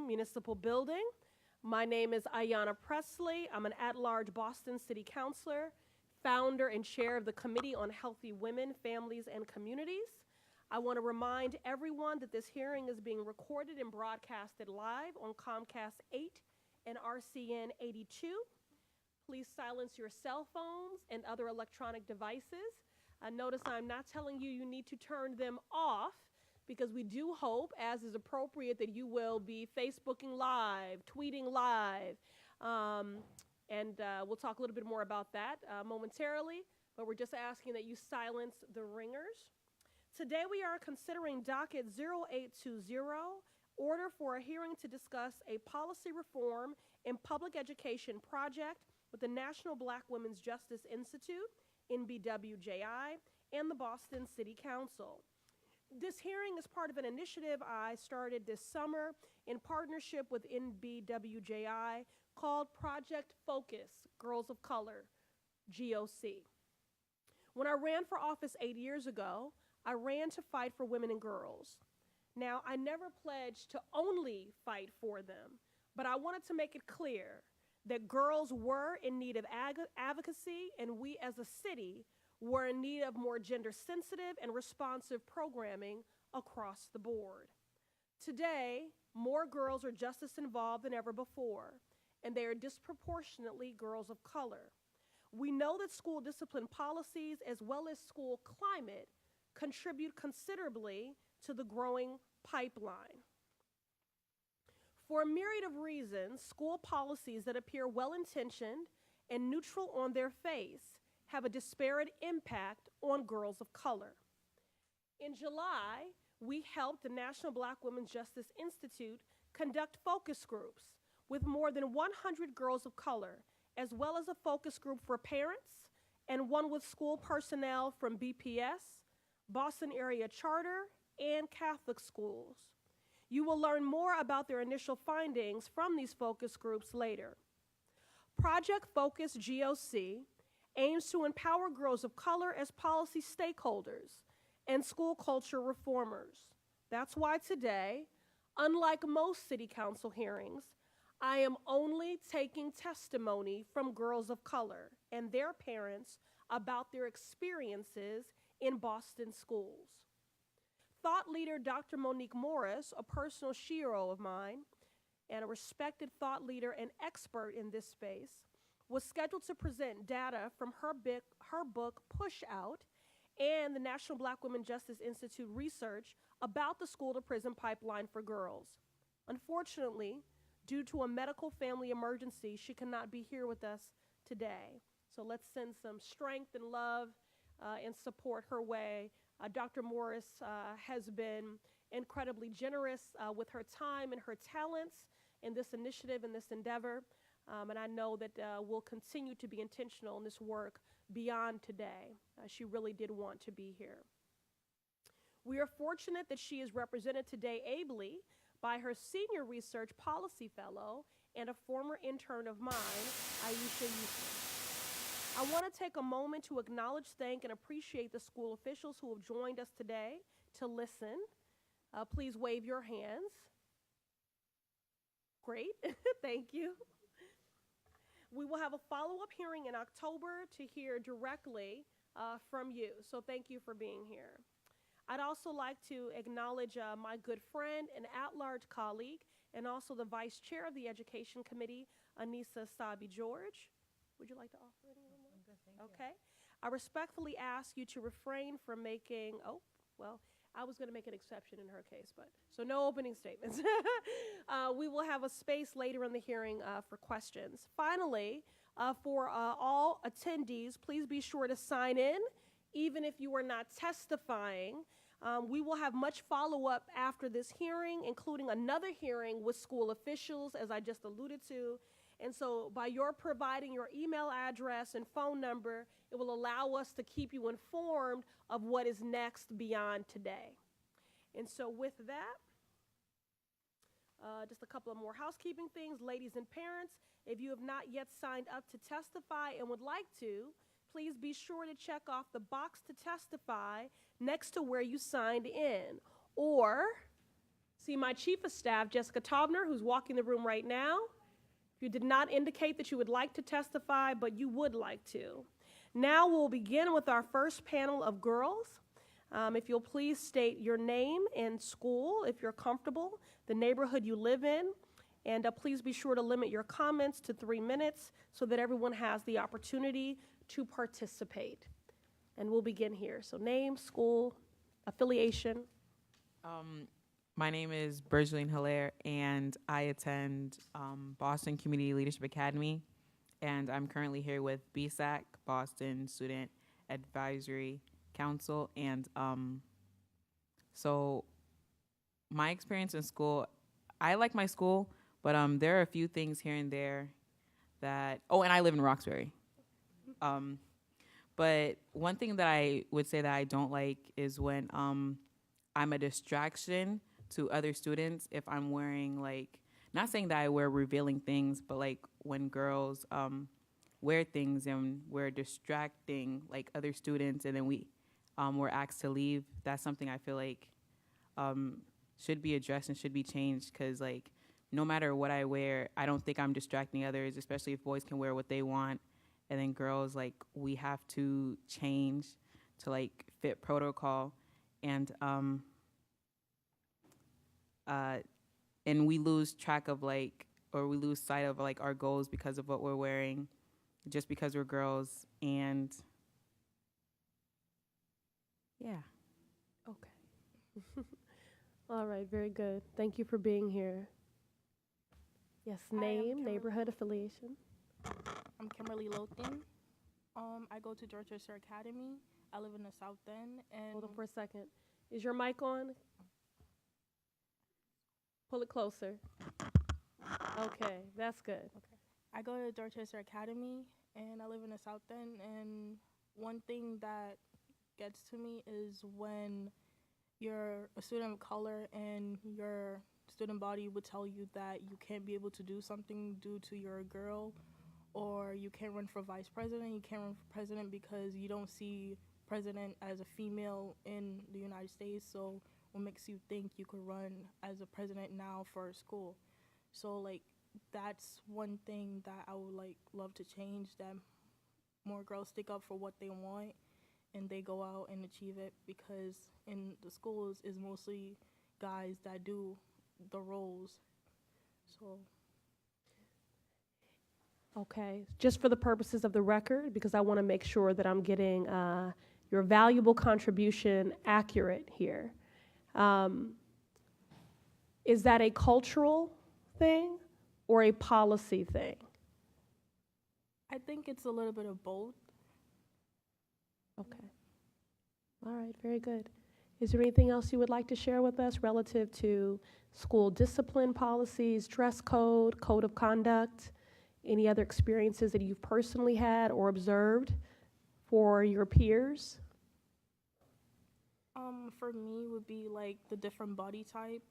Municipal Building. My name is Ayanna Presley. I'm an at-large Boston City Councilor, founder and chair of the Committee on Healthy Women, Families, and Communities. I want to remind everyone that this hearing is being recorded and broadcasted live on Comcast 8 and RCN 82. Please silence your cell phones and other electronic devices. Notice I'm not telling you you need to turn them off, because we do hope, as is appropriate, that you will be Facebooking live, tweeting live, and we'll talk a little bit more about that momentarily, but we're just asking that you silence the ringers. Today we are considering Docket 0820, Order for a Hearing to Discuss a Policy Reform in Public Education Project with the National Black Women's Justice Institute, NBWJI, and the Boston City Council. This hearing is part of an initiative I started this summer in partnership with NBWJI called Project Focus, Girls of Color, GOC. When I ran for office 8 years ago, I ran to fight for women and girls. Now, I never pledged to only fight for them, but I wanted to make it clear that girls were in need of advocacy, and we as a city were in need of more gender-sensitive and responsive programming across the board. Today, more girls are just as involved than ever before, and they are disproportionately girls of color. We know that school discipline policies as well as school climate contribute considerably to the growing pipeline. For a myriad of reasons, school policies that appear well-intentioned and neutral on their face have a disparate impact on girls of color. In July, we helped the National Black Women's Justice Institute conduct focus groups with more than 100 girls of color, as well as a focus group for parents and one with school personnel from BPS, Boston Area Charter, and Catholic schools. You will learn more about their initial findings from these focus groups later. Project Focus GOC aims to empower girls of color as policy stakeholders and school culture reformers. That's why today, unlike most city council hearings, I am only taking testimony from girls of color and their parents about their experiences in Boston schools. Thought leader Dr. Monique Morris, a personal hero of mine, and a respected thought leader and expert in this space, was scheduled to present data from her book, Push Out, and the National Black Women's Justice Institute research about the school-to-prison pipeline for girls. Unfortunately, due to a medical family emergency, she cannot be here with us today. So let's send some strength and love and support her way. Dr. Morris has been incredibly generous with her time and her talents in this initiative and this endeavor. And I know that we'll continue to be intentional in this work beyond today. She really did want to be here. We are fortunate that she is represented today ably by her senior research policy fellow and a former intern of mine, Aisha Houston. I want to take a moment to acknowledge, thank, and appreciate the school officials who have joined us today to listen. Please wave your hands. Great, thank you. We will have a follow-up hearing in October to hear directly from you, so thank you for being here. I'd also like to acknowledge my good friend and at-large colleague, and also the vice chair of the Education Committee, Anissa Sabi-George. Would you like to offer anyone more? I'm good, thank you. Okay. I respectfully ask you to refrain from making, I was going to make an exception in her case, but so no opening statements. We will have a space later in the hearing for questions. Finally, for all attendees, please be sure to sign in, even if you are not testifying. We will have much follow-up after this hearing, including another hearing with school officials, as I just alluded to. And so by your providing your email address and phone number, it will allow us to keep you informed of what is next beyond today. And so with that, just a couple of more housekeeping things. Ladies and parents, if you have not yet signed up to testify and would like to, please be sure to check off the box to testify next to where you signed in, or See my Chief of Staff, Jessica Taubner, who's walking the room right now. You did not indicate that you would like to testify, but you would like to. Now we'll begin with our first panel of girls. If you'll please state your name and school, if you're comfortable, the neighborhood you live in, and please be sure to limit your comments to 3 minutes so that everyone has the opportunity to participate. And we'll begin here. So name, school, affiliation. My name is Bergeline Hilaire, and I attend Boston Community Leadership Academy, and I'm currently here with BSAC, Boston Student Advisory Council, and so my experience in school, I like my school, but there are a few things here and there that, and I live in Roxbury. But one thing that I would say that I don't like is when I'm a distraction to other students if I'm wearing, like, not saying that I wear revealing things, but like when girls wear things and we're distracting like other students and then we're asked to leave, that's something I feel like should be addressed and should be changed, because like no matter what I wear, I don't think I'm distracting others, especially if boys can wear what they want. And then girls, like, we have to change to like fit protocol. And we lose track of we lose sight of like our goals because of what we're wearing, just because we're girls. And yeah. Okay. All right, very good. Thank you for being here. Yes, name, neighborhood, affiliation. I'm Kimberly Lothan. I go to Dorchester Academy. I live in the South End. And Hold on for a second. Is your mic on? Pull it closer. Okay, that's good. Okay. I go to Dorchester Academy, and I live in the South End. And one thing that gets to me is when you're a student of color and your student body would tell you that you can't be able to do something due to you're a girl, or you can't run for vice president, you can't run for president because you don't see president as a female in the United States. So what makes you think you could run as a president now for a school? So like that's one thing that I would like love to change, that more girls stick up for what they want and they go out and achieve it, because in the schools is mostly guys that do the roles. So okay, just for the purposes of the record, because I want to make sure that I'm getting your valuable contribution accurate here. Is that a cultural thing or a policy thing? I think it's a little bit of both. Okay. All right, very good. Is there anything else you would like to share with us relative to school discipline policies, dress code, code of conduct, any other experiences that you've personally had or observed for your peers? For me would be like the different body type.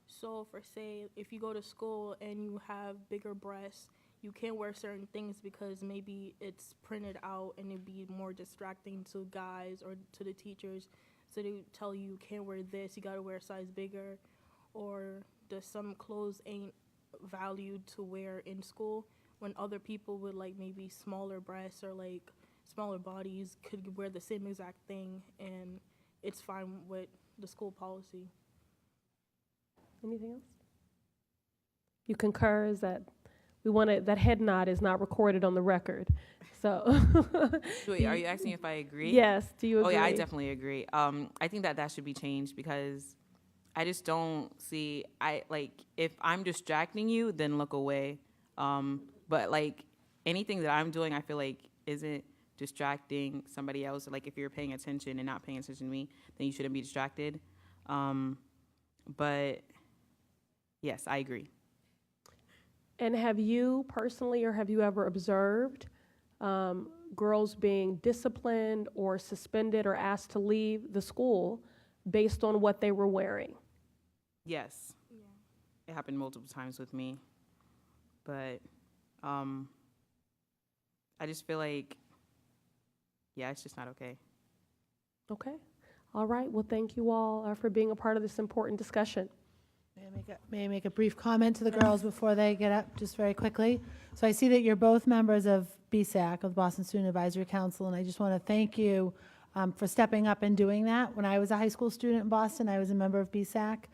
So for say, if you go to school and you have bigger breasts, you can't wear certain things because maybe it's printed out and it'd be more distracting to guys or to the teachers. So they tell you can't wear this, you gotta wear a size bigger, or some clothes ain't valued to wear in school, when other people with like maybe smaller breasts or like smaller bodies could wear the same exact thing and it's fine with the school policy. Anything else? You concur is that we want that head nod is not recorded on the record. So Wait, are you asking if I agree? Yes, do you agree? Oh yeah, I definitely agree. I think that should be changed, because I just don't see, if I'm distracting you, then look away. But like anything that I'm doing, I feel like isn't distracting somebody else. Like if you're paying attention and not paying attention to me, then you shouldn't be distracted. But yes, I agree. And have you personally, or have you ever observed girls being disciplined or suspended or asked to leave the school based on what they were wearing? Yes. Yeah. It happened multiple times with me. But I just feel like, yeah, it's just not okay. Okay. All right. Well, thank you all for being a part of this important discussion. May I make a brief comment to the girls before they get up, just very quickly? So I see that you're both members of BSAC, of the Boston Student Advisory Council, and I just want to thank you for stepping up and doing that. When I was a high school student in Boston, I was a member of BSAC,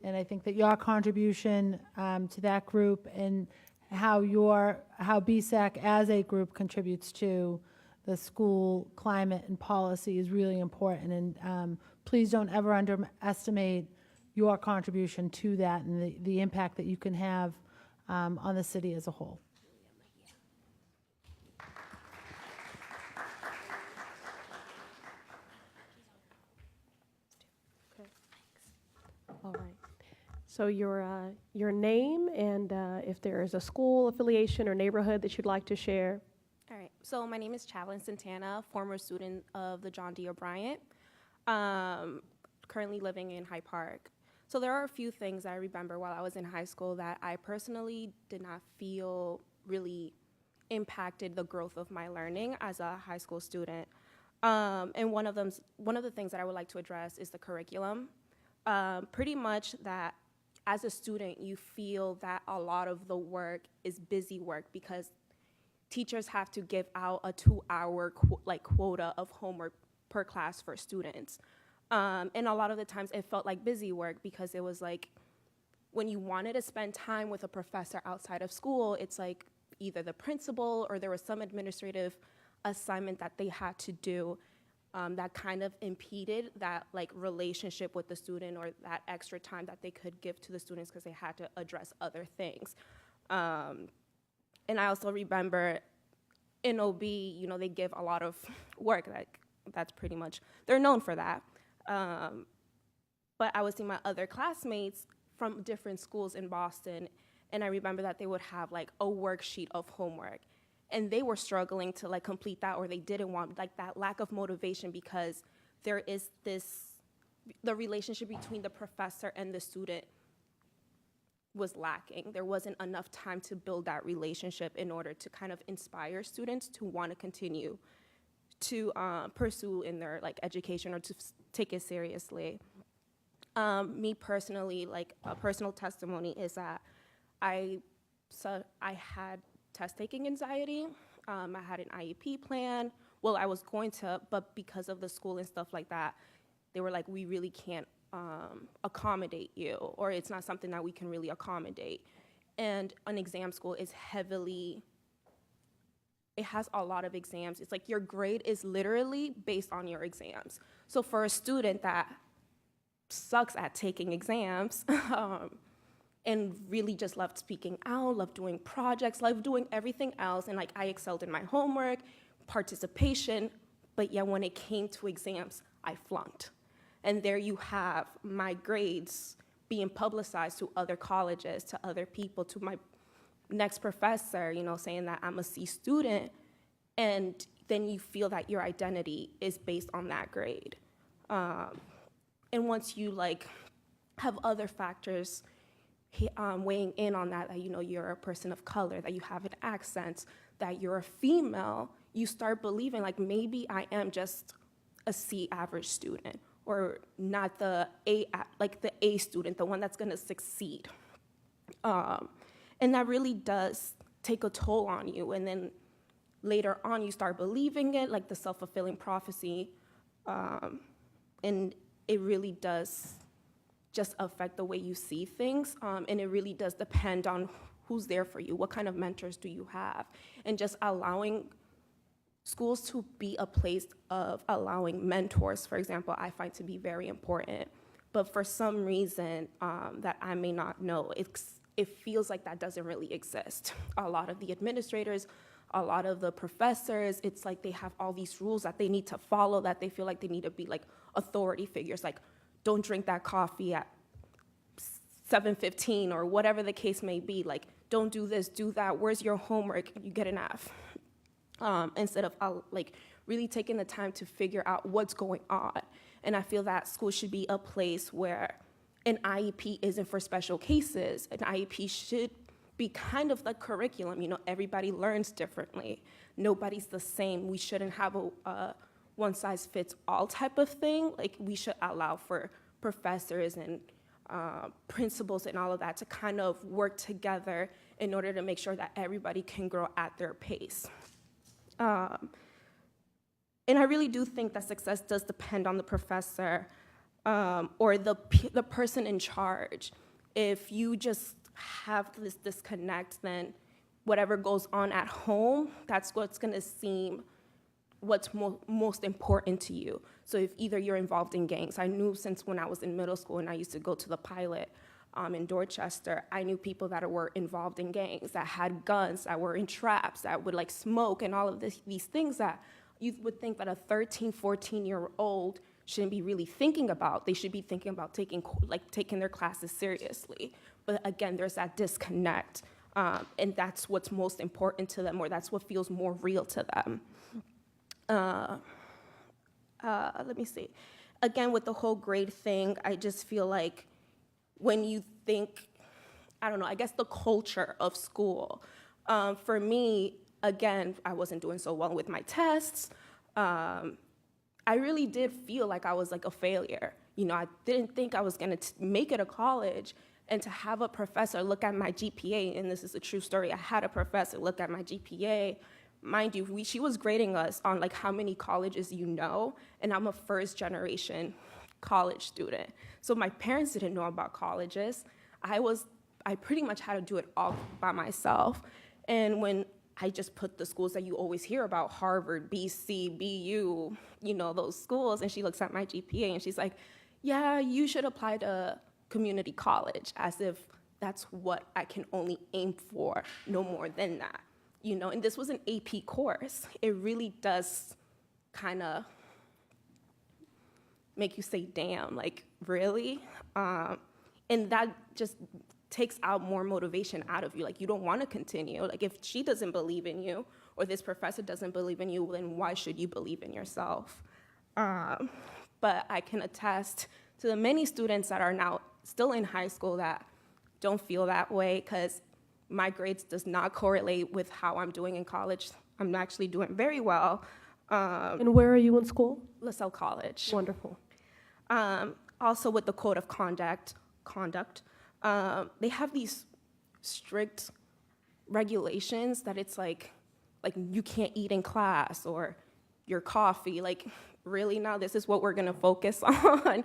and I think that your contribution to that group and how BSAC as a group contributes to the school climate and policy is really important. And please don't ever underestimate your contribution to that and the impact that you can have on the city as a whole. All right. So your name and if there is a school affiliation or neighborhood that you'd like to share. All right, so my name is Chalyn Santana, former student of the John D. O'Brien, currently living in Hyde Park. So there are a few things I remember while I was in high school that I personally did not feel really impacted the growth of my learning as a high school student. And one of the things that I would like to address is the curriculum. Pretty much that as a student, you feel that a lot of the work is busy work because teachers have to give out a 2-hour quota of homework per class for students. And a lot of the times it felt like busy work because it was like when you wanted to spend time with a professor outside of school, it's like either the principal or there was some administrative assignment that they had to do that kind of impeded that like relationship with the student or that extra time that they could give to the students because they had to address other things. And I also remember in OB, you know, they give a lot of work, like that's pretty much, they're known for that. But I would see my other classmates from different schools in Boston, and I remember that they would have like a worksheet of homework, and they were struggling to like complete that, or they didn't want, like that lack of motivation because there is the relationship between the professor and the student was lacking. There wasn't enough time to build that relationship in order to kind of inspire students to want to continue to pursue in their like education or to take it seriously. Me personally, like a personal testimony is that I had test-taking anxiety. I had an IEP plan. Well, I was going to, but because of the school and stuff like that, they were like, we really can't accommodate you, or it's not something that we can really accommodate. And an exam school is heavily, it has a lot of exams. It's like your grade is literally based on your exams. So for a student that sucks at taking exams and really just loved speaking out, loved doing projects, loved doing everything else, and like I excelled in my homework, participation, but yeah, when it came to exams, I flunked. And there you have my grades being publicized to other colleges, to other people, to my next professor, you know, saying that I'm a C student, and then you feel that your identity is based on that grade. And once you like have other factors weighing in on that, you know, you're a person of color, that you have an accent, that you're a female, you start believing like maybe I am just a C average student, or not the A student, the one that's gonna succeed. And that really does take a toll on you. And then later on, you start believing it, like the self-fulfilling prophecy. And it really does just affect the way you see things. And it really does depend on who's there for you, what kind of mentors do you have, and just allowing schools to be a place of allowing mentors, for example, I find to be very important. But for some reason that I may not know, it feels like that doesn't really exist. A lot of the administrators, a lot of the professors, it's like they have all these rules that they need to follow, that they feel like they need to be like authority figures, like don't drink that coffee at 7:15 or whatever the case may be, like don't do this, do that, where's your homework, you get an F. Instead of like really taking the time to figure out what's going on. And I feel that school should be a place where an IEP isn't for special cases. An IEP should be kind of the curriculum. You know, everybody learns differently. Nobody's the same. We shouldn't have a one-size-fits-all type of thing. Like, we should allow for professors and principals and all of that to kind of work together in order to make sure that everybody can grow at their pace. And I really do think that success does depend on the professor or the person in charge. If you just have this disconnect, then whatever goes on at home, that's what's going to seem what's most important to you. So if either you're involved in gangs, I knew since when I was in middle school and I used to go to the Pilot in Dorchester, I knew people that were involved in gangs, that had guns, that were in traps, that would like smoke and all of these things that you would think that a 13, 14-year-old shouldn't be really thinking about. They should be thinking about taking their classes seriously. But again, there's that disconnect, and that's what's most important to them, or that's what feels more real to them. Let me see. Again, with the whole grade thing, I just feel like when you think, I don't know, I guess the culture of school. For me, again, I wasn't doing so well with my tests. I really did feel like I was like a failure. You know, I didn't think I was gonna make it to college, and to have a professor look at my GPA, and this is a true story, I had a professor look at my GPA. Mind you, she was grading us on like how many colleges you know, and I'm a first generation college student. So my parents didn't know about colleges. I pretty much had to do it all by myself. And when I just put the schools that you always hear about, Harvard, BC, BU, you know, those schools, and she looks at my GPA and she's like, yeah, you should apply to community college, as if that's what I can only aim for, no more than that. You know, and this was an AP course. It really does kind of make you say, damn, like, really? And that just takes out more motivation out of you. Like, you don't want to continue. Like, if she doesn't believe in you, or this professor doesn't believe in you, then why should you believe in yourself? But I can attest to the many students that are now still in high school that don't feel that way, because my grades does not correlate with how I'm doing in college. I'm actually doing very well. And where are you in school? LaSalle College. Wonderful. Also with the code of conduct, they have these strict regulations that it's like you can't eat in class, or your coffee, like, really now this is what we're gonna focus on.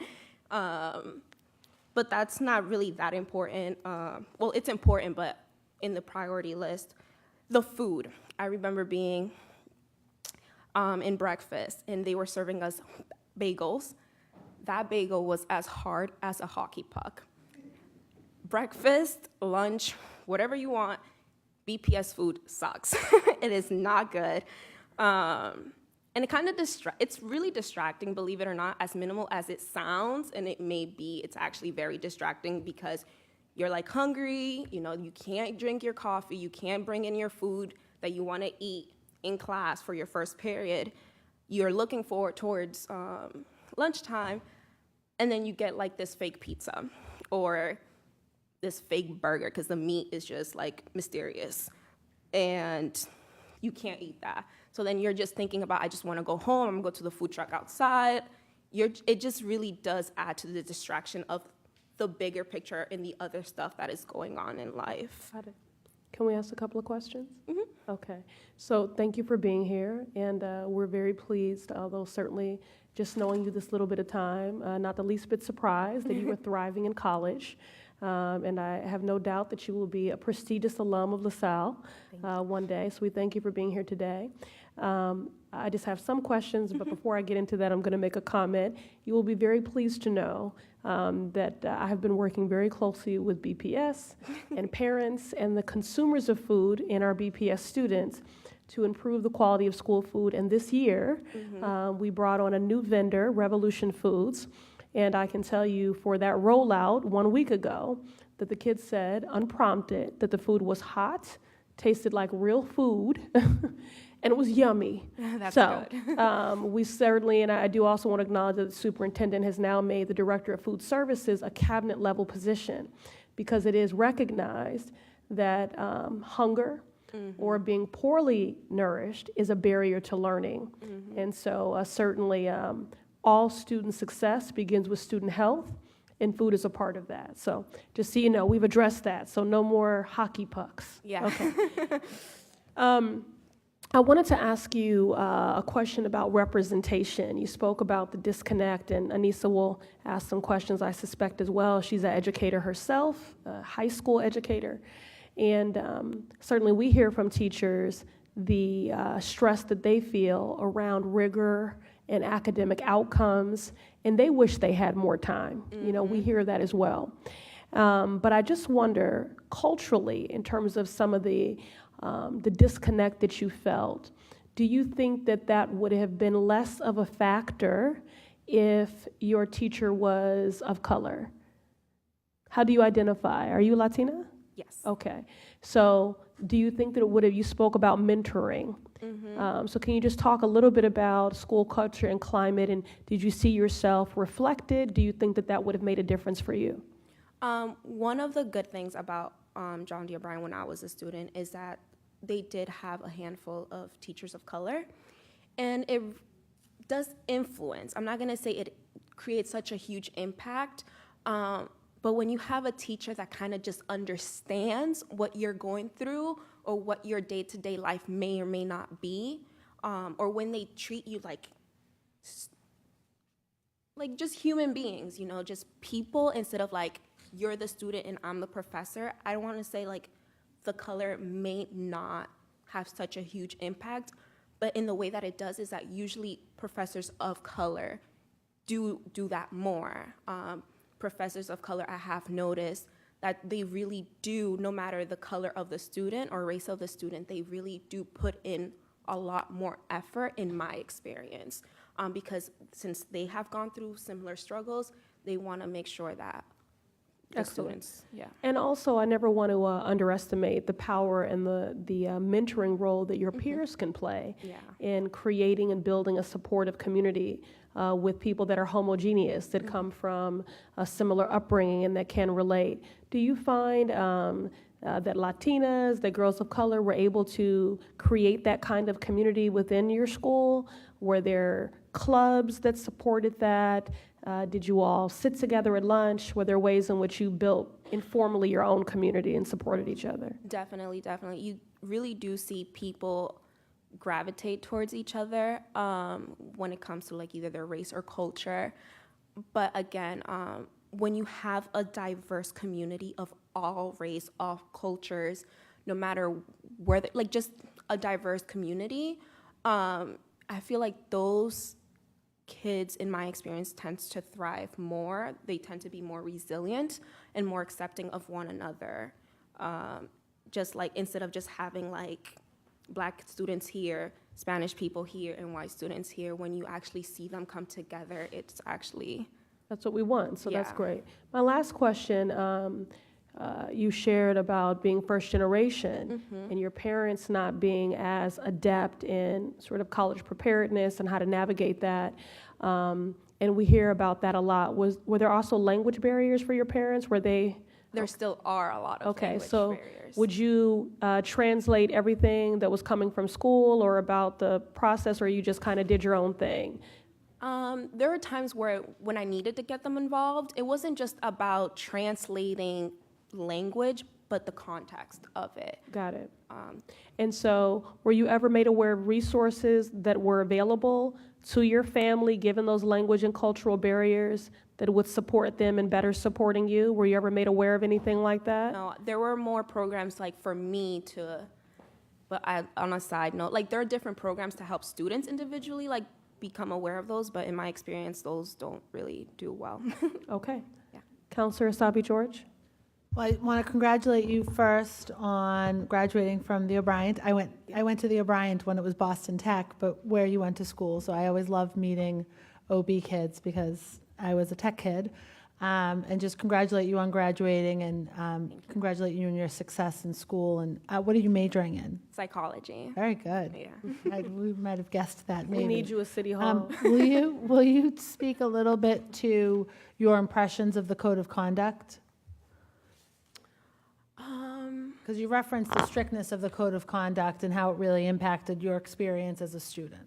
But that's not really that important. Well, it's important, but in the priority list. The food. I remember being in breakfast, and they were serving us bagels. That bagel was as hard as a hockey puck. Breakfast, lunch, whatever you want, BPS food sucks. It is not good. And it kind of it's really distracting, believe it or not, as minimal as it sounds, and it may be, it's actually very distracting because you're like hungry, you know, you can't drink your coffee, you can't bring in your food that you want to eat in class for your first period. You're looking forward towards lunchtime, and then you get like this fake pizza or this fake burger because the meat is just like mysterious, and you can't eat that. So then you're just thinking about, I just want to go home, I'm going to go to the food truck outside. It just really does add to the distraction of the bigger picture and the other stuff that is going on in life. Got it. Can we ask a couple of questions? Mm-hmm. Okay. So thank you for being here, and we're very pleased, although certainly just knowing you this little bit of time, not the least bit surprised that you were thriving in college. And I have no doubt that you will be a prestigious alum of LaSalle one day. So we thank you for being here today. I just have some questions, but before I get into that, I'm going to make a comment. You will be very pleased to know that I have been working very closely with BPS and parents and the consumers of food and our BPS students to improve the quality of school food. And this year, we brought on a new vendor, Revolution Foods. And I can tell you for that rollout 1 week ago that the kids said, unprompted, that the food was hot, tasted like real food, and it was yummy. That's good. We We certainly, and I do also want to acknowledge that the superintendent has now made the director of food services a cabinet level position, because it is recognized that hunger or being poorly nourished is a barrier to learning. And so certainly all student success begins with student health, and food is a part of that. So just so you know, we've addressed that. So no more hockey pucks. Yeah. Okay. I wanted to ask you a question about representation. You spoke about the disconnect, and Anissa will ask some questions, I suspect, as well. She's an educator herself, a high school educator. And certainly we hear from teachers the stress that they feel around rigor and academic outcomes, and they wish they had more time. You know, we hear that as well. But I just wonder, culturally, in terms of some of the disconnect that you felt, do you think that that would have been less of a factor if your teacher was of color? How do you identify? Are you Latina? Yes. Okay. So do you think that it would have, you spoke about mentoring. So can you just talk a little bit about school culture and climate, and did you see yourself reflected? Do you think that that would have made a difference for you? One of the good things about John D. O'Brien when I was a student is that they did have a handful of teachers of color, and it does influence. I'm not going to say it creates such a huge impact, but when you have a teacher that kind of just understands what you're going through or what your day-to-day life may or may not be, or when they treat you like just human beings, you know, just people, instead of like you're the student and I'm the professor. I don't want to say like the color may not have such a huge impact, but in the way that it does is that usually professors of color do that more. Professors of color, I have noticed that they really do, no matter the color of the student or race of the student, they really do put in a lot more effort, in my experience, because since they have gone through similar struggles, they want to make sure that the Excellent. students, yeah. And also, I never want to underestimate the power and the mentoring role that your peers can play Yeah. in creating and building a supportive community with people that are homogeneous, that come from a similar upbringing and that can relate. Do you find that Latinas, that girls of color were able to create that kind of community within your school? Were there clubs that supported that? Did you all sit together at lunch? Were there ways in which you built informally your own community and supported each other? Definitely. You really do see people gravitate towards each other when it comes to like either their race or culture. But again, when you have a diverse community of all race, all cultures, no matter where, like just a diverse community, I feel like those kids, in my experience, tends to thrive more. They tend to be more resilient and more accepting of one another. Just like instead of just having like Black students here, Spanish people here, and white students here, when you actually see them come together, it's actually... That's what we want, so that's Yeah. great. My last question, you shared about being first generation and your parents not being as adept in sort of college preparedness and how to navigate that. And we hear about that a lot. Were there also language barriers for your parents? Were they? There still are a lot of Okay, language so barriers. would you translate everything that was coming from school or about the process, or you just kind of did your own thing? There were times where when I needed to get them involved, it wasn't just about translating language, but the context of it. Got it. And so were you ever made aware of resources that were available to your family, given those language and cultural barriers, that would support them in better supporting you? Were you ever made aware of anything like that? No, there were more programs like for me to, but on a side note, like there are different programs to help students individually, like become aware of those, but in my experience, those don't really do well. Okay. Yeah. Counselor Asabi George? Well, I want to congratulate you first on graduating from the O'Brien. I went to the O'Brien when it was Boston Tech, but where you went to school. So I always loved meeting OB kids because I was a tech kid. And just congratulate you on graduating, and congratulate you on your success in school. And what are you majoring in? Psychology. Very good. Yeah. We might have guessed that. We Maybe. need you at City Hall. Will you speak a little bit to your impressions of the code of conduct? Because you referenced the strictness of the code of conduct and how it really impacted your experience as a student.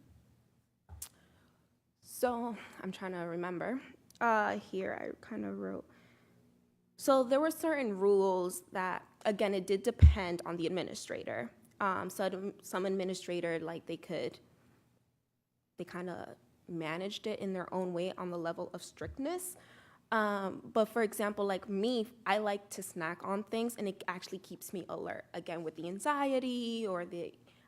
So I'm trying to remember. Here I kind of wrote, So there were certain rules that, again, it did depend on the administrator. So some administrator, like they kind of managed it in their own way on the level of strictness. But for example, like me, I like to snack on things, and it actually keeps me alert. Again, with the anxiety or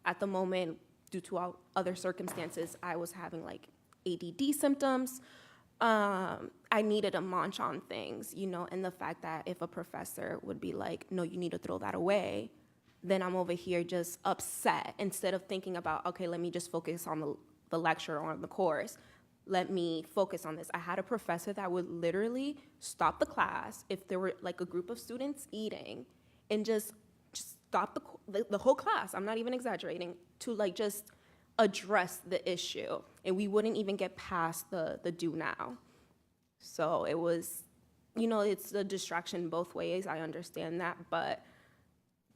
at the moment, due to other circumstances, I was having like ADD symptoms. I needed a munch on things, and the fact that if a professor would be like, no, you need to throw that away, then I'm over here just upset instead of thinking about, okay, let me just focus on the lecture or on the course. Let me focus on this. I had a professor that would literally stop the class if there were like a group of students eating and just stop the whole class. I'm not even exaggerating, to like just address the issue, and we wouldn't even get past the do now. So it was, it's a distraction both ways. I understand that, but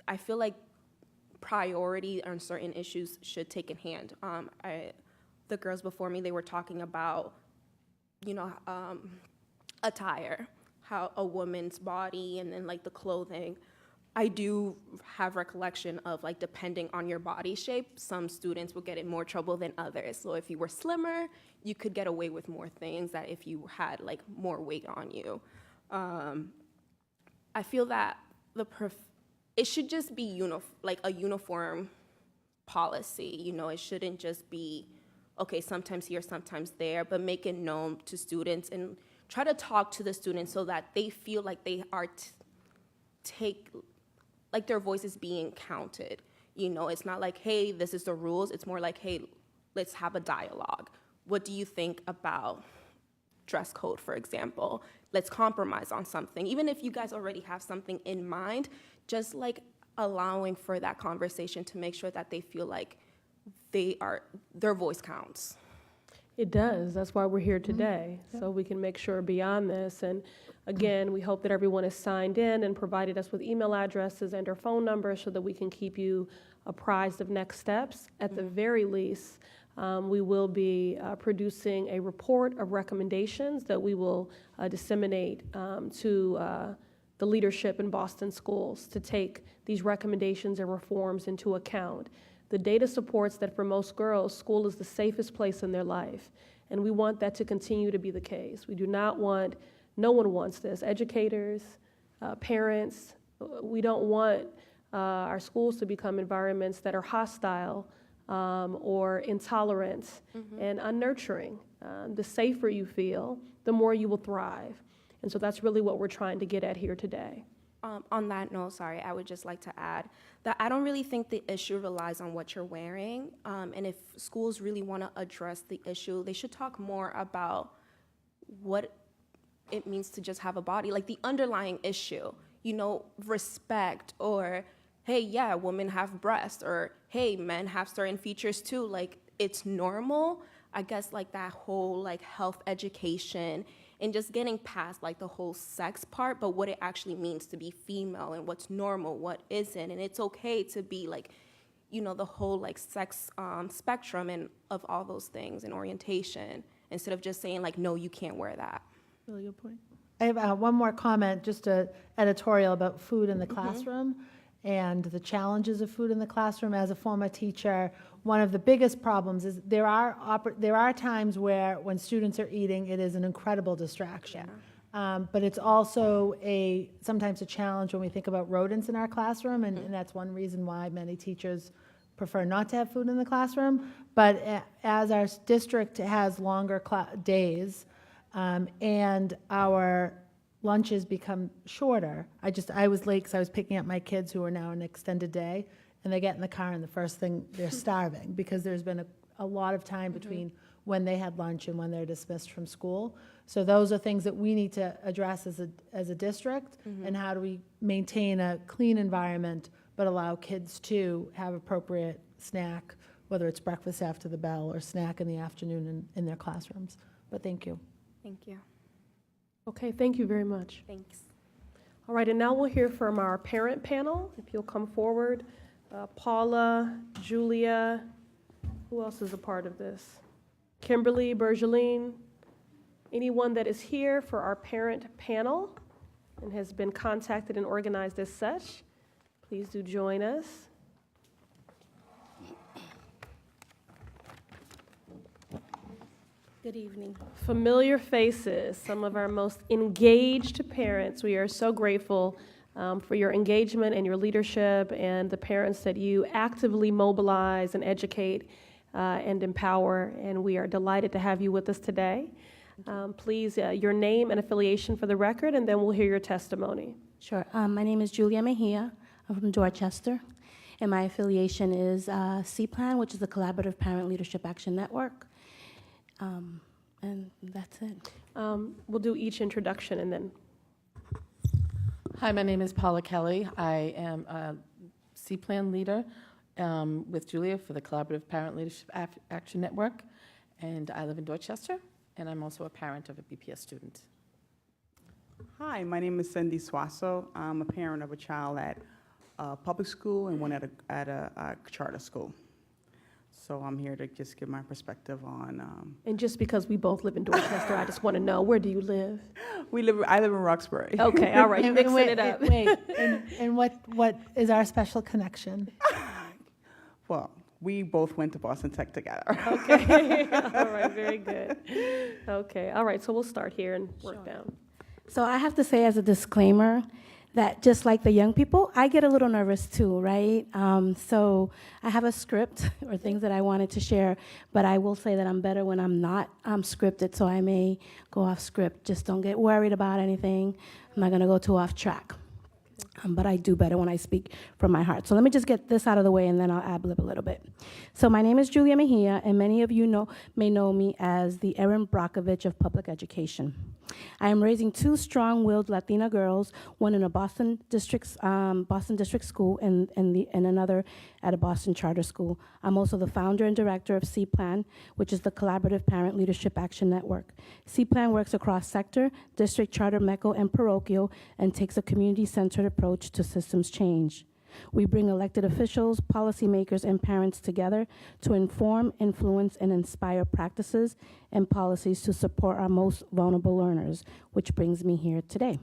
I feel like priority on certain issues should take in hand. The girls before me, they were talking about, attire, how a woman's body and then like the clothing. I do have recollection of like depending on your body shape, some students will get in more trouble than others. So if you were slimmer, you could get away with more things that if you had like more weight on you. I feel that it should just be like a uniform policy. It shouldn't just be, okay, sometimes here, sometimes there, but make it known to students and try to talk to the students so that they feel like they are like their voice is being counted. It's not like, hey, this is the rules. It's more like, hey, let's have a dialogue. What do you think about dress code, for example? Let's compromise on something. Even if you guys already have something in mind, just like allowing for that conversation to make sure that they feel like their voice counts. It does. That's why we're here today, so we can make sure beyond this. And again, we hope that everyone is signed in and provided us with email addresses and/or phone numbers so that we can keep you apprised of next steps. At the very least, we will be producing a report of recommendations that we will disseminate to the leadership in Boston schools to take these recommendations and reforms into account. The data supports that for most girls, school is the safest place in their life, and we want that to continue to be the case. We do not want, no one wants this, educators, parents, we don't want our schools to become environments that are hostile or intolerant and unnurturing. The safer you feel, the more you will thrive. And so that's really what we're trying to get at here today. On that note, sorry, I would just like to add that I don't really think the issue relies on what you're wearing. And if schools really want to address the issue, they should talk more about what it means to just have a body, like the underlying issue, respect, or, hey, yeah, women have breasts, or, hey, men have certain features too. Like, it's normal. I guess like that whole like health education and just getting past like the whole sex part, but what it actually means to be female and what's normal, what isn't. And it's okay to be like, the whole like sex spectrum and of all those things and orientation, instead of just saying like, no, you can't wear that. Really good point. I have one more comment, just an editorial about food in the classroom and the challenges of food in the classroom. As a former teacher, one of the biggest problems is there are times where when students are eating, it is an incredible distraction. Yeah. But it's also sometimes a challenge when we think about rodents in our classroom, and that's one reason why many teachers prefer not to have food in the classroom. But as our district has longer days and our lunches become shorter. I was late because I was picking up my kids who are now an extended day, and they get in the car and the first thing, they're starving because there's been a lot of time between when they had lunch and when they're dismissed from school. So those are things that we need to address as a district, and how do we maintain a clean environment but allow kids to have appropriate snack, whether it's breakfast after the bell or snack in the afternoon in their classrooms. But thank you. Thank you. Okay, thank you very much. Thanks. All right, and now we'll hear from our parent panel. If you'll come forward. Paula, Julia, who else is a part of this? Kimberly, Bergeline, anyone that is here for our parent panel. and has been contacted and organized as such. Please do join us. Good evening. Familiar faces, some of our most engaged parents. We are so grateful for your engagement and your leadership and the parents that you actively mobilize and educate and empower, and we are delighted to have you with us today. Please, your name and affiliation for the record, and then we'll hear your testimony. Sure. My name is Julia Mejia. I'm from Dorchester, and my affiliation is C-Plan, which is the Collaborative Parent Leadership Action Network. And that's it. We'll do each introduction and then. Hi, my name is Paula Kelly. I am a C-Plan leader with Julia for the Collaborative Parent Leadership Action Network, and I live in Dorchester, and I'm also a parent of a BPS student. Hi, my name is Cindy Swasso. I'm a parent of a child at a public school and one at a charter school. So I'm here to just give my perspective on. And just because we both live in Dorchester, I just want to know, where do you live? I live in Roxbury. Okay, all right, mixing it up. And what is our special connection? Well, we both went to Boston Tech together. Okay, all right, very good. Okay, all right, so we'll start here and work down. So I have to say as a disclaimer that just like the young people, I get a little nervous too, right? So I have a script or things that I wanted to share, but I will say that I'm better when I'm not scripted, so I may go off script. Just don't get worried about anything. I'm not gonna go too off track. But I do better when I speak from my heart. So let me just get this out of the way, and then I'll ad-lib a little bit. So my name is Julia Mejia, and many of you may know me as the Erin Brockovich of public education. I am raising two strong-willed Latina girls, one in a Boston district school and another at a Boston charter school. I'm also the founder and director of C-Plan, which is the Collaborative Parent Leadership Action Network. C-Plan works across sector, district, charter, MECO, and parochial, and takes a community-centered approach to systems change. We bring elected officials, policymakers, and parents together to inform, influence, and inspire practices and policies to support our most vulnerable learners, which brings me here today.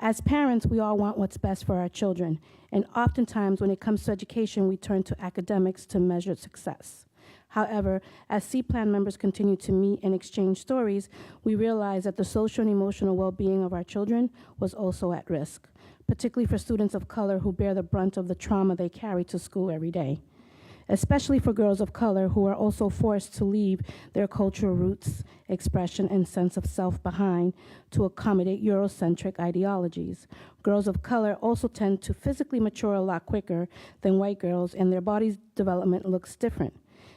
As parents, we all want what's best for our children, and oftentimes when it comes to education, we turn to academics to measure success. However, as C-Plan members continue to meet and exchange stories, we realize that the social and emotional well-being of our children was also at risk, particularly for students of color who bear the brunt of the trauma they carry to school every day, especially for girls of color who are also forced to leave their cultural roots, expression, and sense of self behind to accommodate Eurocentric ideologies. Girls of color also tend to physically mature a lot quicker than white girls, and their body's development looks different.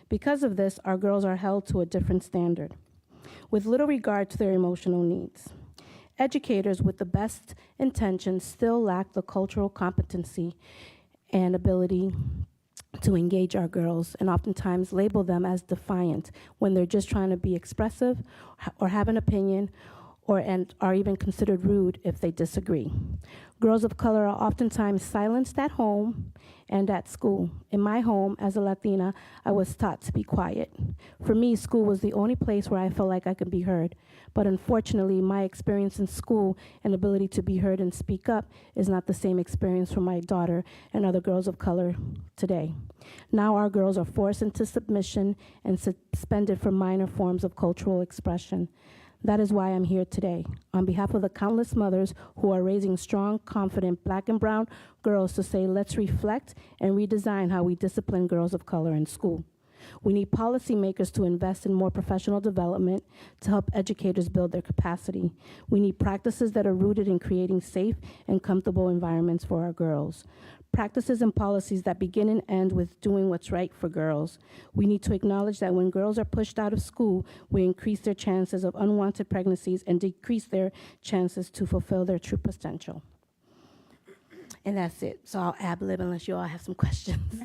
Because of this, our girls are held to a different standard, with little regard to their emotional needs. Educators with the best intentions still lack the cultural competency and ability to engage our girls, and oftentimes label them as defiant when they're just trying to be expressive or have an opinion, and are even considered rude if they disagree. Girls of color are oftentimes silenced at home and at school. In my home, as a Latina, I was taught to be quiet. For me, school was the only place where I felt like I could be heard. But unfortunately, my experience in school and ability to be heard and speak up is not the same experience for my daughter and other girls of color today. Now our girls are forced into submission and suspended from minor forms of cultural expression. That is why I'm here today, on behalf of the countless mothers who are raising strong, confident Black and brown girls, to say, let's reflect and redesign how we discipline girls of color in school. We need policymakers to invest in more professional development to help educators build their capacity. We need practices that are rooted in creating safe and comfortable environments for our girls. Practices and policies that begin and end with doing what's right for girls. We need to acknowledge that when girls are pushed out of school, we increase their chances of unwanted pregnancies and decrease their chances to fulfill their true potential. And that's it. So I'll ad-lib unless you all have some questions.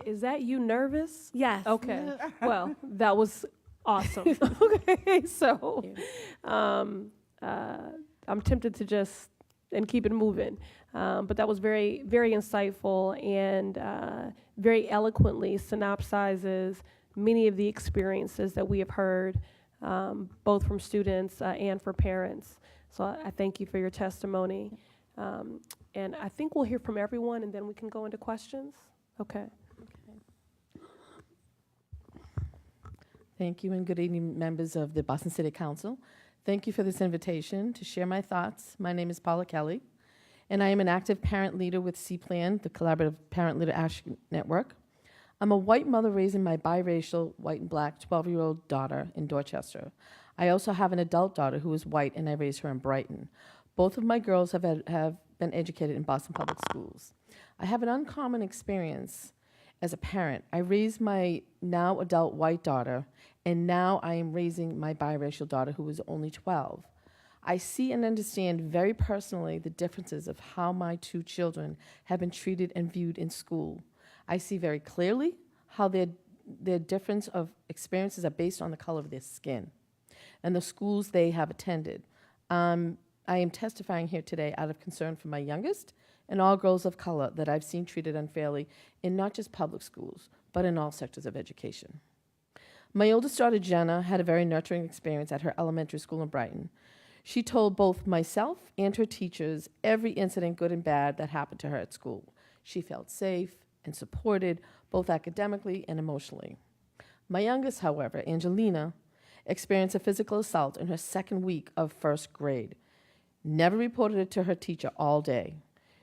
Is that you nervous? Yes. Okay, well, that was awesome. Okay, so I'm tempted to just and keep it moving. But that was very, very insightful and very eloquently synopsizes many of the experiences that we have heard both from students and for parents. So I thank you for your testimony. And I think we'll hear from everyone, and then we can go into questions. Okay. Thank you, and good evening, members of the Boston City Council. Thank you for this invitation to share my thoughts. My name is Paula Kelly, and I am an active parent leader with C-Plan, the Collaborative Parent Leader Action Network. I'm a white mother raising my biracial, white and black 12-year-old daughter in Dorchester. I also have an adult daughter who is white, and I raised her in Brighton. Both of my girls have been educated in Boston Public Schools. I have an uncommon experience as a parent. I raised my now adult white daughter, and now I am raising my biracial daughter who is only 12. I see and understand very personally the differences of how my two children have been treated and viewed in school. I see very clearly how their difference of experiences are based on the color of their skin and the schools they have attended. I am testifying here today out of concern for my youngest and all girls of color that I've seen treated unfairly in not just public schools, but in all sectors of education. My oldest daughter, Jenna, had a very nurturing experience at her elementary school in Brighton. She told both myself and her teachers every incident, good and bad, that happened to her at school. She felt safe and supported, both academically and emotionally. My youngest, however, Angelina, experienced a physical assault in her second week of first grade. Never reported it to her teacher all day.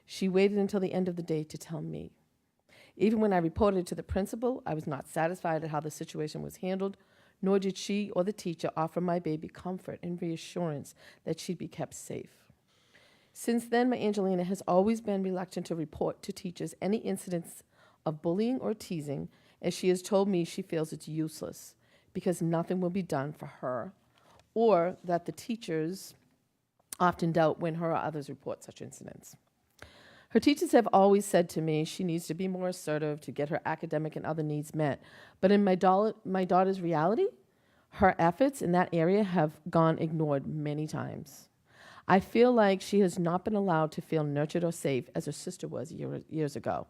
She waited until the end of the day to tell me. Even when I reported it to the principal, I was not satisfied at how the situation was handled, nor did she or the teacher offer my baby comfort and reassurance that she'd be kept safe. Since then, my Angelina has always been reluctant to report to teachers any incidents of bullying or teasing, as she has told me she feels it's useless because nothing will be done for her, or that the teachers often doubt when her or others report such incidents. Her teachers have always said to me she needs to be more assertive to get her academic and other needs met, but in my daughter's reality, her efforts in that area have gone ignored many times. I feel like she has not been allowed to feel nurtured or safe as her sister was years ago.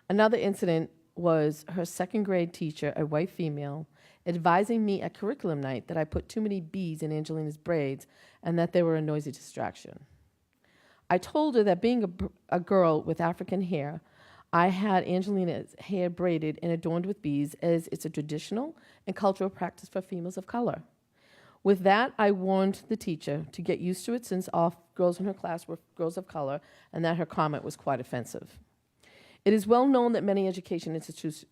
Another incident was her second grade teacher, a white female, advising me at curriculum night that I put too many beads in Angelina's braids and that they were a noisy distraction. I told her that being a girl with African hair, I had Angelina's hair braided and adorned with beads as it's a traditional and cultural practice for females of color. With that, I warned the teacher to get used to it since all girls in her class were girls of color and that her comment was quite offensive. It is well known that many education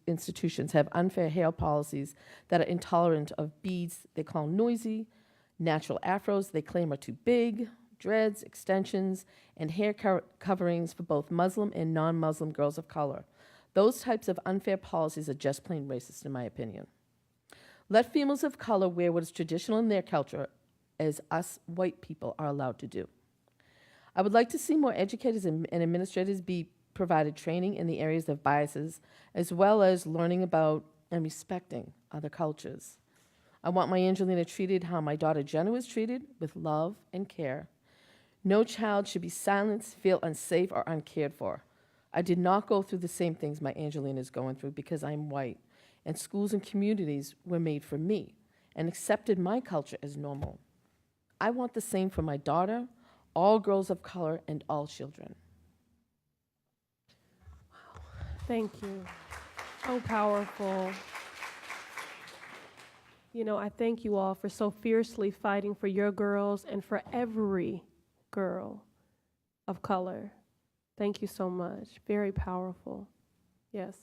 institutions have unfair hair policies that are intolerant of beads they call noisy, natural afros they claim are too big, dreads, extensions, and hair coverings for both Muslim and non-Muslim girls of color. Those types of unfair policies are just plain racist, in my opinion. Let females of color wear what is traditional in their culture, as us white people are allowed to do. I would like to see more educators and administrators be provided training in the areas of biases, as well as learning about and respecting other cultures. I want my Angelina treated how my daughter Jenna was treated, with love and care. No child should be silenced, feel unsafe, or uncared for. I did not go through the same things my Angelina is going through because I'm white, and schools and communities were made for me and accepted my culture as normal. I want the same for my daughter, all girls of color, and all children. Thank you. So powerful. You know, I thank you all for so fiercely fighting for your girls and for every girl of color. Thank you so much. Very powerful. Yes.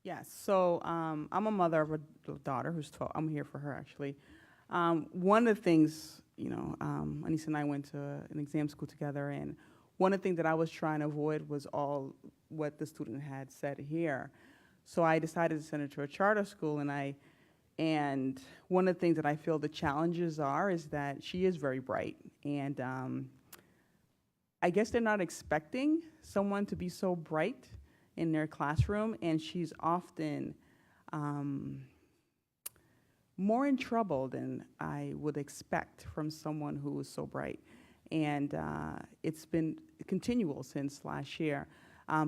Yes, so I'm a mother of a daughter who's 12. I'm here for her, actually. One of the things, Anissa and I went to an exam school together, and one of the things that I was trying to avoid was all what the student had said here. So I decided to send her to a charter school, and one of the things that I feel the challenges is that she is very bright, and I guess they're not expecting someone to be so bright in their classroom, and she's often more in trouble than I would expect from someone who is so bright. And it's been continual since last year.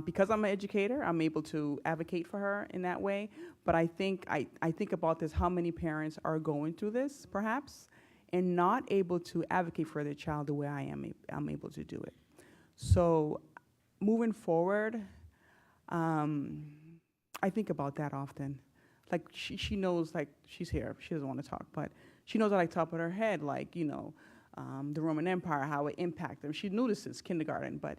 Because I'm an educator, I'm able to advocate for her in that way. But I think about this: how many parents are going through this, perhaps, and not able to advocate for their child the way I'm able to do it. So, moving forward, I think about that often. Like she knows, like she's here. She doesn't want to talk, but she knows at like top of her head, like the Roman Empire, how it impacted them. She knew this since kindergarten, but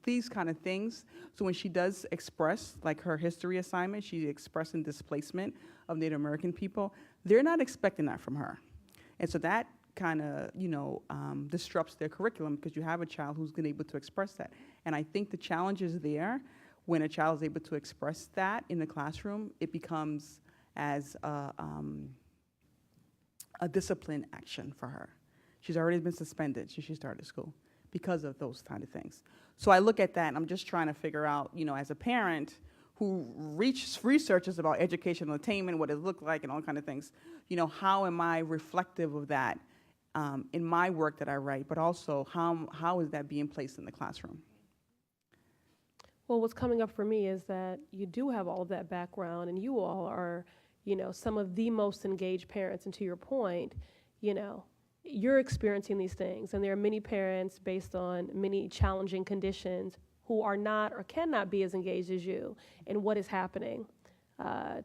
these kind of things. So when she does express like her history assignment, she's expressing displacement of Native American people. They're not expecting that from her, and so that kind of disrupts their curriculum because you have a child who's been able to express that. And I think the challenge is there when a child is able to express that in the classroom. It becomes as a discipline action for her. She's already been suspended since she started school because of those kind of things. So I look at that and I'm just trying to figure out, as a parent who researches about educational attainment, what it looked like and all kind of things, how am I reflective of that in my work that I write, but also how is that being placed in the classroom? Well, what's coming up for me is that you do have all of that background, and you all are, some of the most engaged parents. And to your point, you're experiencing these things, and there are many parents based on many challenging conditions who are not or cannot be as engaged as you in what is happening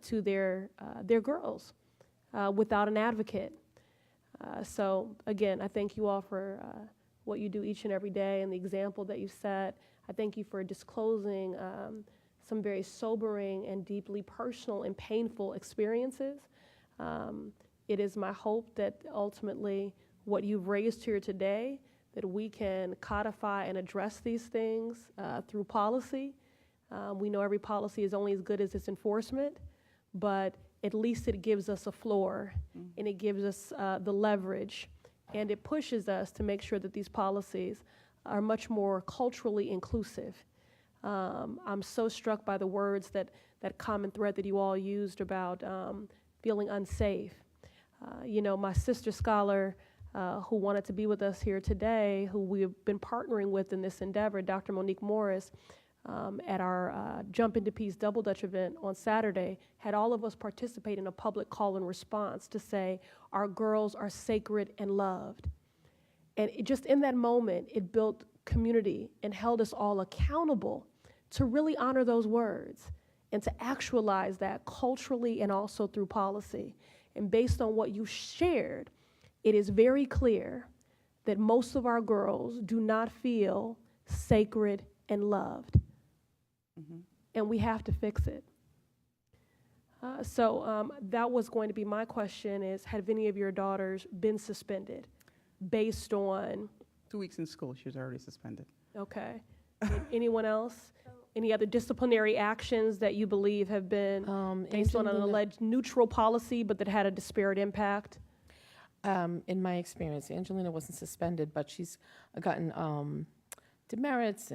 to their girls without an advocate. So again, I thank you all for what you do each and every day and the example that you set. I thank you for disclosing some very sobering and deeply personal and painful experiences. It is my hope that ultimately what you've raised here today, that we can codify and address these things through policy. We know every policy is only as good as its enforcement, but at least it gives us a floor, and it gives us the leverage, and it pushes us to make sure that these policies are much more culturally inclusive. I'm so struck by the words that common thread that you all used about feeling unsafe. My sister scholar who wanted to be with us here today, who we've been partnering with in this endeavor, Dr. Monique Morris, at our Jump Into Peace Double Dutch event on Saturday, had all of us participate in a public call and response to say, our girls are sacred and loved. And just in that moment, it built community and held us all accountable to really honor those words and to actualize that culturally and also through policy. And based on what you shared, it is very clear that most of our girls do not feel sacred and loved. Mm-hmm. And we have to fix it. So that was going to be my question is, have any of your daughters been suspended based on? 2 weeks in school, she was already suspended. Okay. Anyone else? Any other disciplinary actions that you believe have been based on an alleged neutral policy but that had a disparate impact? In my experience, Angelina wasn't suspended, but she's gotten demerits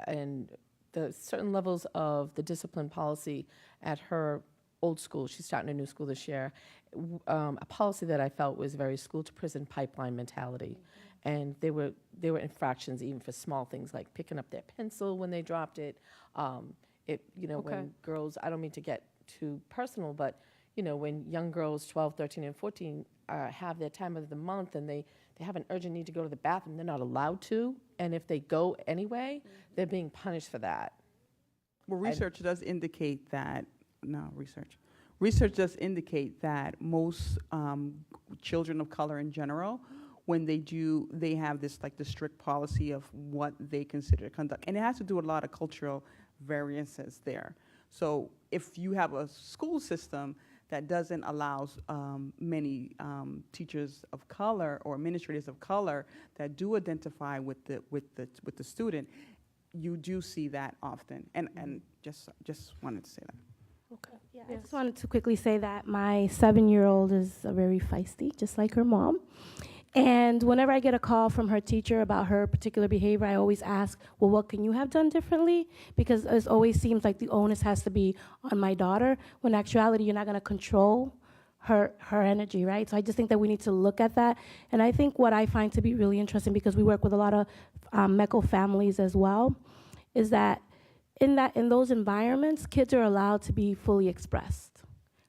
and the certain levels of the discipline policy at her old school. She's starting a new school this year. A policy that I felt was very school-to-prison pipeline mentality. And there were infractions even for small things like picking up their pencil when they dropped it. When girls, I don't mean to get too personal, but when young girls, 12, 13, and 14, have their time of the month and they have an urgent need to go to the bathroom, they're not allowed to. And if they go anyway, they're being punished for that. Well, research does indicate that, research does indicate that most children of color in general, when they have this the strict policy of what they consider conduct. And it has to do with a lot of cultural variances there. So if you have a school system that doesn't allow many teachers of color or administrators of color that do identify with the student, you do see that often. And just wanted to say that. Okay. Yeah, Yes. I just wanted to quickly say that my 7-year-old is very feisty, just like her mom. And whenever I get a call from her teacher about her particular behavior, I always ask, well, what can you have done differently? Because it always seems like the onus has to be on my daughter, when in actuality, you're not going to control her energy, right? So I just think that we need to look at that. And I think what I find to be really interesting, because we work with a lot of MECO families as well, is that in those environments, kids are allowed to be fully expressed,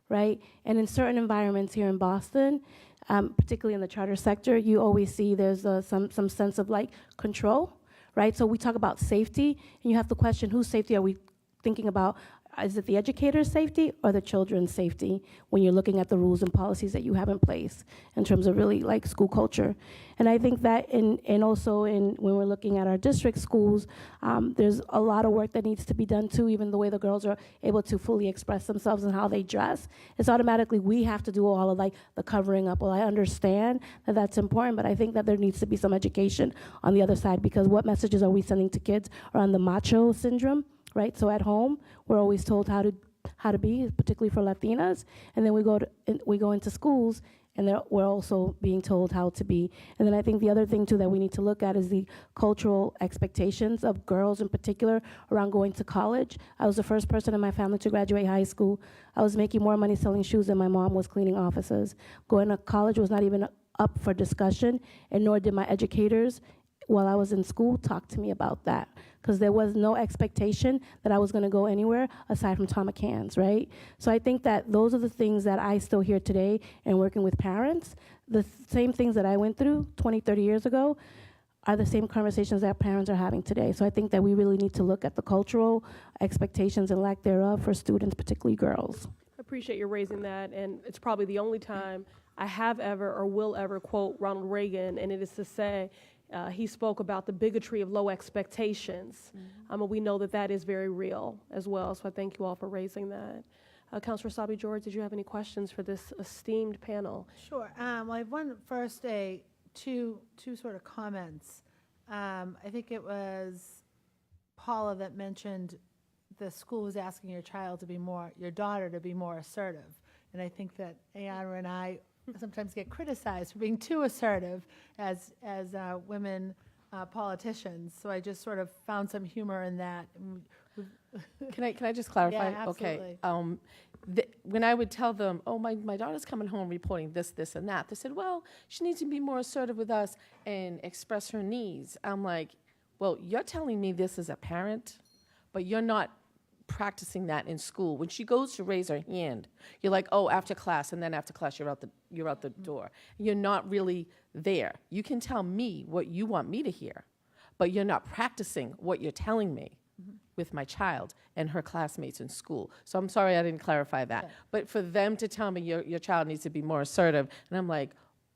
right? And in certain environments here in Boston, particularly in the charter sector, you always see there's some sense of like control, right? So we talk about safety, and you have to question whose safety are we thinking about? Is it the educator's safety or the children's safety when you're looking at the rules and policies that you have in place in terms of really like school culture? And I think that and also when we're looking at our district schools, there's a lot of work that needs to be done too, even the way the girls are able to fully express themselves and how they dress. It's automatically we have to do all of like the covering up. Well, I understand that that's important, but I think that there needs to be some education on the other side, because what messages are we sending to kids around the macho syndrome? Right, so at home we're always told how to be, particularly for Latinas, and then we go into schools, and we're also being told how to be. And then I think the other thing too that we need to look at is the cultural expectations of girls in particular around going to college. I was the first person in my family to graduate high school. I was making more money selling shoes than my mom was cleaning offices. Going to college was not even up for discussion, and nor did my educators while I was in school talk to me about that, because there was no expectation that I was going to go anywhere aside from Tom McCann's, right? So I think that those are the things that I still hear today and working with parents. The same things that I went through 20, 30 years ago are the same conversations that parents are having today. So I think that we really need to look at the cultural expectations and lack thereof for students, particularly girls. I appreciate you raising that, and it's probably the only time I have ever or will ever quote Ronald Reagan, and it is to say, he spoke about the bigotry of low expectations. And we know that that is very real as well. So I thank you all for raising that. Councilor Sabi George, did you have any questions for this esteemed panel? Sure. Well, I have two sort of comments. I think it was Paula that mentioned the school was asking your daughter to be more assertive. And I think that Ayana and I sometimes get criticized for being too assertive as women politicians. So I just sort of found some humor in that. Can I just clarify? Yeah, absolutely. Okay. When I would tell them, oh, my daughter's coming home reporting this, and that, they said, well, she needs to be more assertive with us and express her needs. I'm like, well, you're telling me this as a parent, but you're not practicing that in school. When she goes to raise her hand, you're like, oh, after class, and then after class you're out the door. You're not really there. You can tell me what you want me to hear, but you're not practicing what you're telling me with my child and her classmates in school. So I'm sorry I didn't clarify that. Okay. But for them to tell me your child needs to be more assertive, and I'm like,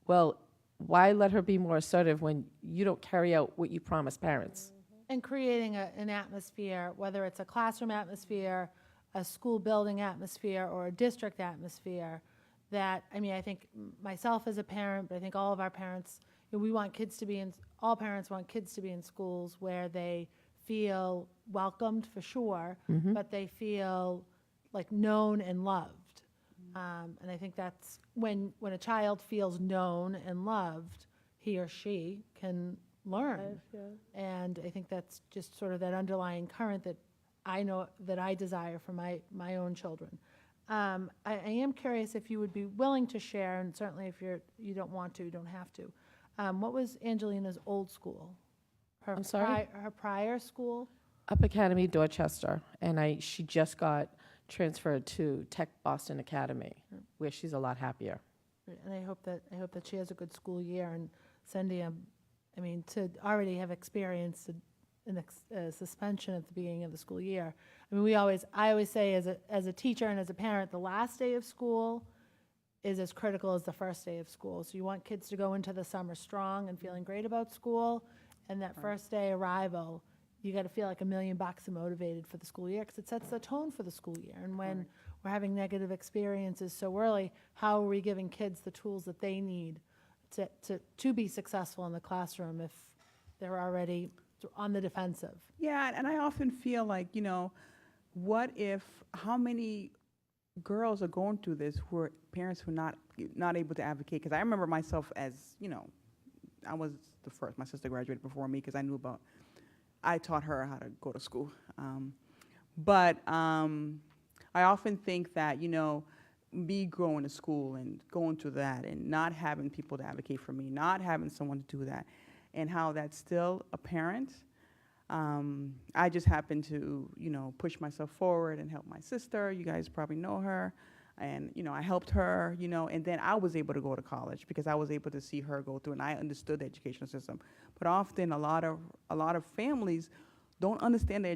well, why let her be more assertive when you don't carry out what you promise parents? And creating an atmosphere, whether it's a classroom atmosphere, a school building atmosphere, or a district atmosphere, that, I mean, I think myself as a parent, but I think all of our parents, we want kids to be in, all parents want kids to be in schools where they feel welcomed for sure, but they feel like known and loved. And I think that's when a child feels known and loved, he or she can learn. And I think that's just sort of that underlying current that I know that I desire for my own children. I am curious if you would be willing to share, and certainly if you don't want to, you don't have to. What was Angelina's old school? I'm sorry? Her prior school? Up Academy, Dorchester, and she just got transferred to Tech Boston Academy, where she's a lot happier. And I hope that she has a good school year. And Cindy, I mean, to already have experienced a suspension at the beginning of the school year. I mean, I always say as a teacher and as a parent, the last day of school is as critical as the first day of school. So you want kids to go into the summer strong and feeling great about school, and that first day arrival, you got to feel like $1 million and motivated for the school year, because it sets the tone for the school year. And when we're having negative experiences so early, how are we giving kids the tools that they need to be successful in the classroom if they're already on the defensive? Yeah, and I often feel like, how many girls are going through this who are parents who are not able to advocate? Because I remember myself as, I was the first. My sister graduated before me because I taught her how to go to school. But I often think that, me growing to school and going through that and not having people to advocate for me, not having someone to do that, and how that's still apparent. I just happened to, push myself forward and help my sister. You guys probably know her. And, I helped her, and then I was able to go to college because I was able to see her go through, and I understood the educational system. But often a lot of families don't understand the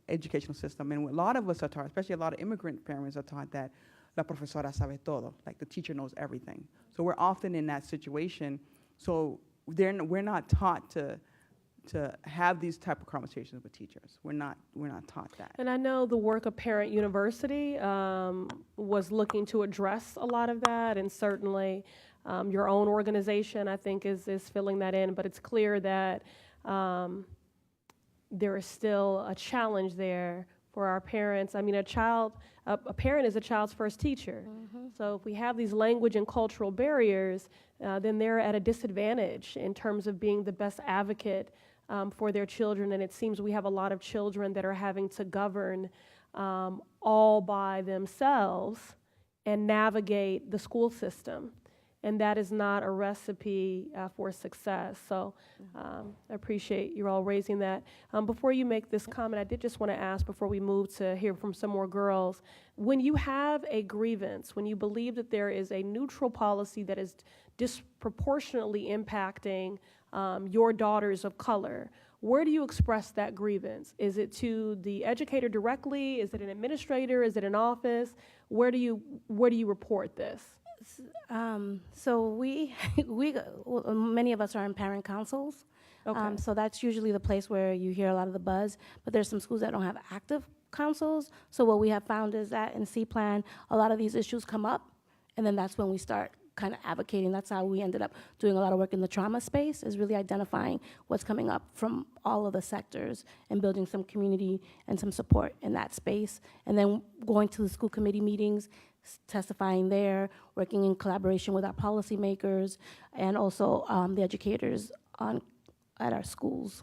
educational system. And a lot of us are taught, especially a lot of immigrant parents are taught that la profesora sabe todo, like the teacher knows everything. So we're often in that situation. So we're not taught to have these type of conversations with teachers. We're not taught that. And I know the work of Parent University was looking to address a lot of that, and certainly your own organization, I think, is filling that in. But it's clear that there is still a challenge there for our parents. I mean, a parent is a child's first teacher. Mm-hmm. So if we have these language and cultural barriers, then they're at a disadvantage in terms of being the best advocate for their children. And it seems we have a lot of children that are having to govern all by themselves and navigate the school system. And that is not a recipe for success. So I appreciate you all raising that. Before you make this comment, I did just want to ask, before we move to hear from some more girls, when you have a grievance, when you believe that there is a neutral policy that is disproportionately impacting your daughters of color, where do you express that grievance? Is it to the educator directly? Is it an administrator? Is it an office? Where do you report this? So we many of us are in parent councils. Okay. So that's usually the place where you hear a lot of the buzz, but there's some schools that don't have active councils. So what we have found is that in C-Plan, a lot of these issues come up, and then that's when we start kind of advocating. That's how we ended up doing a lot of work in the trauma space, is really identifying what's coming up from all of the sectors and building some community and some support in that space. And then going to the school committee meetings, testifying there, working in collaboration with our policymakers and also the educators at our schools.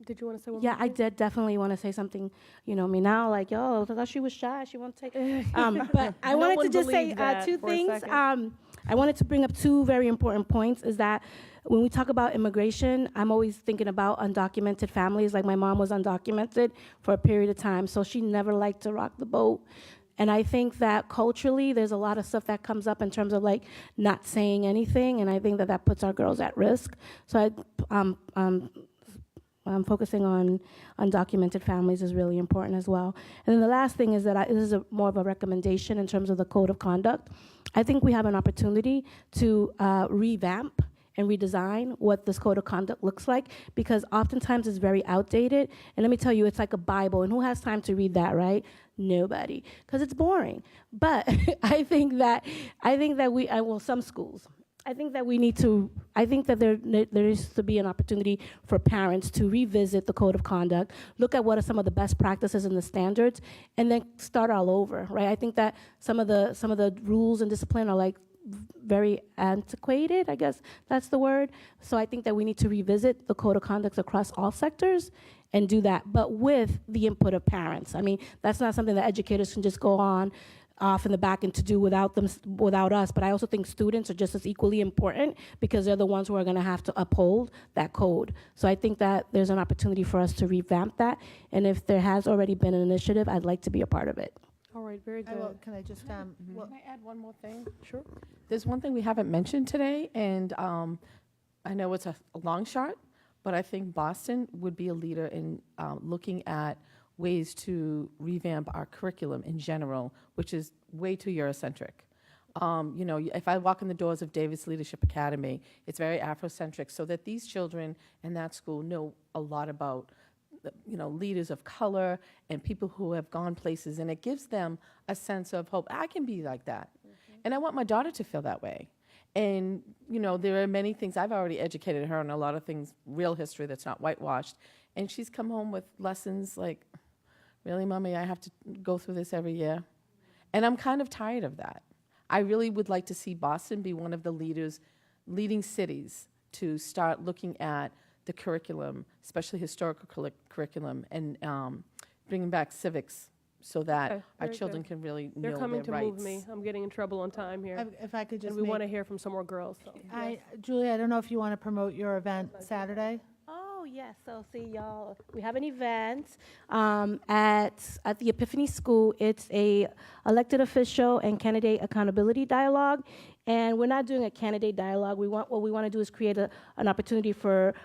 Did you want to say one Yeah, more I thing? did definitely want to say something. Me now, like, yo, I thought she was shy. She won't take it. But I No wanted one to just say believed that two for a things. second. I wanted to bring up two very important points, is that when we talk about immigration, I'm always thinking about undocumented families. Like, my mom was undocumented for a period of time, so she never liked to rock the boat. And I think that culturally, there's a lot of stuff that comes up in terms of, like, not saying anything, and I think that puts our girls at risk. So focusing on undocumented families is really important as well. And then the last thing is that this is more of a recommendation in terms of the code of conduct. I think we have an opportunity to revamp and redesign what this code of conduct looks like, because oftentimes it's very outdated. And let me tell you, it's like a Bible, and who has time to read that, right? Nobody, because it's boring. But I think that some schools. I think that there needs to be an opportunity for parents to revisit the code of conduct, look at what are some of the best practices and the standards, and then start all over, right? I think that some of the rules and discipline are like very antiquated, I guess that's the word. So I think that we need to revisit the code of conduct across all sectors and do that, but with the input of parents. I mean, that's not something that educators can just go off in the back and to do without us. But I also think students are just as equally important, because they're the ones who are going to have to uphold that code. So I think that there's an opportunity for us to revamp that. And if there has already been an initiative, I'd like to be a part of it. All right, very good. Can I just, Can I add one more thing? Sure. There's one thing we haven't mentioned today, and I know it's a long shot, but I think Boston would be a leader in looking at ways to revamp our curriculum in general, which is way too Eurocentric. If I walk in the doors of Davis Leadership Academy, it's very Afrocentric, so that these children in that school know a lot about leaders of color and people who have gone places, and it gives them a sense of hope. I can be like that. Mm-hmm. And I want my daughter to feel that way. And, there are many things, I've already educated her on a lot of things, real history that's not whitewashed. And she's come home with lessons like, really, Mommy, I have to go through this every year? And I'm kind of tired of that. I really would like to see Boston be one of the leading cities to start looking at the curriculum, especially historical curriculum, and bringing back civics so that Okay, our very children good. can really They're know coming their to rights. move me. I'm getting in trouble on time here. If I could just And we make, want to hear from some more girls, so. Julie, I don't know if you want to promote your event Saturday? Oh, yes. So, see, y'all, we have an event at the Epiphany School. It's a elected official and candidate accountability dialogue. And we're not doing a candidate dialogue. What we want to do is create an opportunity for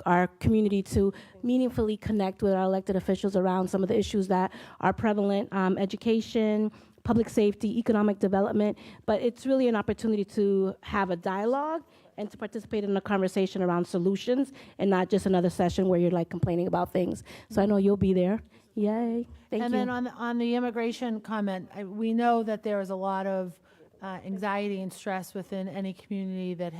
our community to meaningfully connect with our elected officials around some of the issues that are prevalent, education, public safety, economic development. But it's really an opportunity to have a dialogue and to participate in a conversation around solutions and not just another session where you're like complaining about things. So I know you'll be there. Yay. Thank And you. then on the immigration comment, we know that there is a lot of anxiety and stress within any community that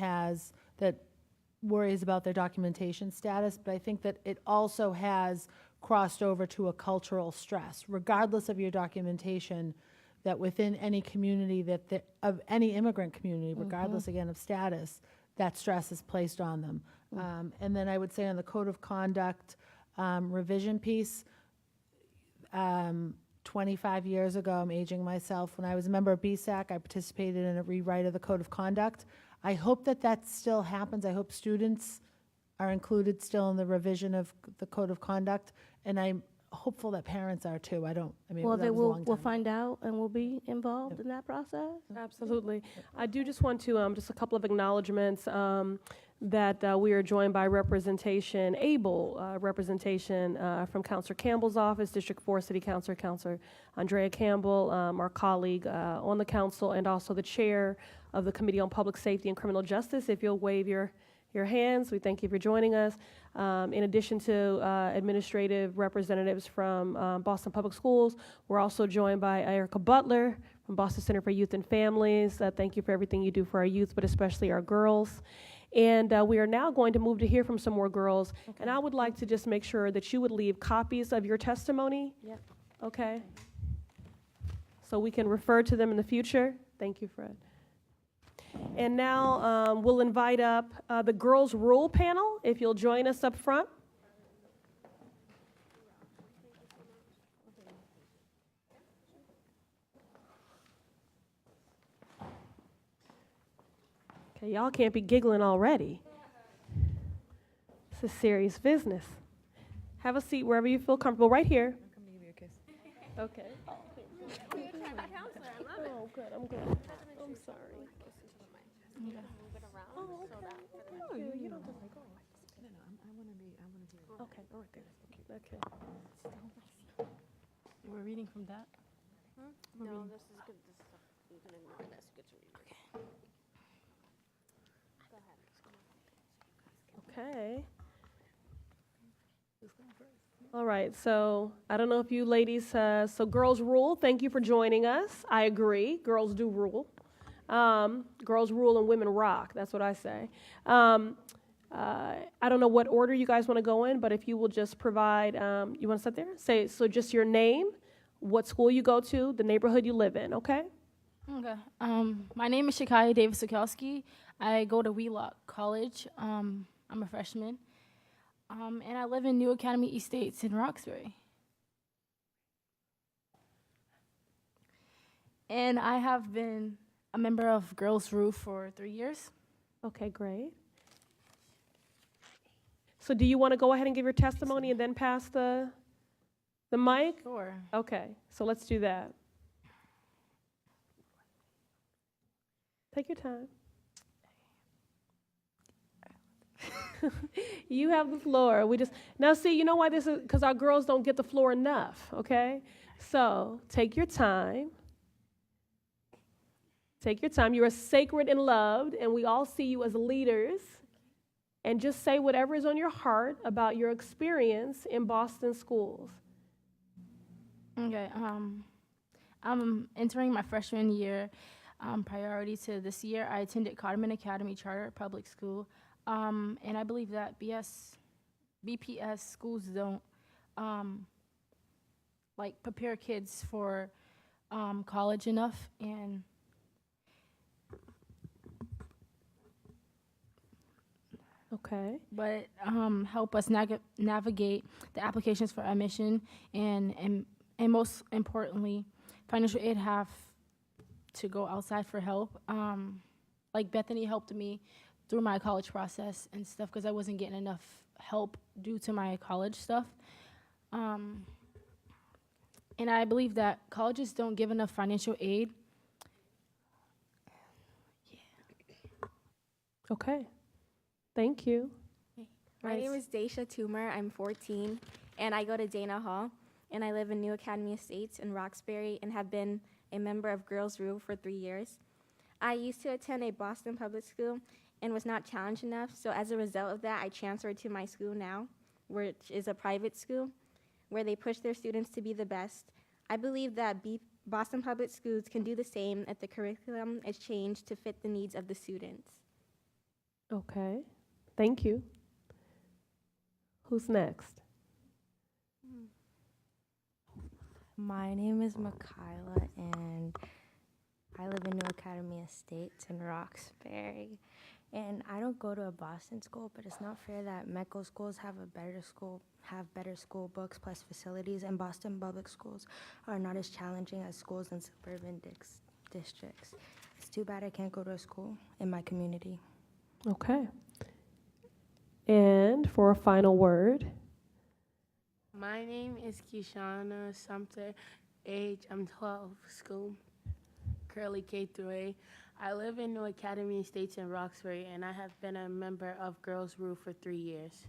worries about their documentation status, but I think that it also has crossed over to a cultural stress, regardless of your documentation, that within any community of any immigrant community, regardless again of status, that stress is placed on them. And then I would say on the code of conduct revision piece, 25 years ago, I'm aging myself, when I was a member of BSAC, I participated in a rewrite of the code of conduct. I hope that still happens. I hope students are included still in the revision of the code of conduct, and I'm hopeful that parents are too. Well, that was a long We'll time find out and we'll be involved in that process. Absolutely. I do just want to, just a couple of acknowledgements, that we are joined by representation, able representation from Counselor Campbell's office, District 4 City Councilor, Counselor Andrea Campbell, our colleague on the council, and also the chair of the Committee on Public Safety and Criminal Justice. If you'll wave your hands, we thank you for joining us. In addition to administrative representatives from Boston Public Schools, we're also joined by Erica Butler from Boston Center for Youth and Families. Thank you for everything you do for our youth, but especially our girls. And we are now going to move to hear from some more girls. Okay. And I would like to just make sure that you would leave copies of your testimony. Yep. Okay. So we can refer to them in the future. Thank you, Fred. And now we'll invite up the Girls Rule panel, if you'll join us up front. Okay, y'all can't be giggling already. This is serious business. Have a seat wherever you feel comfortable, right here. I'm coming to give you a kiss. Okay. Oh, good, I'm good. I'm sorry. You don't just like, oh. No, I want to be. Okay, all right there. Okay. You were reading from that? No, this is good. You can ignore this. You get to read it. Go ahead. Okay. All right, so I don't know if you ladies, so girls rule, thank you for joining us. I agree, girls do rule. Girls rule and women rock, that's what I say. I don't know what order you guys want to go in, but if you will just provide, you want to sit there? Say, so just your name, what school you go to, the neighborhood you live in, okay? Okay. My name is Shakaya Davis-Sokowski. I go to Wheelock College. I'm a freshman. And I live in New Academy Estates in Roxbury. And I have been a member of Girls Roof for 3 years. Okay, great. So do you want to go ahead and give your testimony and then pass the mic? Sure. Okay, so let's do that. Take your time. You have the floor. Now see, you know why this is? Because our girls don't get the floor enough, okay? So take your time. Take your time. You are sacred and loved, and we all see you as leaders. And just say whatever is on your heart about your experience in Boston schools. Okay. I'm entering my freshman year. Priority to this year, I attended Codman Academy Charter Public School. And I believe that BPS schools don't prepare kids for college enough, and Okay. but help us navigate the applications for admission and and most importantly, financial aid have to go outside for help. Like Bethany helped me through my college process and stuff because I wasn't getting enough help due to my college stuff. And I believe that colleges don't give enough financial aid. Okay. Thank you. My name is Daisha Toomer. I'm 14, and I go to Dana Hall, and I live in New Academy Estates in Roxbury and have been a member of Girls Rule for 3 years. I used to attend a Boston public school and was not challenged enough, so as a result of that, I transferred to my school now, which is a private school, where they push their students to be the best. I believe that Boston public schools can do the same if the curriculum is changed to fit the needs of the students. Okay. Thank you. Who's next? My name is Makayla, and I live in New Academy Estates in Roxbury. And I don't go to a Boston school, but it's not fair that Metco schools have better school books plus facilities, and Boston public schools are not as challenging as schools in suburban districts. It's too bad I can't go to a school in my community. Okay. And for a final word. My name is Kishana Sumter. I'm 12, school, Curly K through A. I live in New Academy Estates in Roxbury, and I have been a member of Girls Rule for 3 years.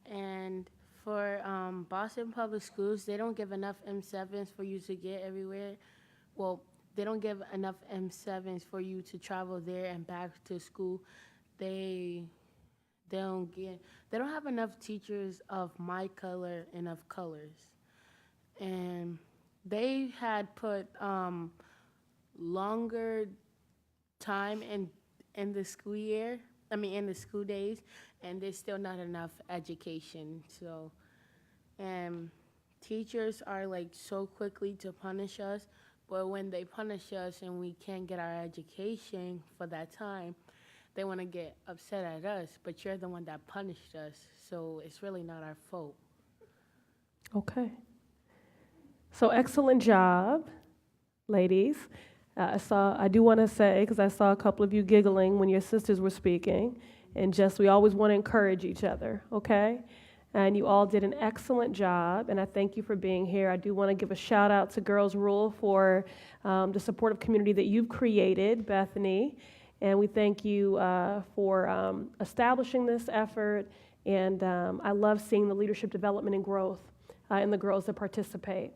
And for Boston Public Schools, they don't give enough M7s for you to get everywhere. Well, they don't give enough M7s for you to travel there and back to school. They don't have enough teachers of my color and of colors. And they had put longer time in the school year, in the school days, and there's still not enough education. So, teachers are like so quickly to punish us, but when they punish us and we can't get our education for that time, they want to get upset at us, but you're the one that punished us, so it's really not our fault. Okay. So excellent job, ladies. I do want to say, because I saw a couple of you giggling when your sisters were speaking, and we always want to encourage each other, okay? And you all did an excellent job, and I thank you for being here. I do want to give a shout out to Girls Rule for the supportive community that you've created, Bethany, and we thank you for establishing this effort, and I love seeing the leadership development and growth in the girls that participate.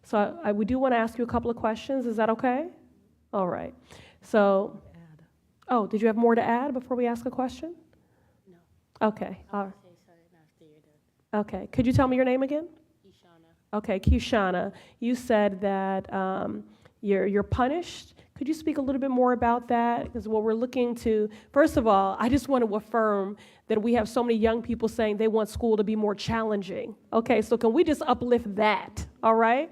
So we do want to ask you a couple of questions. Is that okay? All right. So, did you have more to add before we ask a question? No. Okay. All right. Okay. Could you tell me your name again? Kishana. Okay, Kishana. You said that you're punished. Could you speak a little bit more about that? Because what we're looking to, first of all, I just want to affirm that we have so many young people saying they want school to be more challenging. Okay, so can we just uplift that, all right?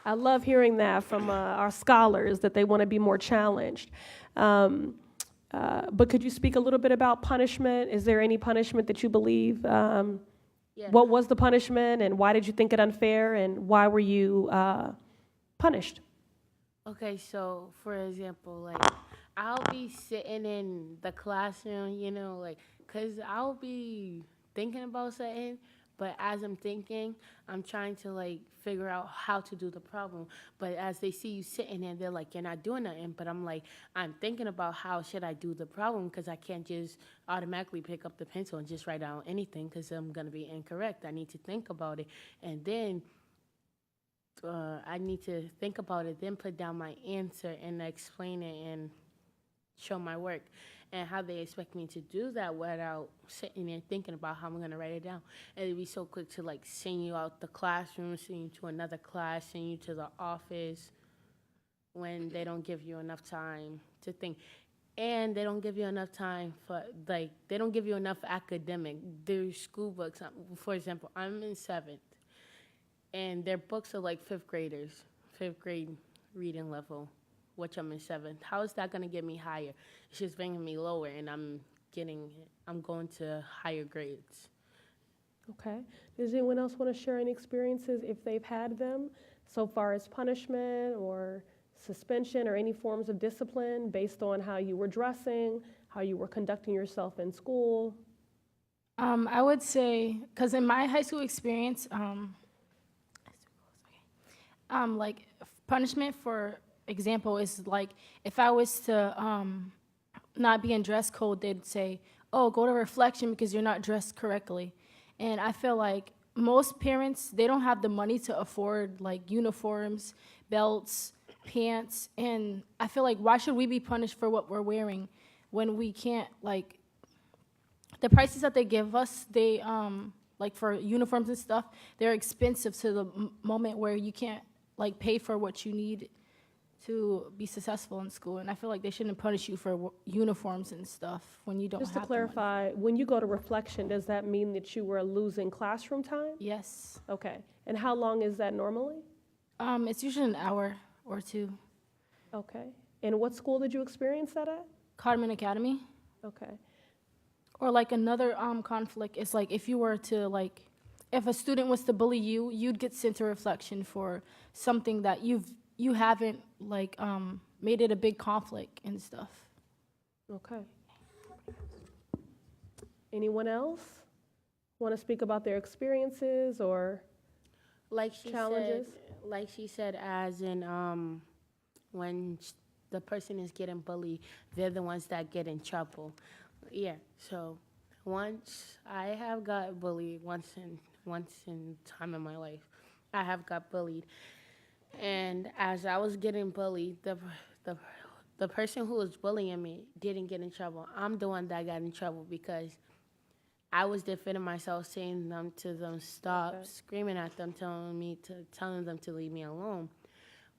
I love hearing that from our scholars, that they want to be more challenged. But could you speak a little bit about punishment? Is there any punishment that you believe? Yeah. What was the punishment, and why did you think it unfair, and why were you punished? Okay, so for example, like I'll be sitting in the classroom, because I'll be thinking about something, but as I'm thinking, I'm trying to figure out how to do the problem. But as they see you sitting there, they're like, you're not doing nothing. But I'm thinking about how should I do the problem, because I can't just automatically pick up the pencil and just write down anything, because I'm going to be incorrect. I need to think about it. And then I need to think about it, then put down my answer and explain it and show my work. And how they expect me to do that without sitting there thinking about how I'm going to write it down. And they'd be so quick to send you out the classroom, send you to another class, send you to the office, when they don't give you enough time to think. And they don't give you enough time for, they don't give you enough academic. Their school books, for example, I'm in 7th. And their books are fifth graders, 5th grade reading level, which I'm in 7th. How is that going to get me higher? It's just bringing me lower, and I'm going to higher grades. Okay. Does anyone else want to share any experiences if they've had them so far as punishment or suspension or any forms of discipline based on how you were dressing, how you were conducting yourself in school? I would say, because in my high school experience, like punishment, for example, is like if I was to not be in dress code, they'd say, "Oh, go to Reflection because you're not dressed correctly." And I feel like most parents, they don't have the money to afford like uniforms, belts, pants, and I feel like why should we be punished for what we're wearing when we can't, like, the prices that they give us, they like for uniforms and stuff, they're expensive to the moment where you can't like pay for what you need to be successful in school. And I feel like they shouldn't punish you for uniforms and stuff when you don't have Just to the money. clarify, when you go to Reflection, does that mean that you were losing classroom time? Yes. Okay. And how long is that normally? It's usually an hour or two. Okay. And what school did you experience that at? Carmen Academy. Okay. Or like another conflict is like if you were to like, if a student was to bully you, you'd get sent to Reflection for something that you haven't like made it a big conflict and stuff. Okay. Anyone else want to speak about their experiences or Like she challenges? said, like she said, as in when the person is getting bullied, they're the ones that get in trouble. Yeah. So once I have got bullied once in time in my life, I have got bullied, and as I was getting bullied, the person who was bullying me didn't get in trouble. I'm the one that got in trouble because I was defending myself, saying to them stop, screaming at them, telling them to leave me alone.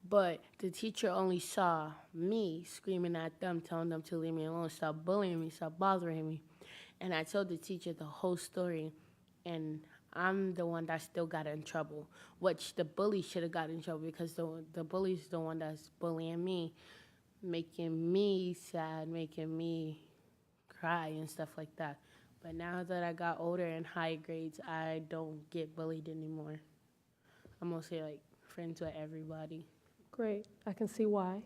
But the teacher only saw me screaming at them, telling them to leave me alone, stop bullying me, stop bothering me. And I told the teacher the whole story, and I'm the one that still got in trouble, which the bully should have got in trouble because the bully's the one that's bullying me, making me sad, making me cry and stuff like that. But now that I got older and high grades, I don't get bullied anymore. I'm mostly like friends with everybody. Great. I can see why.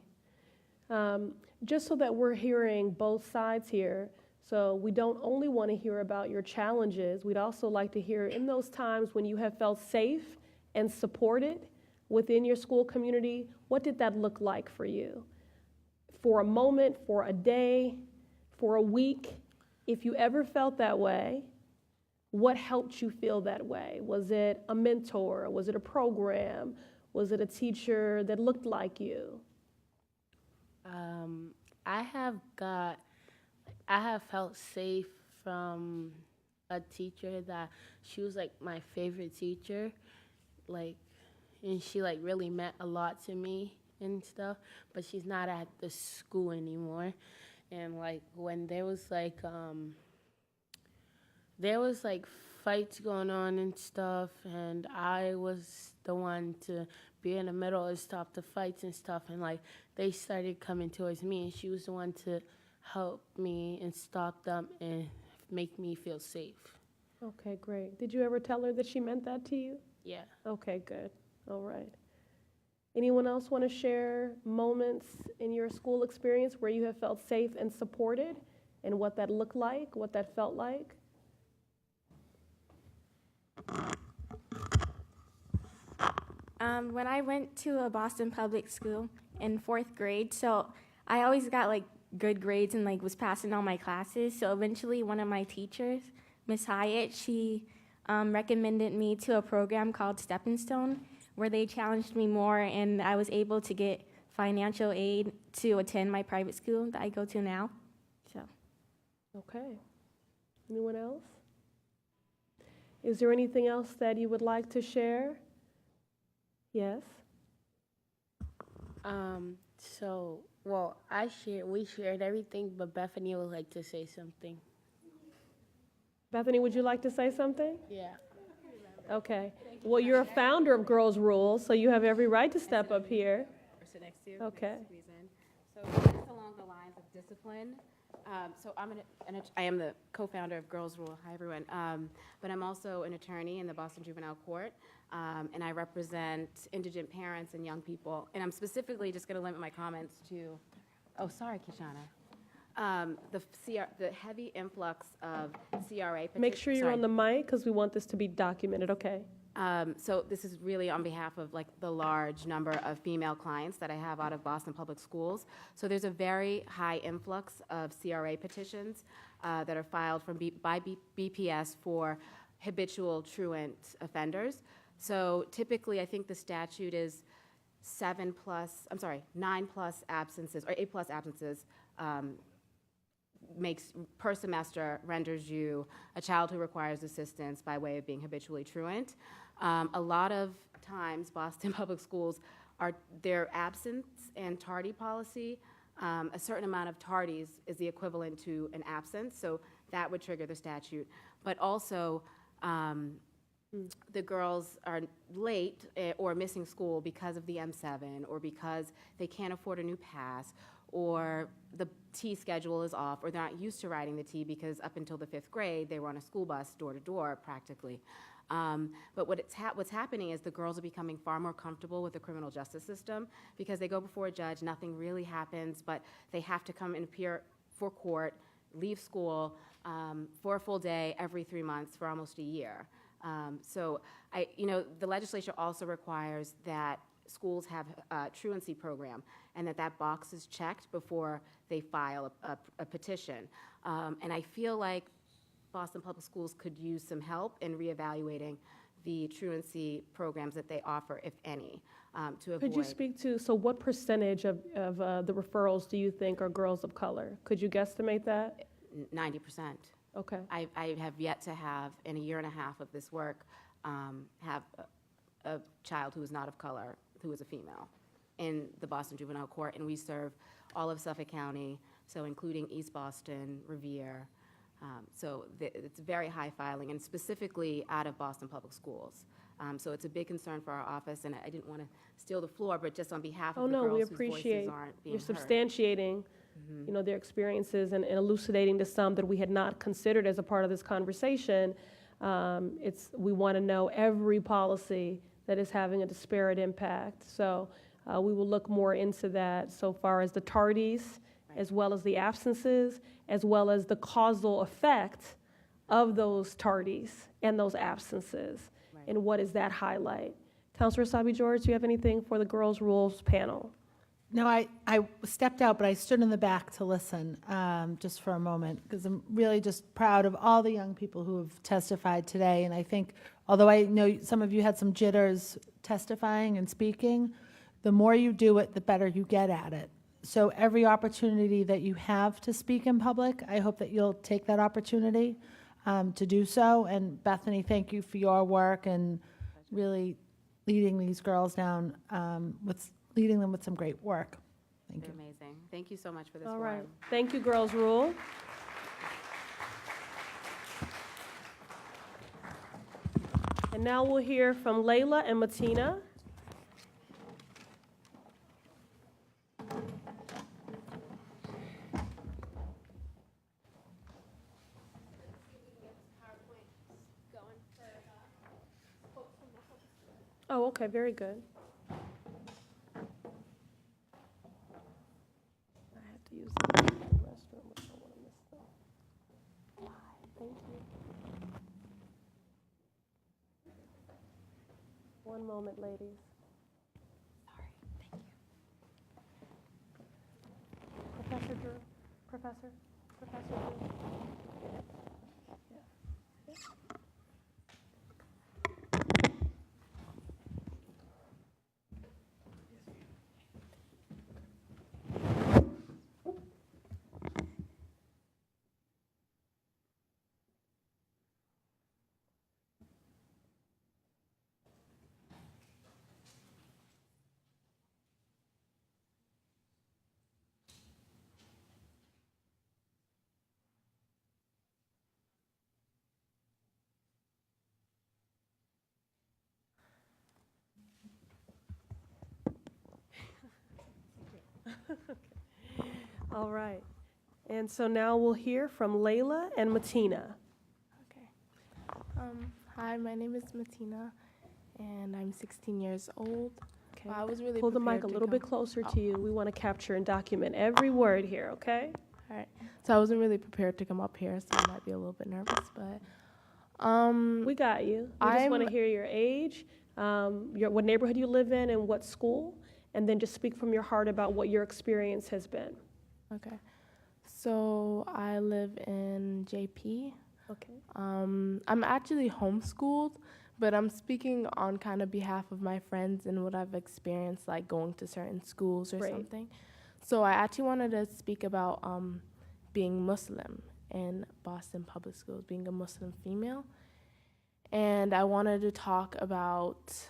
Just so that we're hearing both sides here, so we don't only want to hear about your challenges, we'd also like to hear in those times when you have felt safe and supported within your school community, what did that look like for you? For a moment, for a day, for a week, if you ever felt that way, what helped you feel that way? Was it a mentor? Was it a program? Was it a teacher that looked like you? I have felt safe from a teacher that she was like my favorite teacher, like, and she like really meant a lot to me and stuff, but she's not at the school anymore. And like when there was like fights going on and stuff, and I was the one to be in the middle and stop the fights and stuff, and like they started coming towards me, and she was the one to help me and stop them and make me feel safe. Okay, great. Did you ever tell her that she meant that to you? Yeah. Okay, good. All right. Anyone else want to share moments in your school experience where you have felt safe and supported and what that looked like, what that felt like? When I went to a Boston public school in 4th grade, so I always got like good grades and like was passing all my classes. So eventually one of my teachers, Miss Hyatt, she recommended me to a program called Stepping Stone, where they challenged me more, and I was able to get financial aid to attend my private school that I go to now. So. Okay. Anyone else? Is there anything else that you would like to share? Yes. We shared everything, but Bethany would like to say something. Bethany, would you like to say something? Yeah. Okay. Well, you're a founder of Girls Rules, so you have every right to step up here. Or sit next to you. Okay. So just along the lines of discipline, So I am the co-founder of Girls Rule. Hi, everyone. But I'm also an attorney in the Boston Juvenile Court, and I represent indigent parents and young people. And I'm specifically just going to limit my comments to, oh, sorry, Kishana. The heavy influx of CRA petitions. Make sure you're on the mic, because we want this to be documented, okay? So this is really on behalf of like the large number of female clients that I have out of Boston Public Schools. So there's a very high influx of CRA petitions that are filed by BPS for habitual truant offenders. So typically, I think the statute is 9+ absences, or 8+ absences makes per semester renders you a child who requires assistance by way of being habitually truant. A lot of times, Boston Public Schools their absence and tardy policy. A certain amount of tardies is the equivalent to an absence, so that would trigger the statute. But also, the girls are late or missing school because of the M7, or because they can't afford a new pass, or the T schedule is off, or they're not used to riding the T because up until the 5th grade, they were on a school bus door to door practically. But what's happening is the girls are becoming far more comfortable with the criminal justice system because they go before a judge, nothing really happens, but they have to come and appear for court, leave school for a full day every 3 months for almost a year. So the legislature also requires that schools have a truancy program, and that box is checked before they file a petition. And I feel like Boston Public Schools could use some help in reevaluating the truancy programs that they offer, if any, to avoid. Could you speak to, so what percentage of the referrals do you think are girls of color? Could you guesstimate that? 90%. Okay. I have yet to have, in a year and a half of this work, have a child who is not of color, who is a female, in the Boston Juvenile Court, and we serve all of Suffolk County, so including East Boston, Revere. So it's very high filing, and specifically out of Boston Public Schools. So it's a big concern for our office, and I didn't want to steal the floor, but just on behalf of the girls whose voices aren't being you're heard. substantiating, their experiences and elucidating to some that we had not considered as a part of this conversation. We want to know every policy that is having a disparate impact. So we will look more into that so far as the tardies, as well as the absences, as well as the causal effect of those tardies and those absences, and what does that highlight? Councilor Sabi George, do you have anything for the Girls Rules panel? No, I stepped out, but I stood in the back to listen just for a moment, because I'm really just proud of all the young people who have testified today. And I think, although I know some of you had some jitters testifying and speaking, the more you do it, the better you get at it. So every opportunity that you have to speak in public, I hope that you'll take that opportunity to do so. And Bethany, thank you for your work and really leading these girls down, leading them with some great work. Thank you. Amazing. Thank you so much for this All forum. right. Thank you, Girls Rule. And now we'll hear from Layla and Matina. Oh, okay, very good. I have to use the restroom. I don't want to miss them. Thank you. One moment, ladies. Sorry, thank you. Professor Drew? Professor Drew? All right. And so now we'll hear from Layla and Matina. Okay. Hi, my name is Matina, and I'm 16 years old. Okay. I was really Pull the mic prepared a to little bit come- closer Oh. to you. We want to capture and document every word here, okay? All right. So I wasn't really prepared to come up here, so I might be a little bit nervous, but We got you. We just want to I'm- hear your age, what neighborhood you live in, and what school, and then just speak from your heart about what your experience has been. okay. So I live in JP. Okay. I'm actually homeschooled, but I'm speaking on kind of behalf of my friends and what I've experienced, like going to certain schools or Great. something. So I actually wanted to speak about being Muslim in Boston public schools, being a Muslim female. And I wanted to talk about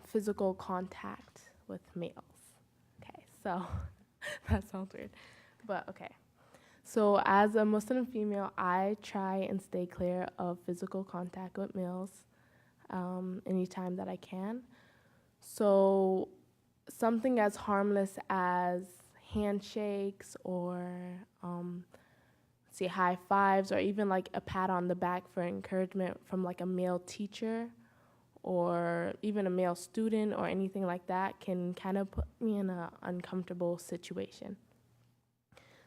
physical contact with males. Okay, so that sounds weird, but okay. So as a Muslim female, I try and stay clear of physical contact with males anytime that I can. So something as harmless as handshakes or say high fives, or even like a pat on the back for encouragement from like a male teacher or even a male student or anything like that can kind of put me in an uncomfortable situation.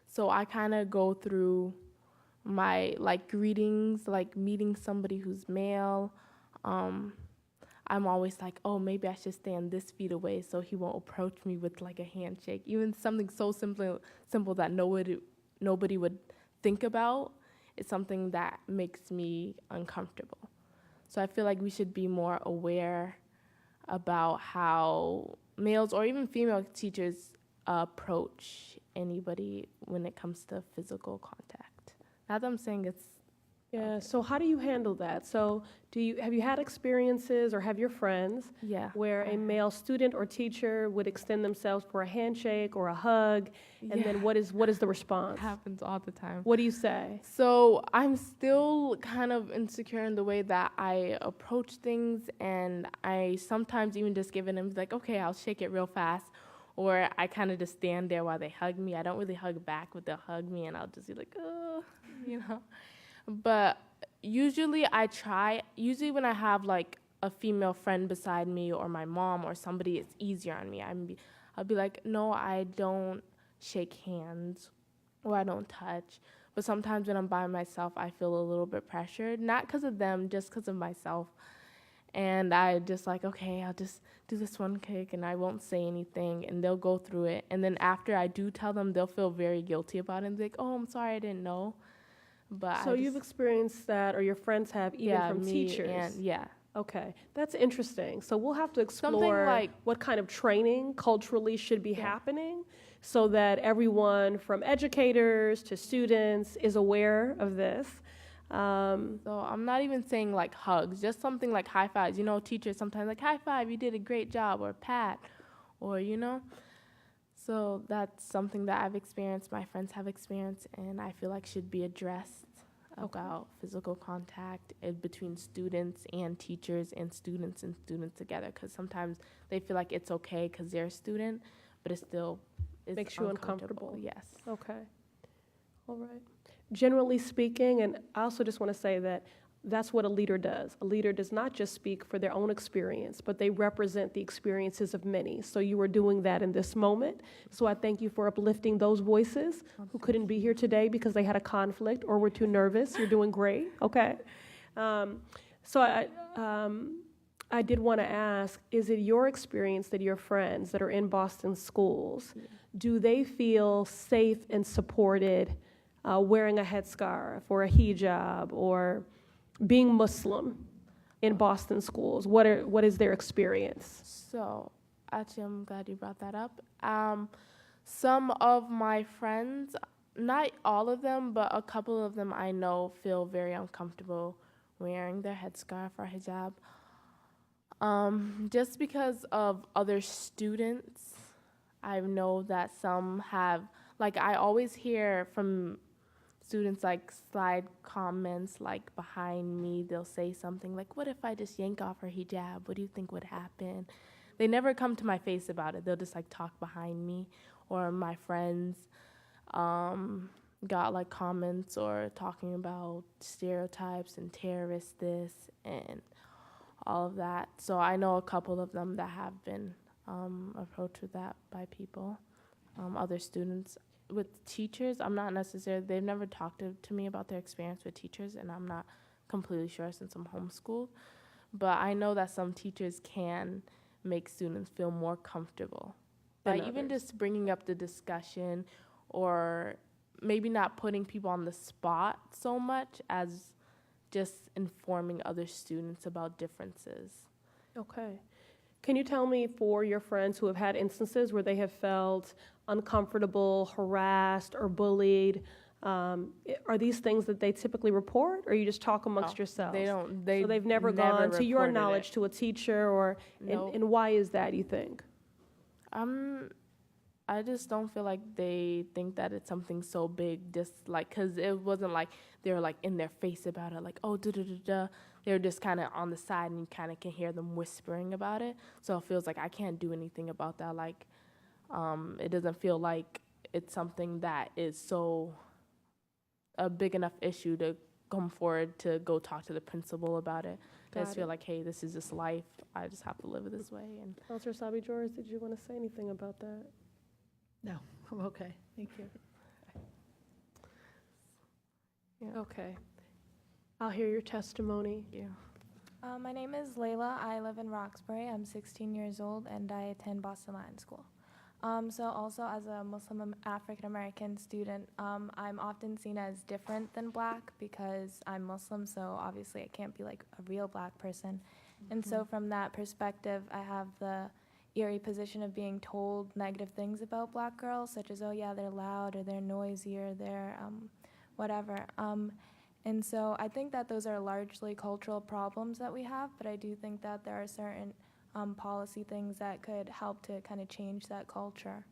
So I kind of go through my like greetings, like meeting somebody who's male. I'm always like, oh, maybe I should stand this feet away so he won't approach me with like a handshake. Even something so simple that nobody would think about is something that makes me uncomfortable. So I feel like we should be more aware about how males or even female teachers approach anybody when it comes to physical contact. Not that I'm saying it's Yeah, so how do you handle that? So have you had experiences or have your friends where a male student or teacher would extend themselves for a handshake or a hug, and then what is the response? It happens all the time. What do you say? So I'm still kind of insecure in the way that I approach things, and I sometimes even just give it and be like, okay, I'll shake it real fast, or I kind of just stand there while they hug me. I don't really hug back, but they'll hug me, and I'll just be like, oh, you know. But usually when I have like a female friend beside me or my mom or somebody, it's easier on me. I'll be like, no, I don't shake hands or I don't touch. But sometimes when I'm by myself, I feel a little bit pressured, not because of them, just because of myself. And I just like, okay, I'll just do this one kick and I won't say anything, and they'll go through it. And then after I do tell them, they'll feel very guilty about it and be like, oh, I'm sorry, I didn't know. But So you've experienced that, or your friends have, even from teachers? Yeah. Okay, that's interesting. So we'll have to explore what kind of training culturally should be happening so that everyone from educators to students is aware of this. So I'm not even saying like hugs, just something like high fives. You know, teachers sometimes like, high five, you did a great job, or pat, or, you know. So that's something that I've experienced, my friends have experienced, and I feel like should be addressed about physical contact between students and teachers and students together, because sometimes they feel like it's okay because they're a student, but it still makes you uncomfortable. Yes. Okay. All right. Generally speaking, and I also just want to say that that's what a leader does. A leader does not just speak for their own experience, but they represent the experiences of many. So you are doing that in this moment. So I thank you for uplifting those voices who couldn't be here today because they had a conflict or were too nervous. You're doing great, okay? So I did want to ask, is it your experience that your friends that are in Boston schools, do they feel safe and supported wearing a headscarf or a hijab or being Muslim in Boston schools? What is their experience? So, actually, I'm glad you brought that up. Some of my friends, not all of them, but a couple of them I know feel very uncomfortable wearing their headscarf or hijab. Just because of other students, I know that some have, like I always hear from students like slide comments like behind me. They'll say something like, what if I just yank off her hijab? What do you think would happen? They never come to my face about it. They'll just like talk behind me, or my friends. got like comments or talking about stereotypes and terrorists this and all of that. So I know a couple of them that have been approached with that by people, other students. With teachers, I'm not necessarily, they've never talked to me about their experience with teachers, and I'm not completely sure since I'm homeschooled. But I know that some teachers can make students feel more comfortable by even just bringing up the discussion, or maybe not putting people on the spot so much as just informing other students about differences. Okay. Can you tell me, for your friends who have had instances where they have felt uncomfortable, harassed, or bullied, are these things that they typically report, or you just talk amongst yourselves? They don't. So they've never gone, to your reported knowledge, it. to a teacher, or Nope. and why is that, you think? I just don't feel like they think that it's something so big, just like, because it wasn't like they were like in their face about it, like, oh, da-da-da-da. They were just kind of on the side, and you kind of can hear them whispering about it. So it feels like I can't do anything about that. Like, it doesn't feel like it's something that is so a big enough issue to come forward to go talk to the principal about it. I just feel like, hey, this is just life. I just have to live it this way. And Counselor Sabi George, did you want to say anything about that? No, I'm okay. Thank you. yeah. Okay. I'll hear your testimony. Yeah. My name is Layla. I live in Roxbury. I'm 16 years old, and I attend Boston Latin School. So also as a Muslim African American student, I'm often seen as different than black because I'm Muslim, so obviously I can't be like a real black person. And so from that perspective, I have the eerie position of being told negative things about black girls, such as, oh yeah, they're loud, or they're noisy, or they're whatever. And so I think that those are largely cultural problems that we have, but I do think that there are certain policy things that could help to kind of change that culture,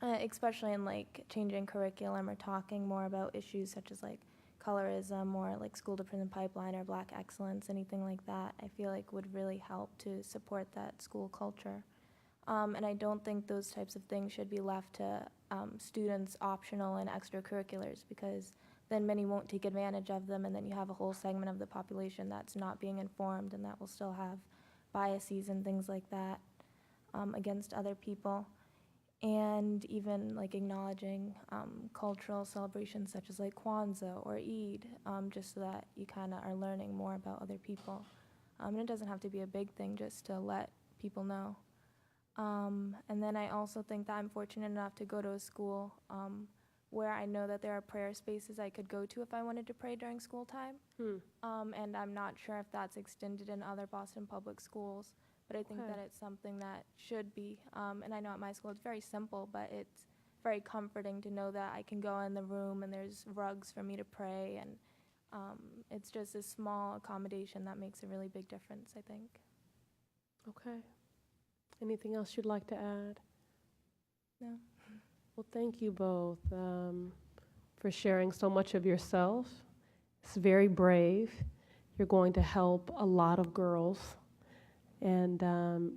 especially in like changing curriculum or talking more about issues such as like colorism or like school to prison pipeline or black excellence, anything like that. I feel like would really help to support that school culture. And I don't think those types of things should be left to students optional and extracurriculars, because then many won't take advantage of them, and then you have a whole segment of the population that's not being informed and that will still have biases and things like that against other people. And even like acknowledging cultural celebrations such as like Kwanzaa or Eid, just so that you kind of are learning more about other people. And it doesn't have to be a big thing, just to let people know. And then I also think that I'm fortunate enough to go to a school where I know that there are prayer spaces I could go to if I wanted to pray during school time. And I'm not sure if that's extended in other Boston public schools, but I think that it's something that should be. And I know at my school it's very simple, but it's very comforting to know that I can go in the room and there's rugs for me to pray, and it's just a small accommodation that makes a really big difference, I think. Okay. Anything else you'd like to add? No. Well, thank you both for sharing so much of yourself. It's very brave. You're going to help a lot of girls. And,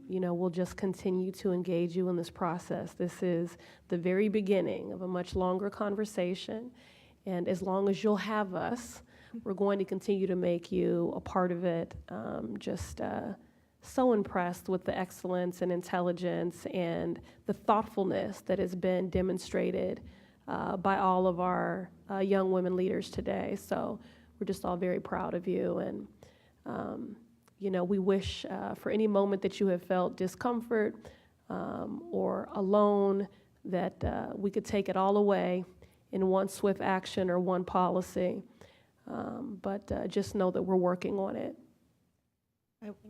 we'll just continue to engage you in this process. This is the very beginning of a much longer conversation. And as long as you'll have us, we're going to continue to make you a part of it. So impressed with the excellence and intelligence and the thoughtfulness that has been demonstrated by all of our young women leaders today. So we're just all very proud of you. And, we wish for any moment that you have felt discomfort or alone, that we could take it all away in one swift action or one policy. But just know that we're working on it.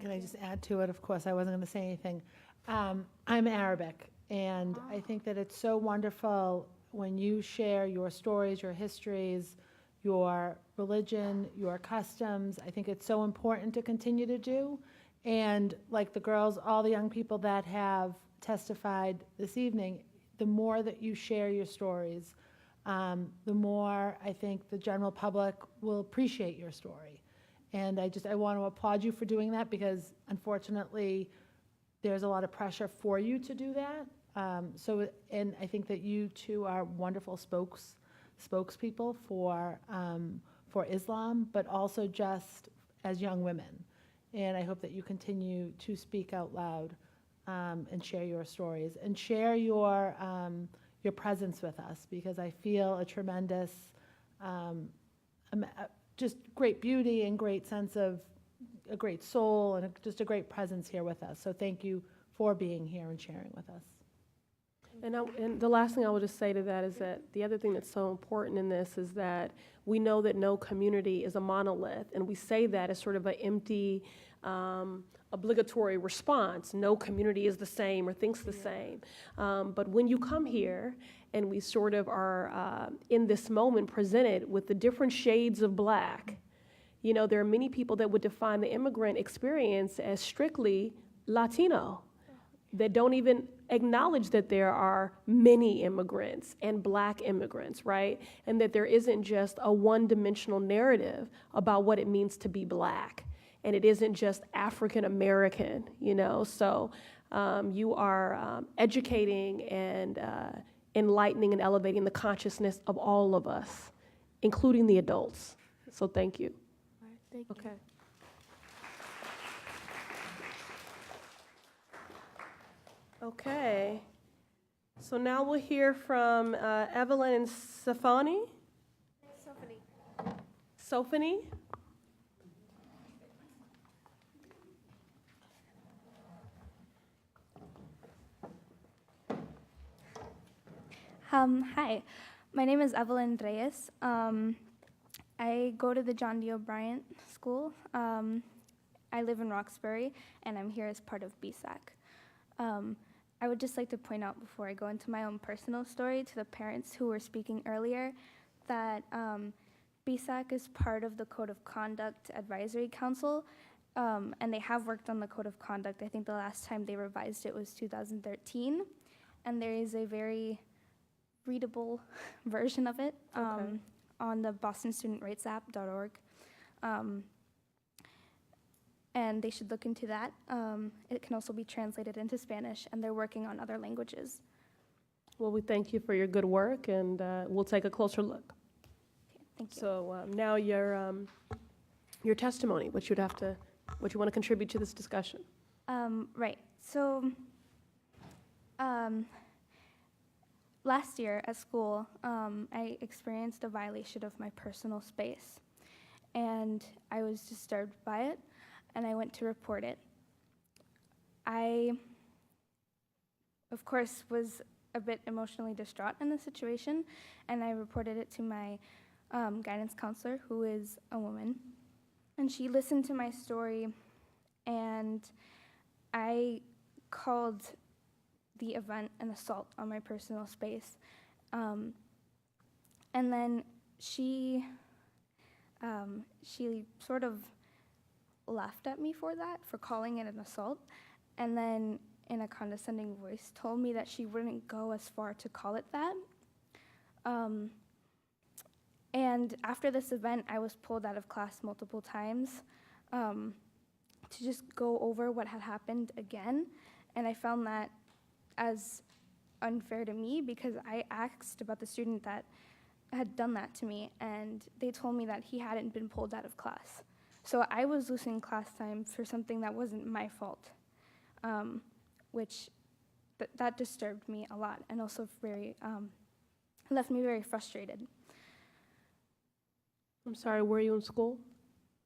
Can I just add to it? Of course, I wasn't going to say anything. I'm Arabic, and I think that it's so wonderful when you share your stories, your histories, your religion, your customs. I think it's so important to continue to do. And like the girls, all the young people that have testified this evening, the more that you share your stories, the more I think the general public will appreciate your story. And I want to applaud you for doing that, because unfortunately there's a lot of pressure for you to do that. And I think that you two are wonderful spokespeople for Islam, but also just as young women. And I hope that you continue to speak out loud and share your stories and share your presence with us, because I feel a tremendous, just great beauty and great sense of a great soul and just a great presence here with us. So thank you for being here and sharing with us. And the last thing I will just say to that is that the other thing that's so important in this is that we know that no community is a monolith, and we say that as sort of an empty, obligatory response. No community is the same or thinks the same. But when you come here and we sort of are in this moment presented with the different shades of black, you know, there are many people that would define the immigrant experience as strictly Latino, that don't even acknowledge that there are many immigrants and black immigrants, right? And that there isn't just a one-dimensional narrative about what it means to be black. And it isn't just African American, you know? So you are educating and enlightening and elevating the consciousness of all of us, including the adults. So thank you. All right, thank you. Okay. Okay, so now we'll hear from Evelyn and Safani. Sophanie. Hi, my name is Evelyn Reyes. I go to the John D. O'Brien School. I live in Roxbury, and I'm here as part of BSAC. I would just like to point out before I go into my own personal story to the parents who were speaking earlier that BSAC is part of the Code of Conduct Advisory Council, and they have worked on the Code of Conduct. I think the last time they revised it was 2013, and there is a very readable version of it on the bostonstudentratesapp.org. And they should look into that. It can also be translated into Spanish, and they're working on other languages. Well, we thank you for your good work, and we'll take a closer look. Okay, thank you. So now your testimony, what you want to contribute to this discussion. Right. So last year at school, I experienced a violation of my personal space, and I was disturbed by it. And I went to report it. I, of course, was a bit emotionally distraught in the situation, and I reported it to my guidance counselor, who is a woman. And she listened to my story, and I called the event an assault on my personal space. And then she sort of laughed at me for that, for calling it an assault, and then in a condescending voice told me that she wouldn't go as far to call it that. And after this event, I was pulled out of class multiple times to just go over what had happened again, and I found that as unfair to me because I asked about the student that had done that to me, and they told me that he hadn't been pulled out of class. So I was losing class time for something that wasn't my fault, which that disturbed me a lot, and also left me very frustrated. I'm sorry, where are you in school?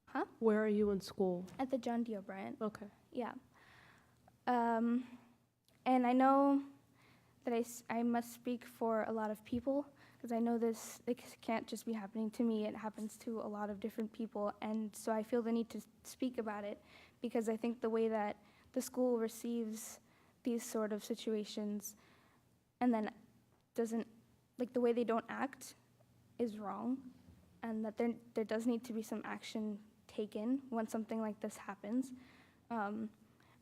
Huh? Where are you in school? At the John D. O'Brien. Okay. Yeah. And I know that I must speak for a lot of people, because I know this can't just be happening to me, it happens to a lot of different people, and so I feel the need to speak about it, because I think the way that the school receives these sort of situations and then the way they don't act is wrong, and that there does need to be some action taken when something like this happens,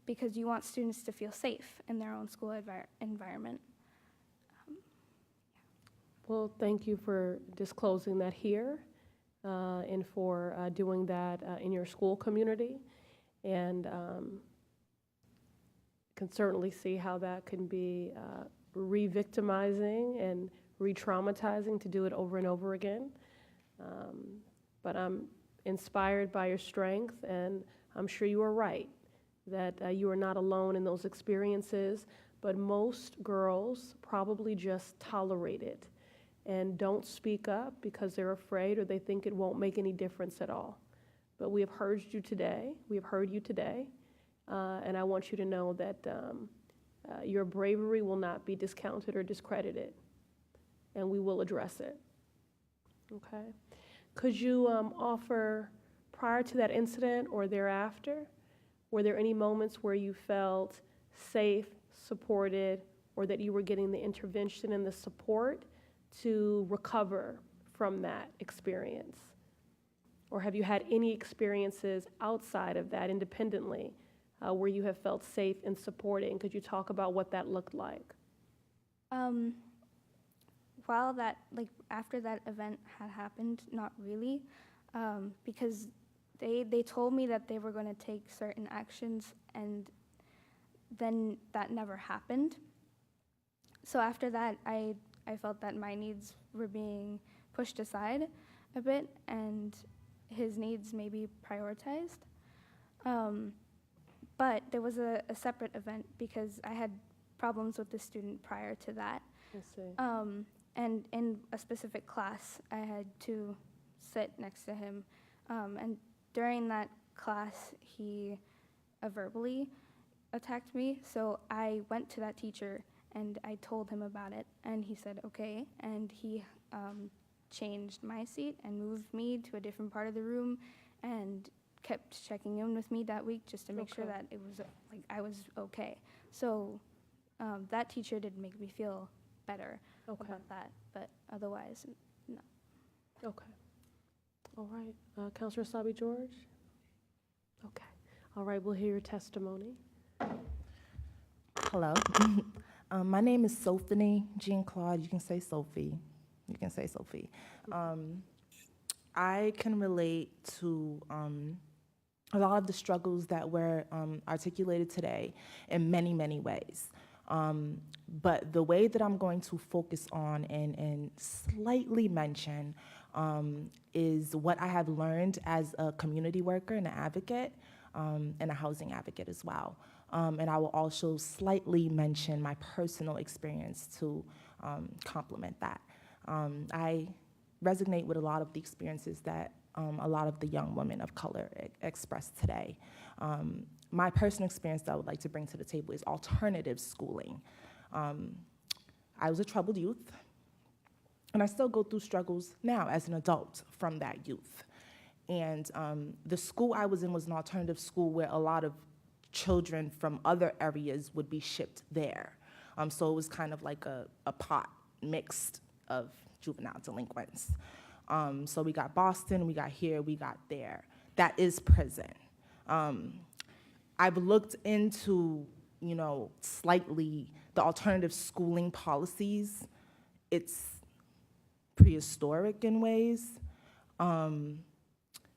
because you want students to feel safe in their own school environment. Well, thank you for disclosing that here and for doing that in your school community. And Can certainly see how that can be re-victimizing and re-traumatizing to do it over and over again. But I'm inspired by your strength, and I'm sure you are right that you are not alone in those experiences, but most girls probably just tolerate it and don't speak up because they're afraid or they think it won't make any difference at all. But we have heard you today. We have heard you today, and I want you to know that your bravery will not be discounted or discredited, and we will address it. Okay? Could you offer, prior to that incident or thereafter, were there any moments where you felt safe, supported, or that you were getting the intervention and the support to recover from that experience? Or have you had any experiences outside of that independently where you have felt safe and supported? And could you talk about what that looked like? While that, like after that event had happened, not really, because they told me that they were going to take certain actions, and then that never happened. So after that, I felt that my needs were being pushed aside a bit, and his needs maybe prioritized. But there was a separate event because I had problems with the student prior to that. I see. And in a specific class, I had to sit next to him. And during that class, he verbally attacked me. So I went to that teacher and I told him about it. And he said, okay. And he changed my seat and moved me to a different part of the room and kept checking in with me that week just to make sure that it was like I was okay. So that teacher did make me feel better about that, but otherwise, no. Okay. All right. Counselor Sabi George? Okay. All right, we'll hear your testimony. Hello. My name is Sophie Jean-Claude. You can say Sophie. You can say Sophie. I can relate to a lot of the struggles that were articulated today in many, many ways. But the way that I'm going to focus on and slightly mention is what I have learned as a community worker and an advocate, and a housing advocate as well. And I will also slightly mention my personal experience to complement that. I resonate with a lot of the experiences that a lot of the young women of color expressed today. My personal experience that I would like to bring to the table is alternative schooling. I was a troubled youth, and I still go through struggles now as an adult from that youth. And the school I was in was an alternative school where a lot of children from other areas would be shipped there. So it was kind of like a pot mixed of juvenile delinquents. So we got Boston, we got here, we got there. That is prison. I've looked into, slightly the alternative schooling policies. It's prehistoric in ways.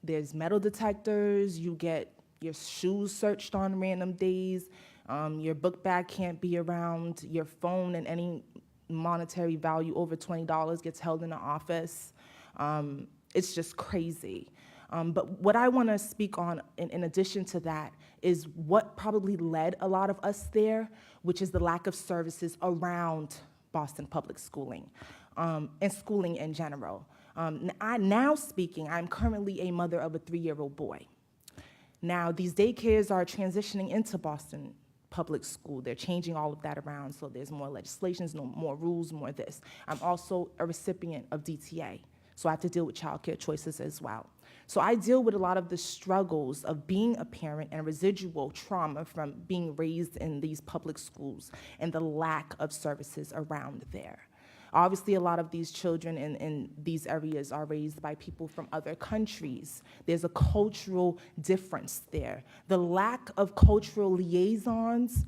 There's metal detectors. You get your shoes searched on random days. Your book bag can't be around. Your phone and any monetary value over $20 gets held in the office. It's just crazy. But what I want to speak on, in addition to that, is what probably led a lot of us there, which is the lack of services around Boston public schooling, and schooling in general. I'm currently a mother of a 3-year-old boy. Now, these daycares are transitioning into Boston public school. They're changing all of that around, so there's more legislations, more rules, more this. I'm also a recipient of DTA, so I have to deal with childcare choices as well. So I deal with a lot of the struggles of being a parent and residual trauma from being raised in these public schools and the lack of services around there. Obviously, a lot of these children in these areas are raised by people from other countries. There's a cultural difference there. The lack of cultural liaisons,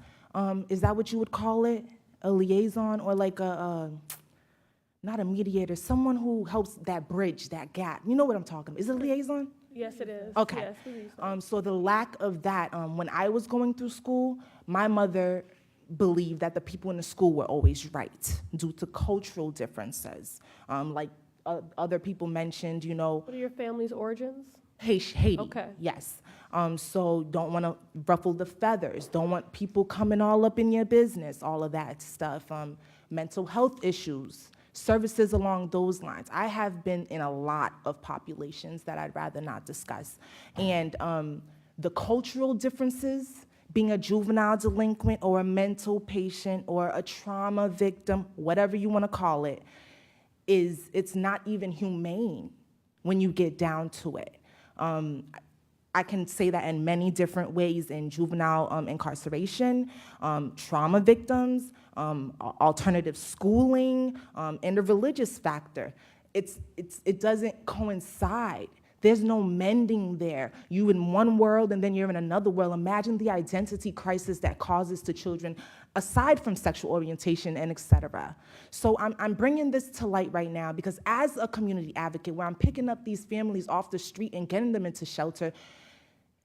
is that what you would call it? A liaison, or like not a mediator, someone who helps that bridge, that gap. You know what I'm talking about. Is it a liaison? Yes, it is. Okay. Yes, we use them. So the lack of that, when I was going through school, my mother believed that the people in the school were always right due to cultural differences. Like other people mentioned, you know, What are your family's origins? Haiti. Okay. Yes. So don't want to ruffle the feathers. Don't want people coming all up in your business, all of that stuff. Mental health issues, services along those lines. I have been in a lot of populations that I'd rather not discuss. And the cultural differences, being a juvenile delinquent or a mental patient or a trauma victim, whatever you want to call it, it's not even humane when you get down to it. I can say that in many different ways in juvenile incarceration, trauma victims, alternative schooling, and the religious factor. It doesn't coincide. There's no mending there. You in one world and then you're in another world. Imagine the identity crisis that causes to children aside from sexual orientation and et cetera. So I'm bringing this to light right now because as a community advocate, where I'm picking up these families off the street and getting them into shelter,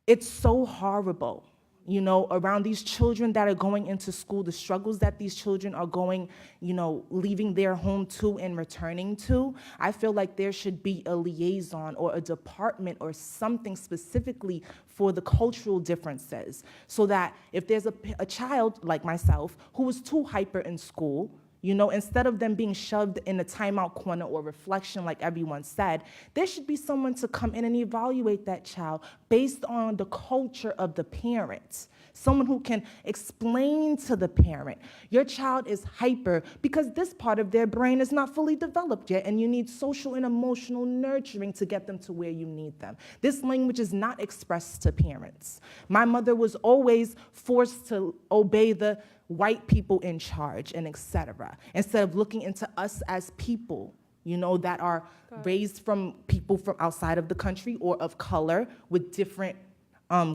it's so horrible, you know, around these children that are going into school, the struggles that these children are going, you know, leaving their home to and returning to. I feel like there should be a liaison or a department or something specifically for the cultural differences so that if there's a child like myself who was too hyper in school, you know, instead of them being shoved in a timeout corner or reflection like everyone said, there should be someone to come in and evaluate that child based on the culture of the parents. Someone who can explain to the parent, your child is hyper because this part of their brain is not fully developed yet and you need social and emotional nurturing to get them to where you need them. This language is not expressed to parents. My mother was always forced to obey the white people in charge and et cetera, instead of looking into us as people, you know, that are raised from people from outside of the country or of color with different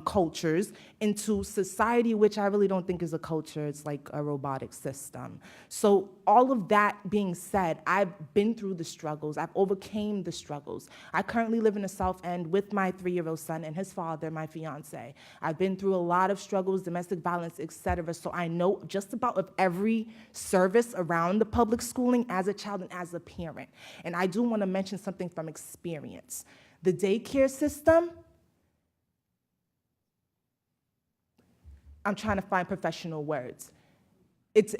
cultures into society, which I really don't think is a culture, it's like a robotic system. So all of that being said, I've been through the struggles, I've overcame the struggles. I currently live in the South End with my 3-year-old son and his father, my fiance. I've been through a lot of struggles, domestic violence, et cetera, so I know just about of every service around the public schooling as a child and as a parent. And I do want to mention something from experience. The daycare system, I'm trying to find professional words. It's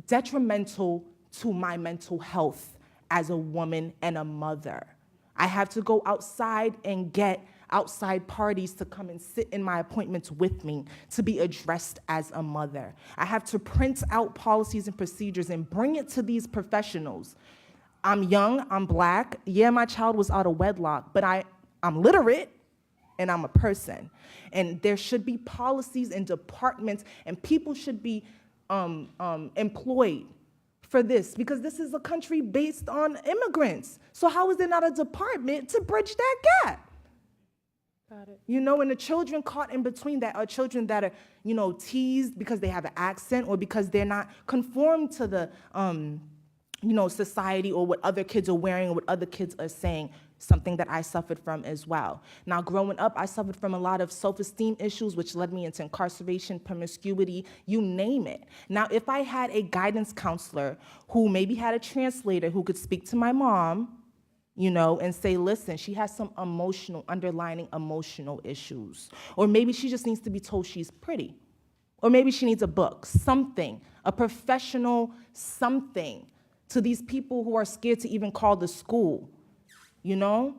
detrimental to my mental health as a woman and a mother. I have to go outside and get outside parties to come and sit in my appointments with me to be addressed as a mother. I have to print out policies and procedures and bring it to these professionals. I'm young, I'm Black. Yeah, my child was out of wedlock, but I'm literate and I'm a person. And there should be policies and departments and people should be employed for this because this is a country based on immigrants. So how is there not a department to bridge that gap? Got it. You know, and the children caught in between that are children that are, you know, teased because they have an accent or because they're not conformed to the, you know, society or what other kids are wearing or what other kids are saying, something that I suffered from as well. Now, growing up, I suffered from a lot of self-esteem issues, which led me into incarceration, promiscuity, you name it. Now, if I had a guidance counselor who maybe had a translator who could speak to my mom, you know, and say, listen, she has some underlying emotional issues. Or maybe she just needs to be told she's pretty. Or maybe she needs a book, something, a professional something to these people who are scared to even call the school, you know?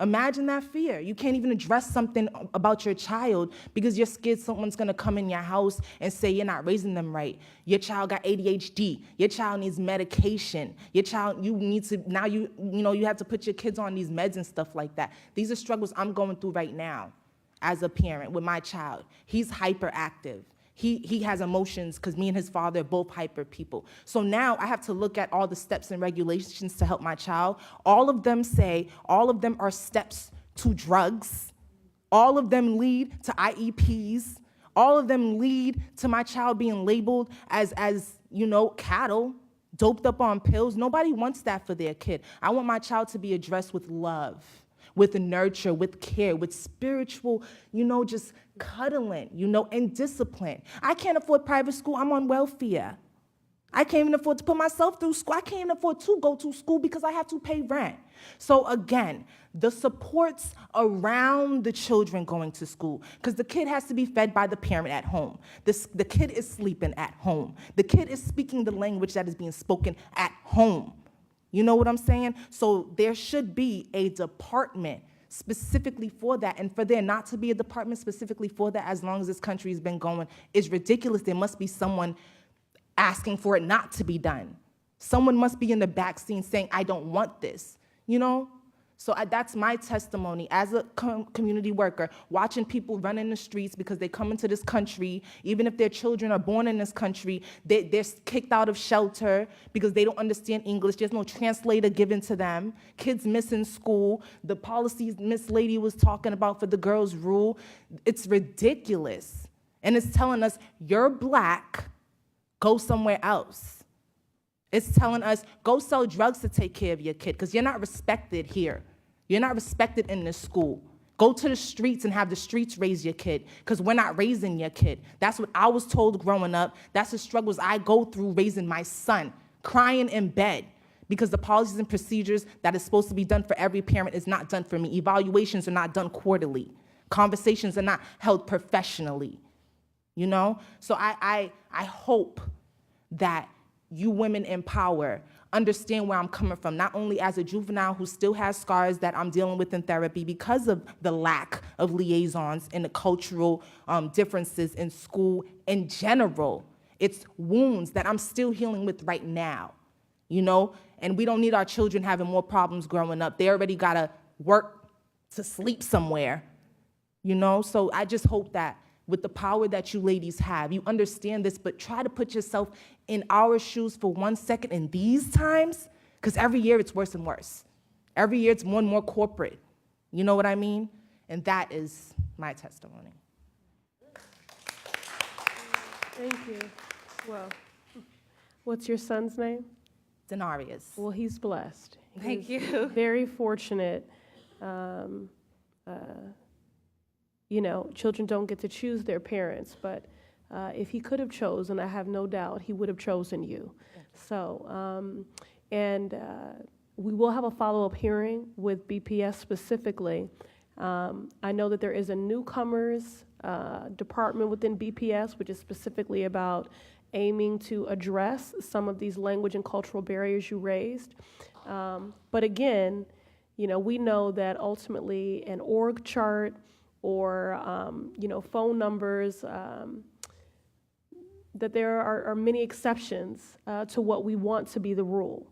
Imagine that fear. You can't even address something about your child because you're scared someone's gonna come in your house and say you're not raising them right. Your child got ADHD. Your child needs medication. Your child, you need to, now you have to put your kids on these meds and stuff like that. These are struggles I'm going through right now as a parent with my child. He's hyperactive. He has emotions because me and his father are both hyper people. So now I have to look at all the steps and regulations to help my child. All of them are steps to drugs. All of them lead to IEPs. All of them lead to my child being labeled as you know, cattle, doped up on pills. Nobody wants that for their kid. I want my child to be addressed with love. with nurture, with care, with spiritual, just cuddling, and discipline. I can't afford private school. I'm on welfare. I can't even afford to put myself through school. I can't even afford to go to school because I have to pay rent. So again, the supports around the children going to school, because the kid has to be fed by the parent at home. The kid is sleeping at home. The kid is speaking the language that is being spoken at home. You know what I'm saying? So there should be a department specifically for that. And for there not to be a department specifically for that, as long as this country has been going, is ridiculous. There must be someone asking for it not to be done. Someone must be in the back scene saying, I don't want this, So that's my testimony as a community worker, watching people run in the streets because they come into this country, even if their children are born in this country, they're kicked out of shelter because they don't understand English. There's no translator given to them. Kids missing school. The policies Miss Lady was talking about for the girls' rule, it's ridiculous. And it's telling us, you're black, go somewhere else. It's telling us, go sell drugs to take care of your kid because you're not respected here. You're not respected in this school. Go to the streets and have the streets raise your kid because we're not raising your kid. That's what I was told growing up. That's the struggles I go through raising my son, crying in bed because the policies and procedures that is supposed to be done for every parent is not done for me. Evaluations are not done quarterly. Conversations are not held professionally. So I hope that you women in power understand where I'm coming from, not only as a juvenile who still has scars that I'm dealing with in therapy because of the lack of liaisons and the cultural differences in school in general. It's wounds that I'm still healing with right now, and we don't need our children having more problems growing up. They already got to work to sleep somewhere, So I just hope that with the power that you ladies have, you understand this, but try to put yourself in our shoes for 1 second in these times, because every year it's worse and worse. Every year it's more and more corporate. You know what I mean? And that is my testimony. Thank you. Well, what's your son's name? Denarius. Well, he's blessed. Thank He's you. very fortunate. Children don't get to choose their parents, but if he could have chosen, I have no doubt he would have chosen you. So, we will have a follow-up hearing with BPS specifically. I know that there is a newcomers department within BPS, which is specifically about aiming to address some of these language and cultural barriers you raised. But again, we know that ultimately an org chart or phone numbers, that there are many exceptions to what we want to be the rule.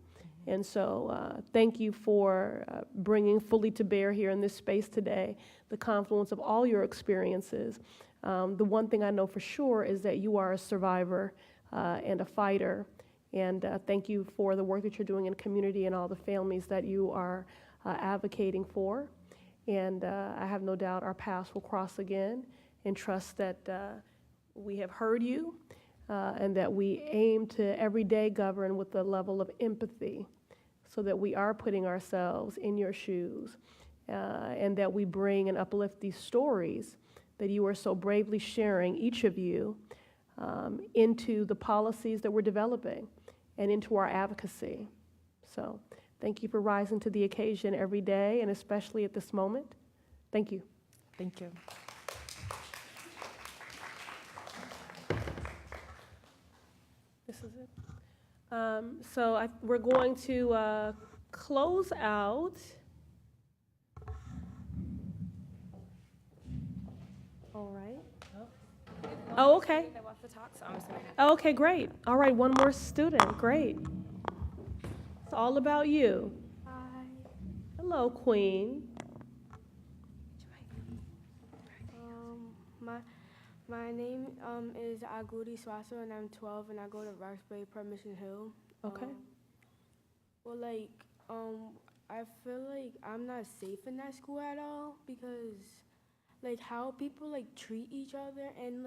And so thank you for bringing fully to bear here in this space today the confluence of all your experiences. The one thing I know for sure is that you are a survivor and a fighter. And thank you for the work that you're doing in community and all the families that you are advocating for. And I have no doubt our paths will cross again, and trust that we have heard you and that we aim to every day govern with a level of empathy so that we are putting ourselves in your shoes and that we bring and uplift these stories that you are so bravely sharing, each of you, into the policies that we're developing and into our advocacy. So thank you for rising to the occasion every day, and especially at this moment. Thank you. Thank you. This is it. We're going to close out. All right. Oh, okay. Oh, okay, great. All right, one more student. Great. It's all about you. Hi. Hello, Queen. My name is Agudi Swaso, and I'm 12, and I go to Roxbury Permission Hill. Okay. I feel like I'm not safe in that school at all because, how people treat each other, and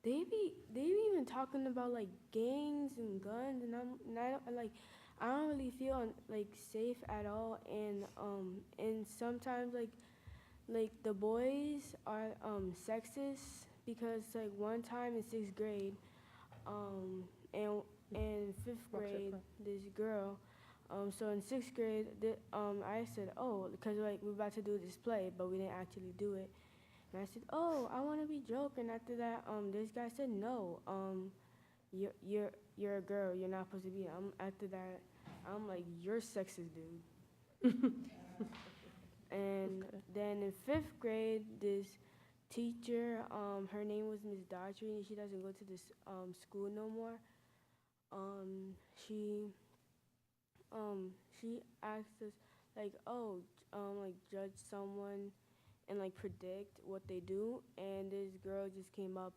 they be even talking about gangs and guns, and I don't really feel like safe at all, and sometimes like the boys are sexist because like one time in 6th grade, and in 5th grade this girl, so in 6th grade I said, oh, because like we're about to do this play but we didn't actually do it, and I said, oh, I want to be Joker, and after that this guy said, no, you're a girl, you're not supposed to be. After that I'm like, you're sexist, dude. And then in 5th grade, this teacher, her name was Miss Daughtry, and she doesn't go to this school no more. She asked us like, oh, like judge someone and like predict what they do. And this girl just came up,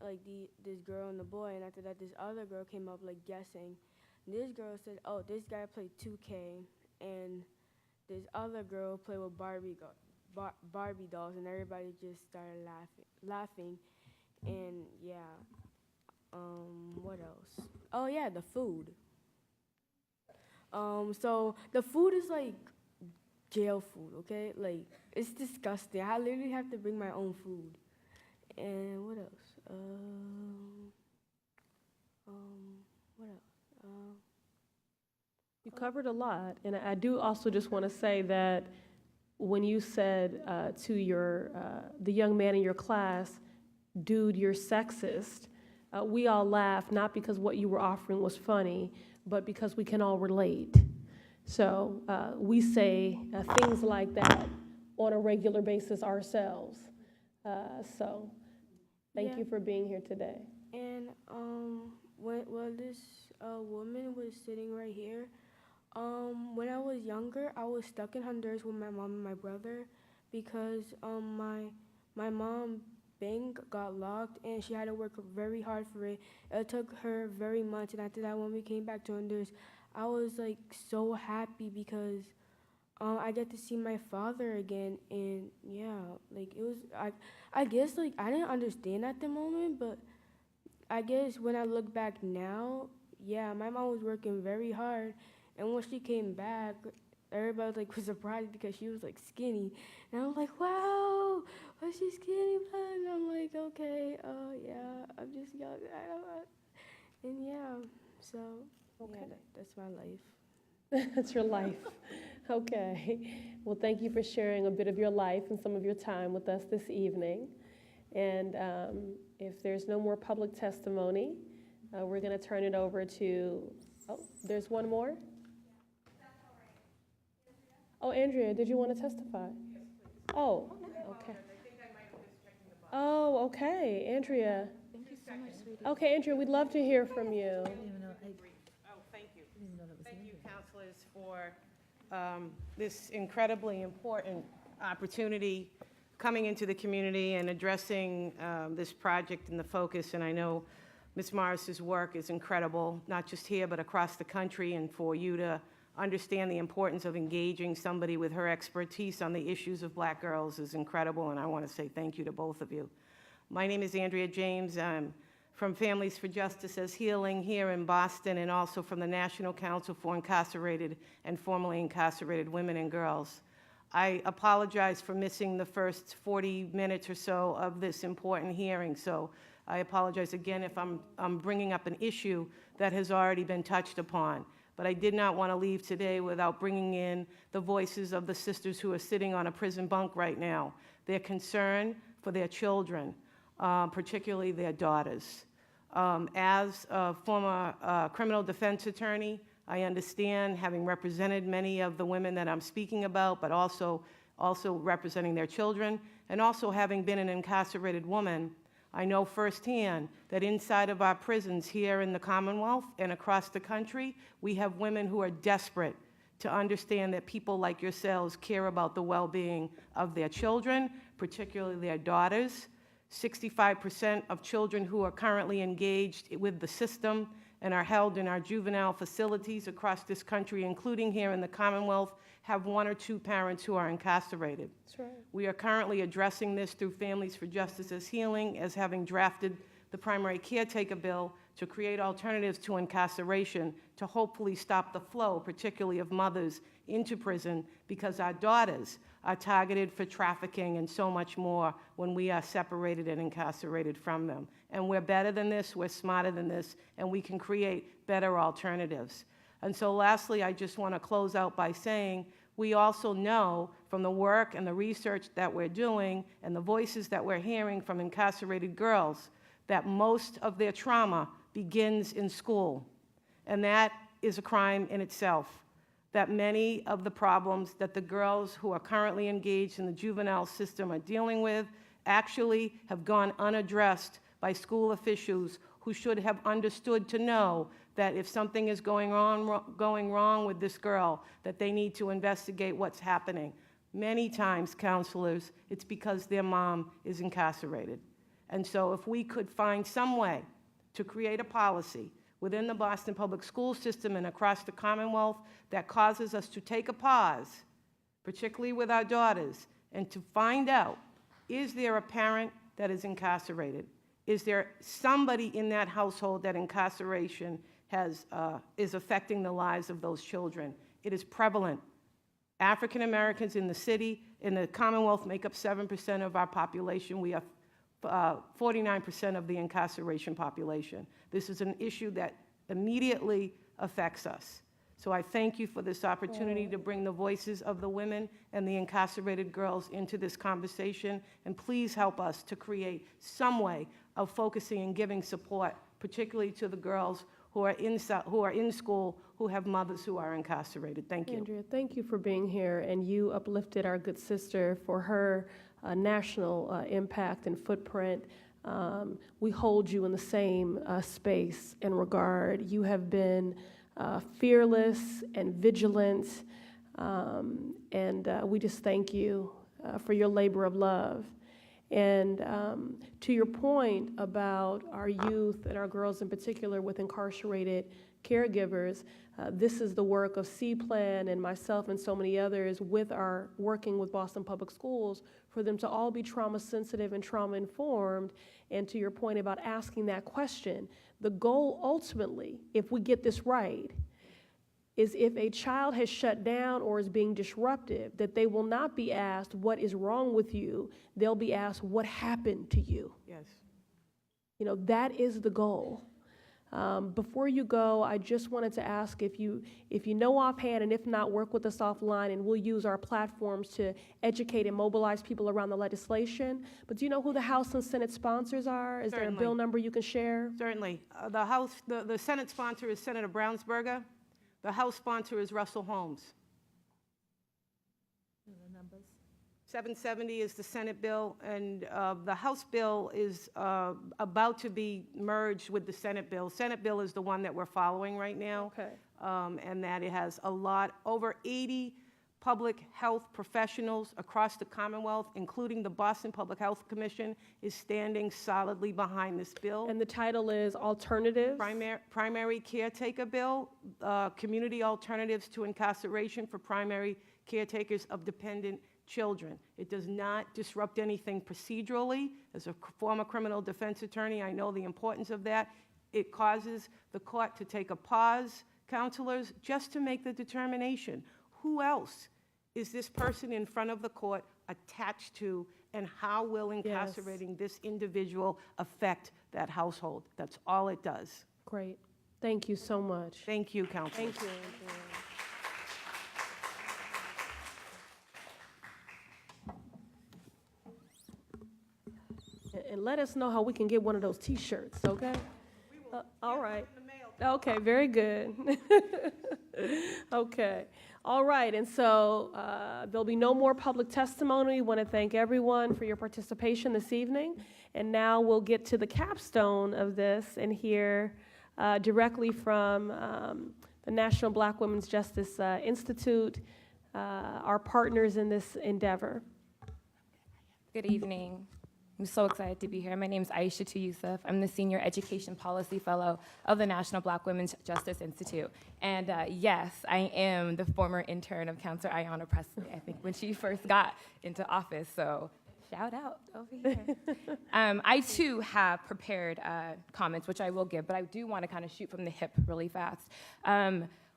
like this girl and the boy, and after that, this other girl came up like guessing. And this girl said, oh, this guy played 2K, and this other girl played with Barbie dolls, and everybody just started laughing. And yeah, what else? Oh yeah, the food. So the food is like jail food, okay? Like, it's disgusting. I literally have to bring my own food. And what else? What else? You covered a lot, and I do also just want to say that when you said to the young man in your class, dude, you're sexist, we all laughed, not because what you were offering was funny, but because we can all relate. So we say things like that on a regular basis ourselves. So thank you for being here today. And when this woman was sitting right here, when I was younger, I was stuck in Honduras with my mom and my brother because my mom bank got locked and she had to work very hard for it. It took her very much, and after that, when we came back to Honduras, I was like so happy because I get to see my father again, and yeah, like it was. I guess like I didn't understand at the moment, but I guess when I look back now, yeah, my mom was working very hard. And when she came back, everybody was surprised because she was like skinny. And I'm like, wow, why is she skinny? And I'm like, okay, yeah, I'm just young. And yeah, so okay. Yeah, that's my life. That's your life. Okay. Well, thank you for sharing a bit of your life and some of your time with us this evening. And if there's no more public testimony, we're going to turn it over to, oh, there's one more? Oh, Andrea, did you want to testify? Oh, okay. Oh, okay, Andrea. Thank you so much, sweetie. Okay, Andrea, we'd love to hear from you. Oh, thank you. Thank you, counselors, for this incredibly important opportunity coming into the community and addressing this project and the focus. And I know Ms. Morris's work is incredible, not just here, but across the country, and for you to understand the importance of engaging somebody with her expertise on the issues of Black girls is incredible, and I want to say thank you to both of you. My name is Andrea James. I'm from Families for Justice as Healing here in Boston, and also from the National Council for Incarcerated and Formerly Incarcerated Women and Girls. I apologize for missing the first 40 minutes or so of this important hearing, so I apologize again if I'm bringing up an issue that has already been touched upon. But I did not want to leave today without bringing in the voices of the sisters who are sitting on a prison bunk right now. Their concern for their children, particularly their daughters. As a former criminal defense attorney, I understand, having represented many of the women that I'm speaking about, but also representing their children, and also having been an incarcerated woman, I know firsthand that inside of our prisons here in the Commonwealth and across the country, we have women who are desperate to understand that people like yourselves care about the well-being of their children, particularly their daughters. 65% of children who are currently engaged with the system and are held in our juvenile facilities across this country, including here in the Commonwealth, have one or two parents who are incarcerated. That's right. We are currently addressing this through Families for Justice as Healing, as having drafted the primary caretaker bill to create alternatives to incarceration to hopefully stop the flow, particularly of mothers, into prison, because our daughters are targeted for trafficking and so much more when we are separated and incarcerated from them. And we're better than this, we're smarter than this, and we can create better alternatives. And so lastly, I just want to close out by saying we also know from the work and the research that we're doing and the voices that we're hearing from incarcerated girls that most of their trauma begins in school. And that is a crime in itself. That many of the problems that the girls who are currently engaged in the juvenile system are dealing with actually have gone unaddressed by school officials who should have understood to know that if something is going wrong with this girl, that they need to investigate what's happening. Many times, counselors, it's because their mom is incarcerated. And so if we could find some way to create a policy within the Boston Public School System and across the Commonwealth that causes us to take a pause, particularly with our daughters, and to find out, is there a parent that is incarcerated? Is there somebody in that household that incarceration is affecting the lives of those children? It is prevalent. African Americans in the city, in the Commonwealth, make up 7% of our population. We have 49% of the incarceration population. This is an issue that immediately affects us. So I thank you for this opportunity to bring the voices of the women and the incarcerated girls into this conversation, and please help us to create some way of focusing and giving support, particularly to the girls who are in school, who have mothers who are incarcerated. Thank you. Andrea, thank you for being here, and you uplifted our good sister for her national impact and footprint. We hold you in the same space and regard. You have been fearless and vigilant, and we just thank you for your labor of love. And to your point about our youth and our girls in particular with incarcerated caregivers, this is the work of C-Plan and myself and so many others with our working with Boston Public Schools for them to all be trauma sensitive and trauma informed. And to your point about asking that question, the goal ultimately, if we get this right, is if a child has shut down or is being disruptive, that they will not be asked, what is wrong with you? They'll be asked, what happened to you? Yes. You know, that is the goal. Before you go, I just wanted to ask if you know offhand, and if not, work with us offline, and we'll use our platforms to educate and mobilize people around the legislation. But do you know who the House and Senate sponsors are? Is Certainly. there a bill number you can share? Certainly. The Senate sponsor is Senator Brownsberger. The House sponsor is Russell Holmes. 770 is the Senate bill, and the House bill is about to be merged with the Senate bill. Senate bill is the one that we're following right now. Okay. And that it has over 80 public health professionals across the Commonwealth, including the Boston Public Health Commission, is standing solidly behind this bill. And the title is Alternatives? Primary Caretaker Bill, Community Alternatives to Incarceration for Primary Caretakers of Dependent Children. It does not disrupt anything procedurally. As a former criminal defense attorney, I know the importance of that. It causes the court to take a pause, counselors, just to make the determination. Who else is this person in front of the court attached to, and how will incarcerating this individual affect that household? That's all it does. Great. Thank you so much. Thank you, counselor. Thank you, Andrea. And let us know how we can get one of those T-shirts, okay? All right. Okay, very good. Okay. All right, and so there'll be no more public testimony. We want to thank everyone for your participation this evening. And now we'll get to the capstone of this and hear directly from the National Black Women's Justice Institute, our partners in this endeavor. Good evening. I'm so excited to be here. My name is Aisha Yusuf. I'm the Senior Education Policy Fellow of the National Black Women's Justice Institute. And yes, I am the former intern of Counselor Ayanna Pressley, I think, when she first got into office. So shout out over here. I too have prepared comments, which I will give, but I do want to kind of shoot from the hip really fast.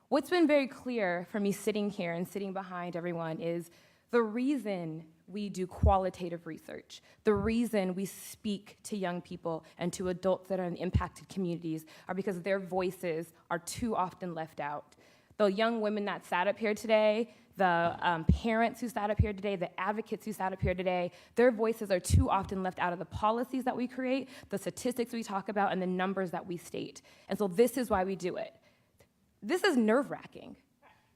What's been very clear for me sitting here and sitting behind everyone is the reason we do qualitative research, the reason we speak to young people and to adults that are in impacted communities are because their voices are too often left out. The young women that sat up here today, the parents who sat up here today, the advocates who sat up here today, their voices are too often left out of the policies that we create, the statistics we talk about, and the numbers that we state. And so this is why we do it. This is nerve-wracking,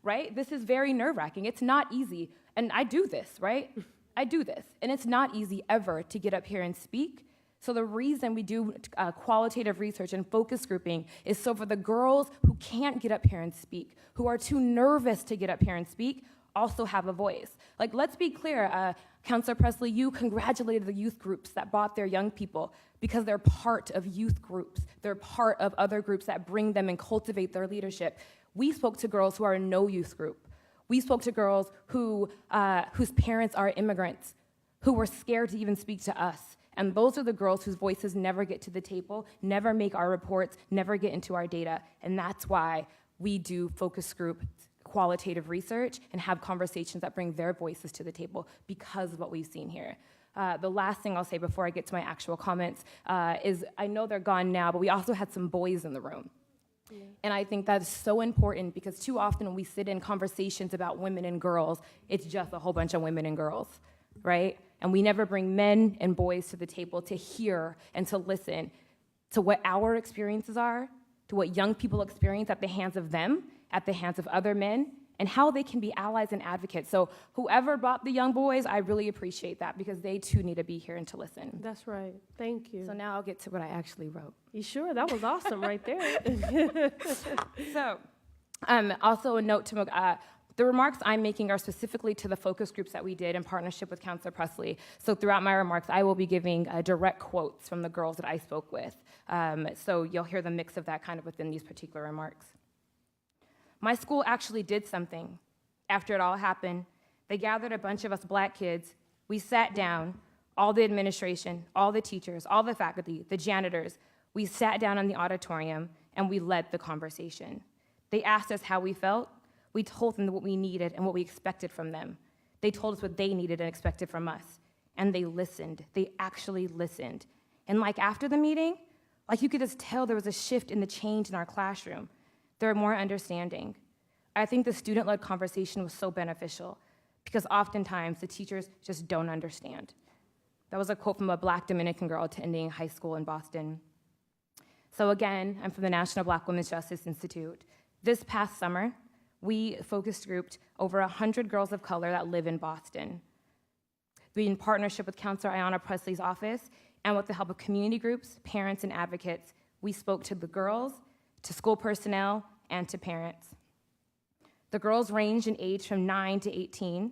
right? This is very nerve-wracking. It's not easy. And I do this, right? I do this. And it's not easy ever to get up here and speak. So the reason we do qualitative research and focus grouping is so for the girls who can't get up here and speak, who are too nervous to get up here and speak, also have a voice. Like, let's be clear, Councilor Presley, you congratulated the youth groups that brought their young people because they're part of youth groups. They're part of other groups that bring them and cultivate their leadership. We spoke to girls who are in no youth group. We spoke to girls whose parents are immigrants, who were scared to even speak to us. And those are the girls whose voices never get to the table, never make our reports, never get into our data. And that's why we do focus group qualitative research and have conversations that bring their voices to the table because of what we've seen here. The last thing I'll say before I get to my actual comments is I know they're gone now, but we also had some boys in the room. Yeah. And I think that's so important because too often when we sit in conversations about women and girls, it's just a whole bunch of women and girls, right? And we never bring men and boys to the table to hear and to listen to what our experiences are, to what young people experience at the hands of them, at the hands of other men, and how they can be allies and advocates. So whoever brought the young boys, I really appreciate that because they too need to be here and to listen. That's right. Thank you. So now I'll get to what I actually wrote. You sure? That was awesome right there. So also a note to the remarks I'm making are specifically to the focus groups that we did in partnership with Councilor Presley. So throughout my remarks, I will be giving direct quotes from the girls that I spoke with. So you'll hear the mix of that kind of within these particular remarks. My school actually did something. After it all happened, they gathered a bunch of us black kids. We sat down, all the administration, all the teachers, all the faculty, the janitors. We sat down in the auditorium and we led the conversation. They asked us how we felt. We told them what we needed and what we expected from them. They told us what they needed and expected from us. And they listened. They actually listened. And like after the meeting, like you could just tell there was a shift in the change in our classroom. There are more understanding. I think the student-led conversation was so beneficial because oftentimes the teachers just don't understand. That was a quote from a Black Dominican girl attending high school in Boston. So again, I'm from the National Black Women's Justice Institute. This past summer, we focus grouped over 100 girls of color that live in Boston. We, in partnership with Councilor Ayanna Presley's office and with the help of community groups, parents, and advocates, we spoke to the girls, to school personnel, and to parents. The girls ranged in age from 9 to 18.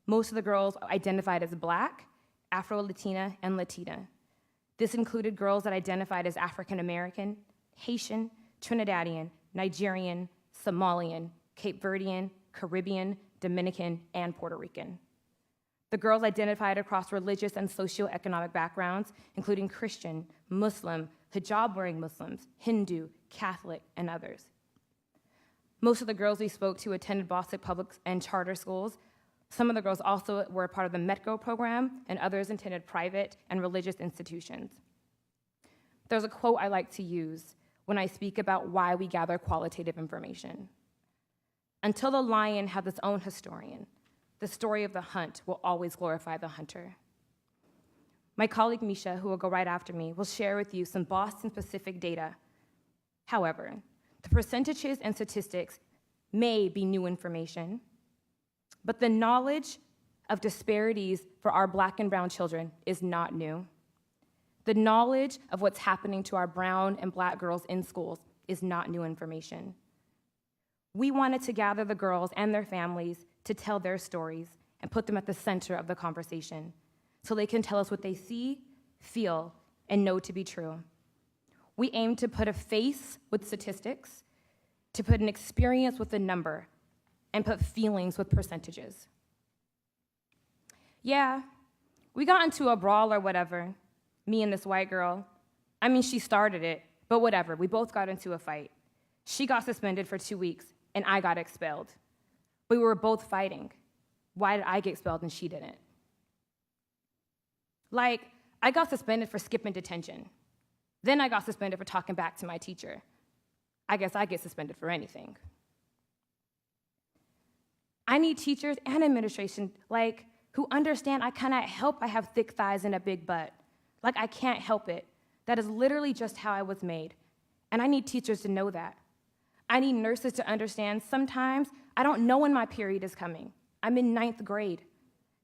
Most of the girls identified as Black, Afro-Latina, and Latina. This included girls that identified as African American, Haitian, Trinidadian, Nigerian, Somalian, Cape Verdean, Caribbean, Dominican, and Puerto Rican. The girls identified across religious and socioeconomic backgrounds, including Christian, Muslim, hijab-wearing Muslims, Hindu, Catholic, and others. Most of the girls we spoke to attended Boston public and charter schools. Some of the girls also were a part of the METCO program, and others attended private and religious institutions. There's a quote I like to use when I speak about why we gather qualitative information. Until the lion has its own historian, the story of the hunt will always glorify the hunter. My colleague Misha, who will go right after me, will share with you some Boston-specific data. However, the percentages and statistics may be new information, but the knowledge of disparities for our Black and brown children is not new. The knowledge of what's happening to our brown and Black girls in schools is not new information. We wanted to gather the girls and their families to tell their stories and put them at the center of the conversation so they can tell us what they see, feel, and know to be true. We aim to put a face with statistics, to put an experience with a number, and put feelings with percentages. Yeah, We got into a brawl or whatever, me and this white girl. I mean, she started it, but whatever. We both got into a fight. She got suspended for 2 weeks, and I got expelled. We were both fighting. Why did I get expelled and she didn't? Like, I got suspended for skipping detention. Then I got suspended for talking back to my teacher. I guess I get suspended for anything. I need teachers and administration, like, who understand I cannot help I have thick thighs and a big butt. Like, I can't help it. That is literally just how I was made. And I need teachers to know that. I need nurses to understand sometimes I don't know when my period is coming. I'm in 9th grade.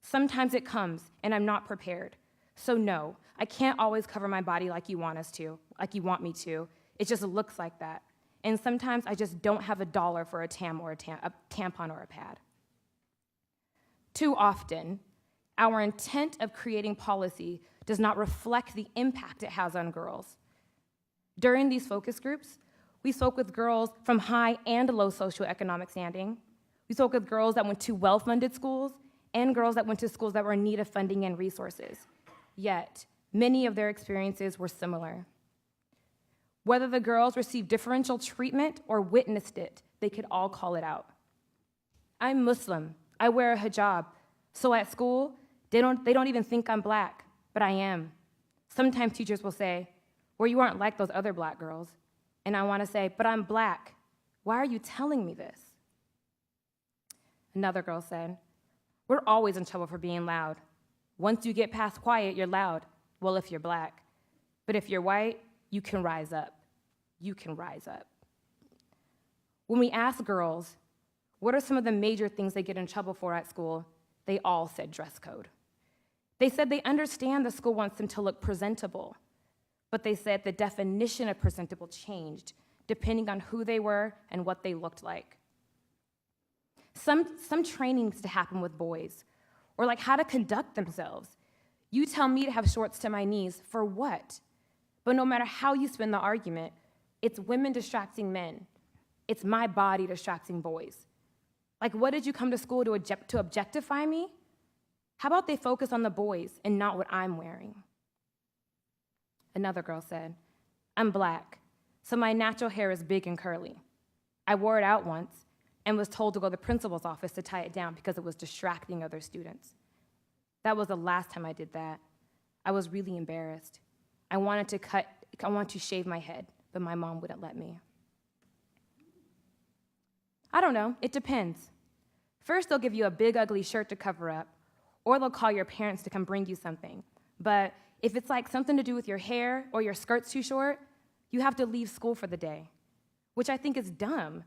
Sometimes it comes and I'm not prepared. So no, I can't always cover my body like you want us to, like you want me to. It just looks like that. And sometimes I just don't have $1 for a tampon or a pad. Too often, our intent of creating policy does not reflect the impact it has on girls. During these focus groups, we spoke with girls from high and low socioeconomic standing. We spoke with girls that went to well-funded schools and girls that went to schools that were in need of funding and resources. Yet, many of their experiences were similar. Whether the girls received differential treatment or witnessed it, they could all call it out. I'm Muslim. I wear a hijab. So at school, they don't even think I'm black, but I am. Sometimes teachers will say, well, you aren't like those other black girls. And I want to say, but I'm black. Why are you telling me this? Another girl said, we're always in trouble for being loud. Once you get past quiet, you're loud. Well, if you're black. But if you're white, you can rise up. You can rise up. When we asked girls, what are some of the major things they get in trouble for at school, they all said dress code. They said they understand the school wants them to look presentable, but they said the definition of presentable changed depending on who they were and what they looked like. Some training needs to happen with boys, or like how to conduct themselves. You tell me to have shorts to my knees, for what? But no matter how you spin the argument, it's women distracting men. It's my body distracting boys. Like, what did you come to school to objectify me? How about they focus on the boys and not what I'm wearing? Another girl said, I'm black, so my natural hair is big and curly. I wore it out once and was told to go to the principal's office to tie it down because it was distracting other students. That was the last time I did that. I was really embarrassed. I wanted to shave my head, but my mom wouldn't let me. I don't know, it depends. First, they'll give you a big, ugly shirt to cover up, or they'll call your parents to come bring you something. But if it's like something to do with your hair or your skirt's too short, you have to leave school for the day, which I think is dumb,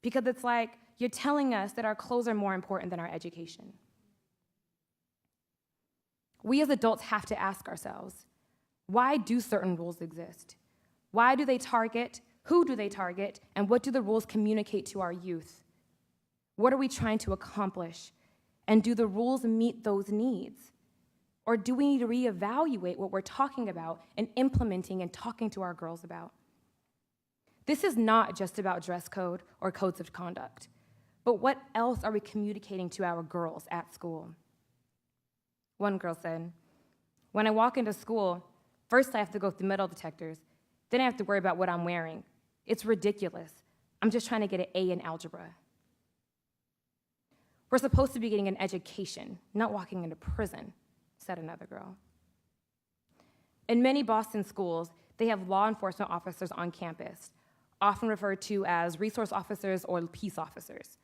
because it's like you're telling us that our clothes are more important than our education. We as adults have to ask ourselves, why do certain rules exist? Why do they target? Who do they target? And what do the rules communicate to our youth? What are we trying to accomplish? And do the rules meet those needs? Or do we need to reevaluate what we're talking about and implementing and talking to our girls about? This is not just about dress code or codes of conduct, but what else are we communicating to our girls at school? One girl said, when I walk into school, first I have to go through metal detectors, then I have to worry about what I'm wearing. It's ridiculous. I'm just trying to get an A in algebra. We're supposed to be getting an education, not walking into prison, said another girl. In many Boston schools, they have law enforcement officers on campus, often referred to as resource officers or peace officers.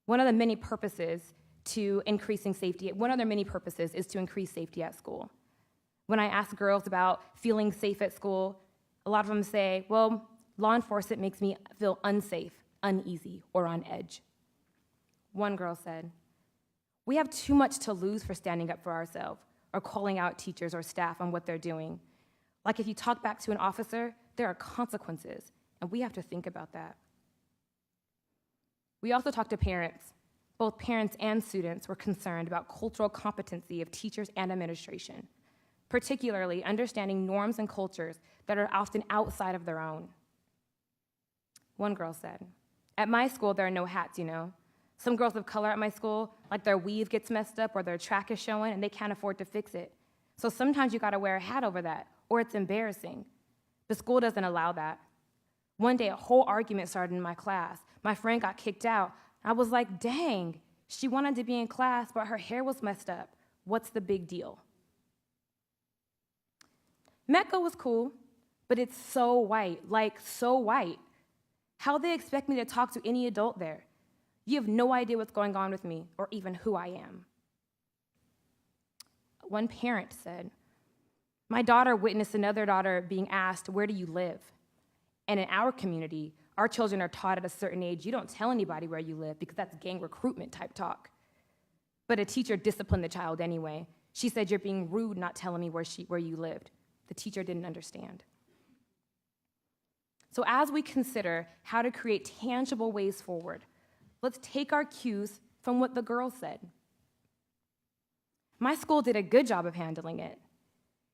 One of their many purposes is to increase safety at school. When I ask girls about feeling safe at school, a lot of them say, well, law enforcement makes me feel unsafe, uneasy, or on edge. One girl said, we have too much to lose for standing up for ourselves or calling out teachers or staff on what they're doing. Like if you talk back to an officer, there are consequences, and we have to think about that. We also talked to parents. Both parents and students were concerned about cultural competency of teachers and administration, particularly understanding norms and cultures that are often outside of their own. One girl said, at my school, there are no hats, Some girls of color at my school, like their weave gets messed up or their track is showing and they can't afford to fix it. So sometimes you gotta wear a hat over that, or it's embarrassing. The school doesn't allow that. One day, a whole argument started in my class. My friend got kicked out. I was like, dang, she wanted to be in class, but her hair was messed up. What's the big deal? Metco was cool, but it's so white, like so white. How they expect me to talk to any adult there? You have no idea what's going on with me or even who I am. One parent said, my daughter witnessed another daughter being asked, where do you live? And in our community, our children are taught at a certain age, you don't tell anybody where you live because that's gang recruitment type talk. But a teacher disciplined the child anyway. She said, you're being rude not telling me where you lived. The teacher didn't understand. So as we consider how to create tangible ways forward, let's take our cues from what the girls said. My school did a good job of handling it.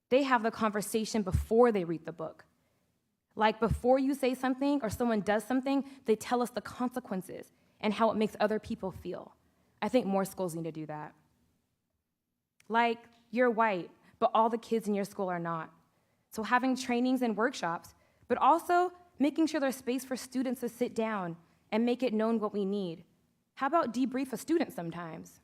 They have the conversation before they read the book. Like before you say something or someone does something, they tell us the consequences and how it makes other people feel. I think more schools need to do that. Like, you're white, but all the kids in your school are not. So having trainings and workshops, but also making sure there's space for students to sit down and make it known what we need. How about debrief a student sometimes?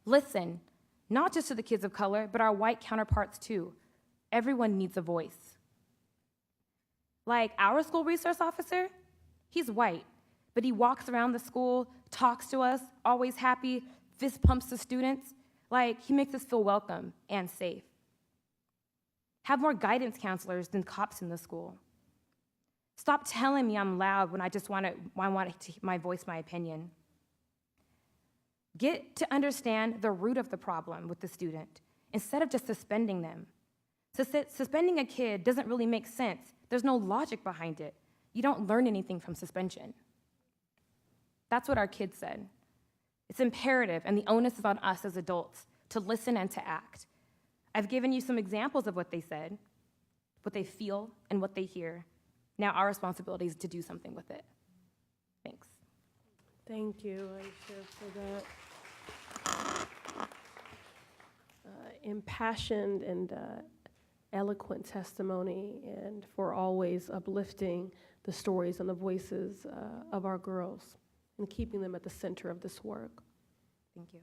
Listen, not just to the kids of color, but our white counterparts too. Everyone needs a voice. Like our school resource officer, he's white, but he walks around the school, talks to us, always happy, fist pumps the students. Like, he makes us feel welcome and safe. Have more guidance counselors than cops in the school. Stop telling me I'm loud when I want to voice my opinion. Get to understand the root of the problem with the student instead of just suspending them. Suspending a kid doesn't really make sense. There's no logic behind it. You don't learn anything from suspension. That's what our kids said. It's imperative, and the onus is on us as adults to listen and to act. I've given you some examples of what they said, what they feel, and what they hear. Now our responsibility is to do something with it. Thanks. Thank you, Aisha, for that impassioned and eloquent testimony, and for always uplifting the stories and the voices of our girls and keeping them at the center of this work. Thank you.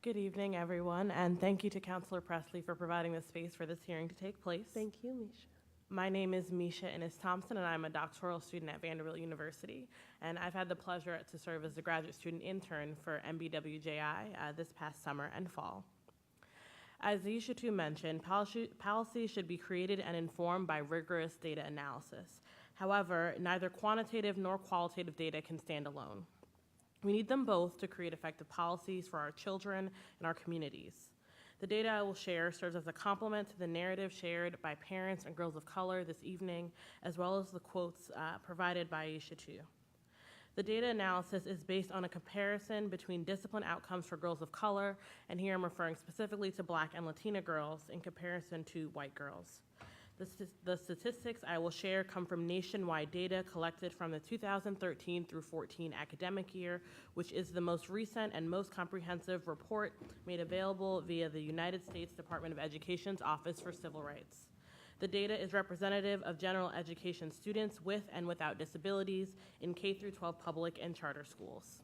Good evening, everyone, and thank you to Councilor Presley for providing the space for this hearing to take place. Thank you, Misha. My name is Misha Innes Thompson, and I'm a doctoral student at Vanderbilt University. And I've had the pleasure to serve as a graduate student intern for NBWJI this past summer and fall. As Aisha too mentioned, policy should be created and informed by rigorous data analysis. However, neither quantitative nor qualitative data can stand alone. We need them both to create effective policies for our children and our communities. The data I will share serves as a complement to the narrative shared by parents and girls of color this evening, as well as the quotes provided by Aisha too. The data analysis is based on a comparison between discipline outcomes for girls of color, and here I'm referring specifically to Black and Latina girls in comparison to white girls. The statistics I will share come from nationwide data collected from the 2013 through 14 academic year, which is the most recent and most comprehensive report made available via the United States Department of Education's Office for Civil Rights. The data is representative of general education students with and without disabilities in K-12 public and charter schools.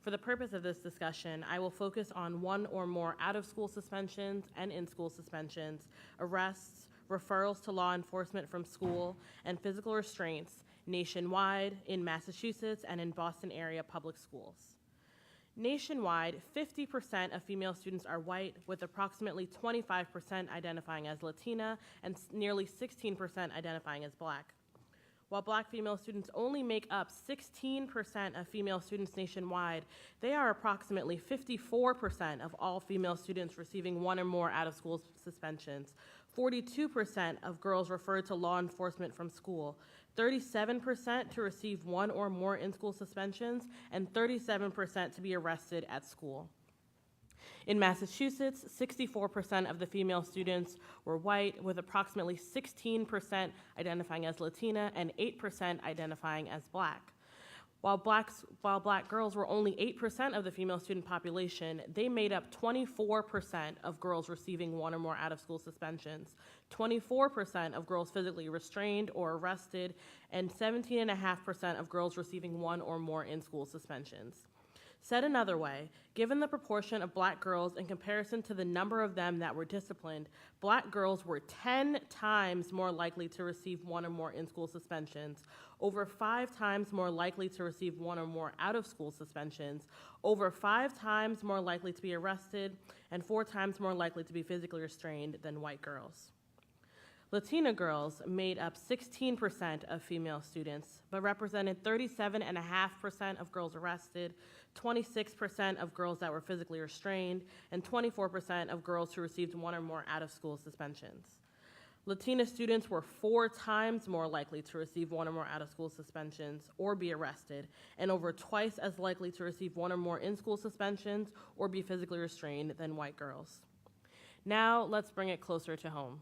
For the purpose of this discussion, I will focus on one or more out-of-school suspensions and in-school suspensions, arrests, referrals to law enforcement from school, and physical restraints nationwide, in Massachusetts, and in Boston area public schools. Nationwide, 50% of female students are white, with approximately 25% identifying as Latina and nearly 16% identifying as Black. While Black female students only make up 16% of female students nationwide, they are approximately 54% of all female students receiving one or more out-of-school suspensions, 42% of girls referred to law enforcement from school, 37% to receive one or more in-school suspensions, and 37% to be arrested at school. In Massachusetts, 64% of the female students were white, with approximately 16% identifying as Latina and 8% identifying as Black. While black girls were only 8% of the female student population, they made up 24% of girls receiving one or more out-of-school suspensions, 24% of girls physically restrained or arrested, and 17.5% of girls receiving one or more in-school suspensions. Said another way, given the proportion of black girls in comparison to the number of them that were disciplined, black girls were 10 times more likely to receive one or more in-school suspensions, over 5 times more likely to receive one or more out-of-school suspensions, over 5 times more likely to be arrested, and 4 times more likely to be physically restrained than white girls. Latina girls made up 16% of female students, but represented 37.5% of girls arrested, 26% of girls that were physically restrained, and 24% of girls who received one or more out-of-school suspensions. Latina students were 4 times more likely to receive one or more out-of-school suspensions or be arrested, and over twice as likely to receive one or more in-school suspensions or be physically restrained than white girls. Now, let's bring it closer to home.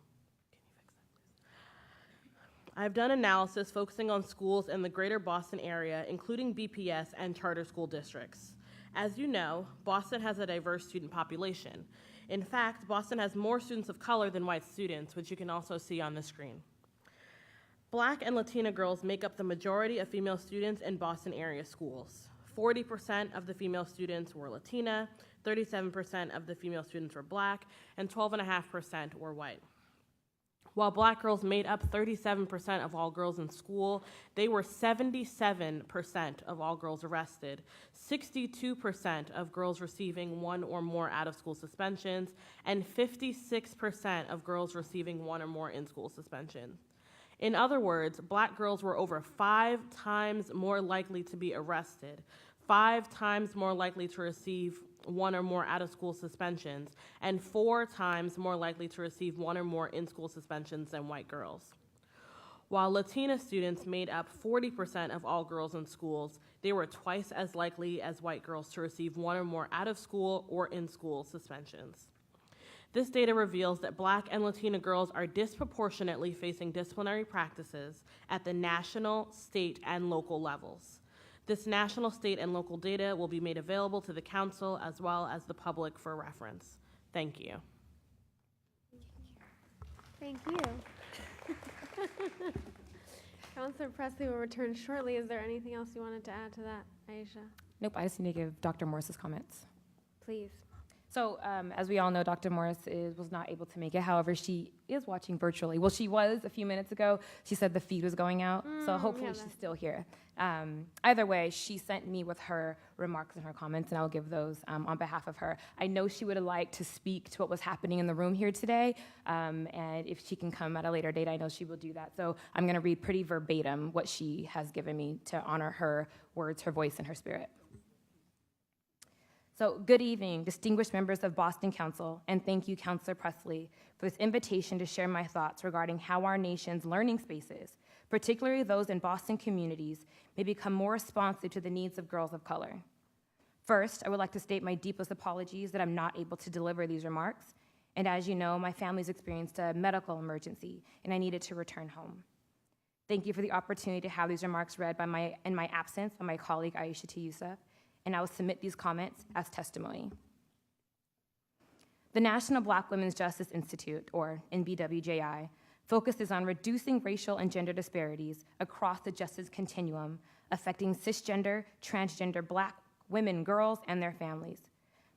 I've done analysis focusing on schools in the greater Boston area, including BPS and charter school districts. As you know, Boston has a diverse student population. In fact, Boston has more students of color than white students, which you can also see on the screen. Black and Latina girls make up the majority of female students in Boston area schools. 40% of the female students were Latina, 37% of the female students were black, and 12.5% were white. While black girls made up 37% of all girls in school, they were 77% of all girls arrested, 62% of girls receiving one or more out-of-school suspensions, and 56% of girls receiving one or more in-school suspensions. In other words, black girls were over 5 times more likely to be arrested, 5 times more likely to receive one or more out-of-school suspensions, and 4 times more likely to receive one or more in-school suspensions than white girls. While Latina students made up 40% of all girls in schools, they were twice as likely as white girls to receive one or more out-of-school or in-school suspensions. This data reveals that black and Latina girls are disproportionately facing disciplinary practices at the national, state, and local levels. This national, state, and local data will be made available to the council as well as the public for reference. Thank you. Thank you. Councilor Presley will return shortly. Is there anything else you wanted to add to that, Aisha? Nope, I just need to give Dr. Morris's comments. Please. So, as we all know, Dr. Morris was not able to make it. However, she is watching virtually. Well, she was a few minutes ago. She said the feed was going out, so hopefully she's still here. Either way, she sent me with her remarks and her comments, and I'll give those on behalf of her. I know she would have liked to speak to what was happening in the room here today, and if she can come at a later date, I know she will do that. So I'm going to read pretty verbatim what she has given me to honor her words, her voice, and her spirit. So, good evening, distinguished members of Boston Council, and thank you, Councilor Presley, for this invitation to share my thoughts regarding how our nation's learning spaces, particularly those in Boston communities, may become more responsive to the needs of girls of color. First, I would like to state my deepest apologies that I'm not able to deliver these remarks, and as you know, my family's experienced a medical emergency, and I needed to return home. Thank you for the opportunity to have these remarks read in my absence by my colleague Aisha Yusuf, and I will submit these comments as testimony. The National Black Women's Justice Institute, or NBWJI, focuses on reducing racial and gender disparities across the justice continuum, affecting cisgender, transgender Black women, girls, and their families.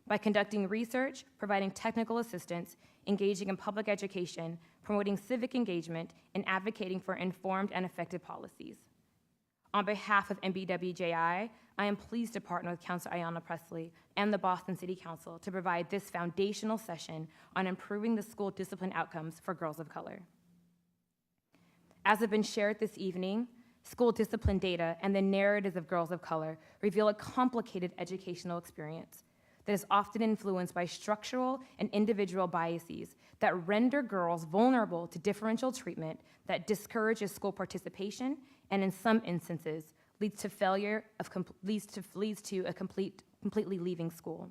By conducting research, providing technical assistance, engaging in public education, promoting civic engagement, and advocating for informed and effective policies. On behalf of NBWJI, I am pleased to partner with Councilor Ayanna Presley and the Boston City Council to provide this foundational session on improving the school discipline outcomes for girls of color. As has been shared this evening, school discipline data and the narratives of girls of color reveal a complicated educational experience that is often influenced by structural and individual biases that render girls vulnerable to differential treatment that discourages school participation and in some instances leads to completely leaving school.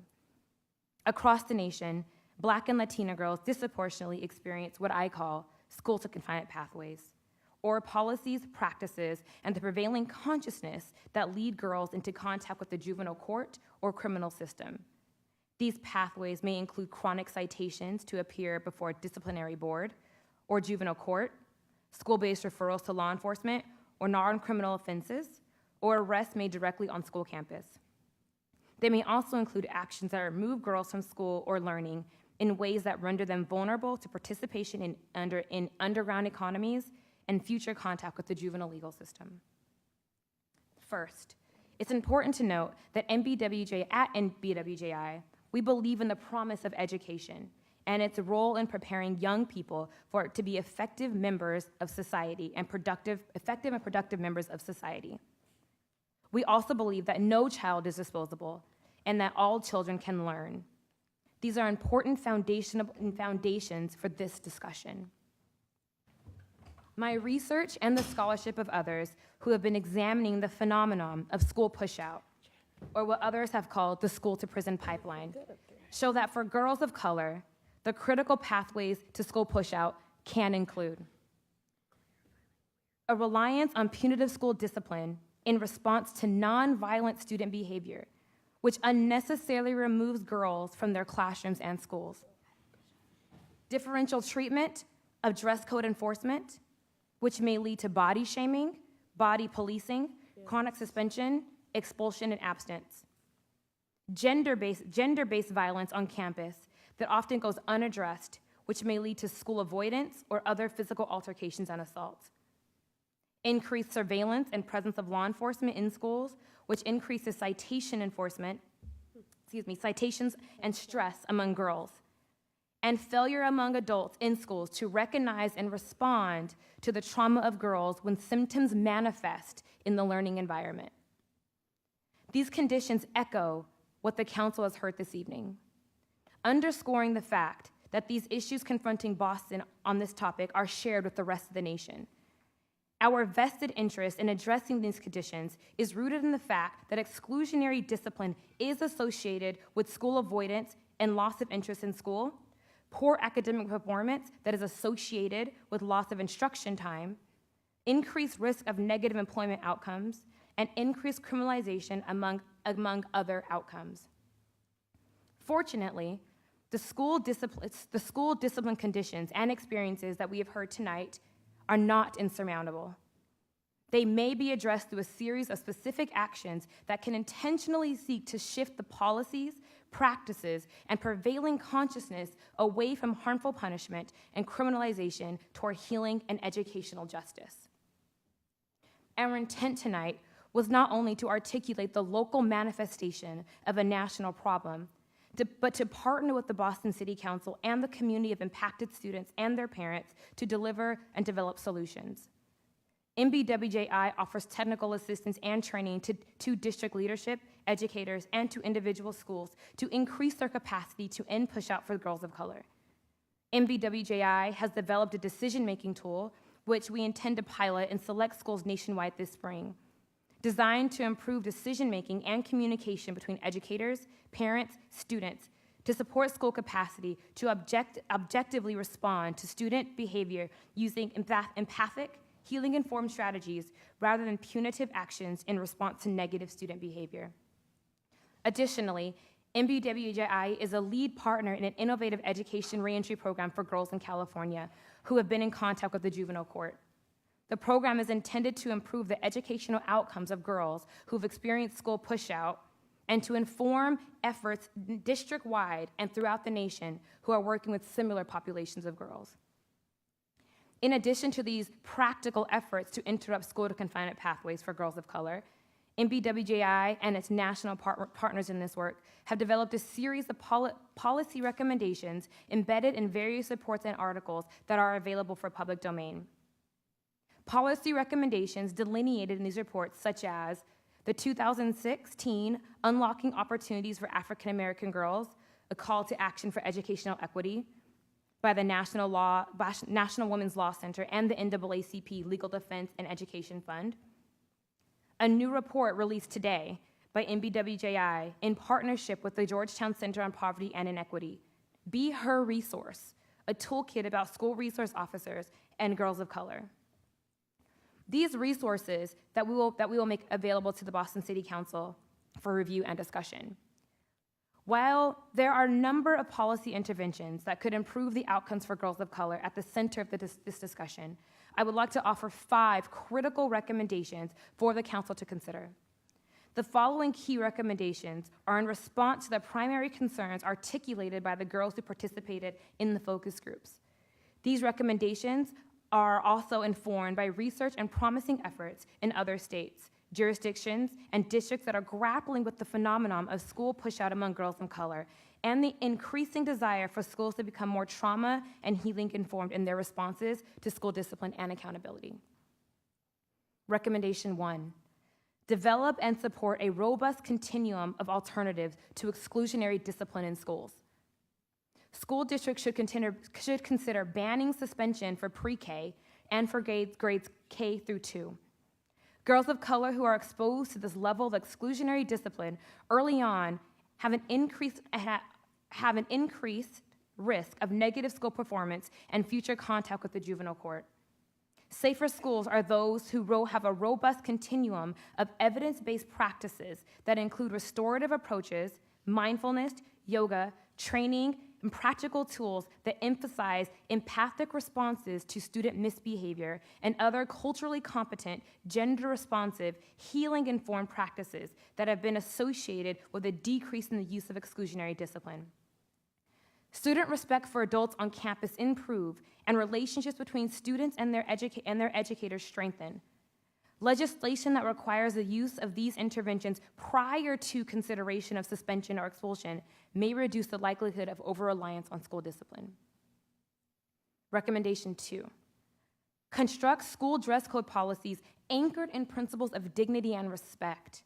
Across the nation, Black and Latina girls disproportionately experience what I call school to confinement pathways, or policies, practices, and the prevailing consciousness that lead girls into contact with the juvenile court or criminal system. These pathways may include chronic citations to appear before a disciplinary board or juvenile court, school-based referrals to law enforcement or non-criminal offenses, or arrests made directly on school campus. They may also include actions that remove girls from school or learning in ways that render them vulnerable to participation in underground economies and future contact with the juvenile legal system. First, it's important to note that at NBWJI, we believe in the promise of education and its role in preparing young people to be effective members of society and effective and productive members of society. We also believe that no child is disposable and that all children can learn. These are important foundations for this discussion. My research and the scholarship of others who have been examining the phenomenon of school pushout, or what others have called the school-to-prison pipeline, show that for girls of color, the critical pathways to school pushout can include a reliance on punitive school discipline in response to nonviolent student behavior, which unnecessarily removes girls from their classrooms and schools. Differential treatment of dress code enforcement, which may lead to body shaming, body policing, chronic suspension, expulsion, and abstinence. Gender-based violence on campus that often goes unaddressed, which may lead to school avoidance or other physical altercations and assaults. Increased surveillance and presence of law enforcement in schools, which increases citations and stress among girls. And failure among adults in schools to recognize and respond to the trauma of girls when symptoms manifest in the learning environment. These conditions echo what the council has heard this evening, underscoring the fact that these issues confronting Boston on this topic are shared with the rest of the nation. Our vested interest in addressing these conditions is rooted in the fact that exclusionary discipline is associated with school avoidance and loss of interest in school, poor academic performance that is associated with loss of instruction time, increased risk of negative employment outcomes, and increased criminalization among other outcomes. Fortunately, the school discipline conditions and experiences that we have heard tonight are not insurmountable. They may be addressed through a series of specific actions that can intentionally seek to shift the policies, practices, and prevailing consciousness away from harmful punishment and criminalization toward healing and educational justice. Our intent tonight was not only to articulate the local manifestation of a national problem, but to partner with the Boston City Council and the community of impacted students and their parents to deliver and develop solutions. NBWJI offers technical assistance and training to district leadership, educators, and to individual schools to increase their capacity to end pushout for girls of color. NBWJI has developed a decision-making tool which we intend to pilot in select schools nationwide this spring, designed to improve decision-making and communication between educators, parents, students, to support school capacity to objectively respond to student behavior using empathic, healing-informed strategies rather than punitive actions in response to negative student behavior. Additionally, NBWJI is a lead partner in an innovative education reentry program for girls in California who have been in contact with the juvenile court. The program is intended to improve the educational outcomes of girls who've experienced school pushout and to inform efforts district-wide and throughout the nation who are working with similar populations of girls. In addition to these practical efforts to interrupt school-to-confinement pathways for girls of color, NBWJI and its national partners in this work have developed a series of policy recommendations embedded in various reports and articles that are available for public domain. Policy recommendations delineated in these reports, such as the 2016 Unlocking Opportunities for African American Girls, a call to action for educational equity by the National Women's Law Center and the NAACP Legal Defense and Education Fund. A new report released today by NBWJI in partnership with the Georgetown Center on Poverty and Inequity, Be Her Resource, a toolkit about school resource officers and girls of color. these resources that we will make available to the Boston City Council for review and discussion. While there are a number of policy interventions that could improve the outcomes for girls of color at the center of this discussion, I would like to offer 5 critical recommendations for the council to consider. The following key recommendations are in response to the primary concerns articulated by the girls who participated in the focus groups. These recommendations are also informed by research and promising efforts in other states, jurisdictions, and districts that are grappling with the phenomenon of school pushout among girls of color and the increasing desire for schools to become more trauma and healing informed in their responses to school discipline and accountability. Recommendation 1, develop and support a robust continuum of alternatives to exclusionary discipline in schools. School districts should consider banning suspension for pre-K and for grades K through 2. Girls of color who are exposed to this level of exclusionary discipline early on have an increased risk of negative school performance and future contact with the juvenile court. Safer schools are those who have a robust continuum of evidence-based practices that include restorative approaches, mindfulness, yoga, training, and practical tools that emphasize empathic responses to student misbehavior and other culturally competent, gender-responsive, healing-informed practices that have been associated with a decrease in the use of exclusionary discipline. Student respect for adults on campus improve, and relationships between students and their educators strengthen. Legislation that requires the use of these interventions prior to consideration of suspension or expulsion may reduce the likelihood of over-reliance on school discipline. Recommendation 2, construct school dress code policies anchored in principles of dignity and respect.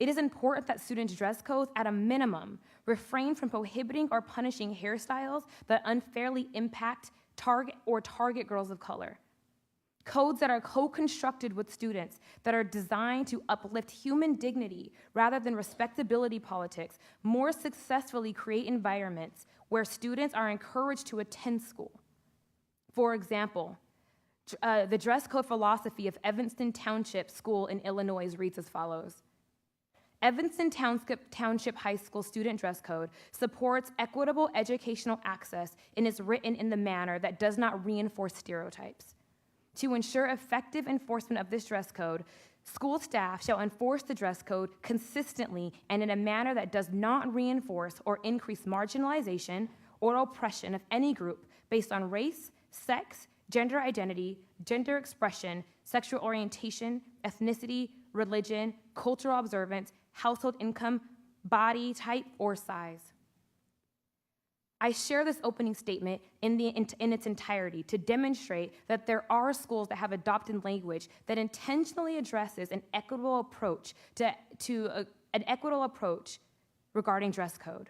It is important that students' dress codes, at a minimum, refrain from prohibiting or punishing hairstyles that unfairly impact, target girls of color. Codes that are co-constructed with students that are designed to uplift human dignity rather than respectability politics more successfully create environments where students are encouraged to attend school. For example, the dress code philosophy of Evanston Township School in Illinois reads as follows. Evanston Township High School student dress code supports equitable educational access and is written in the manner that does not reinforce stereotypes. To ensure effective enforcement of this dress code, school staff shall enforce the dress code consistently and in a manner that does not reinforce or increase marginalization or oppression of any group based on race, sex, gender identity, gender expression, sexual orientation, ethnicity, religion, cultural observance, household income, body type, or size. I share this opening statement in its entirety to demonstrate that there are schools that have adopted language that intentionally addresses an equitable approach regarding dress code.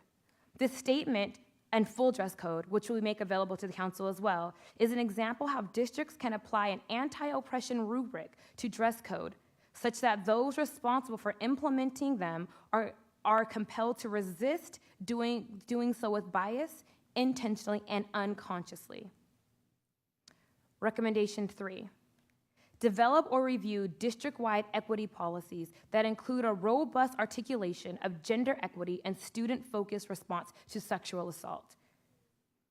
This statement and full dress code, which we make available to the council as well, is an example how districts can apply an anti-oppression rubric to dress code, such that those responsible for implementing them are compelled to resist doing so with bias, intentionally and unconsciously. Recommendation 3, develop or review district-wide equity policies that include a robust articulation of gender equity and student-focused response to sexual assault.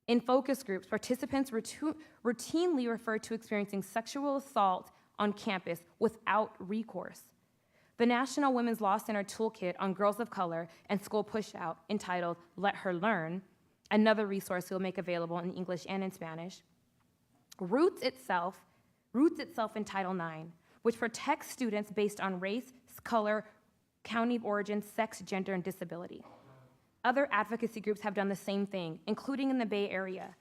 In focus groups, participants routinely refer to experiencing sexual assault on campus without recourse. The National Women's Law Center Toolkit on Girls of Color and School Pushout, entitled Let Her Learn, another resource we'll make available in English and in Spanish, roots itself in Title IX, which protects students based on race, color, county of origin, sex, gender, and disability. Other advocacy groups have done the same thing, including in the Bay Area.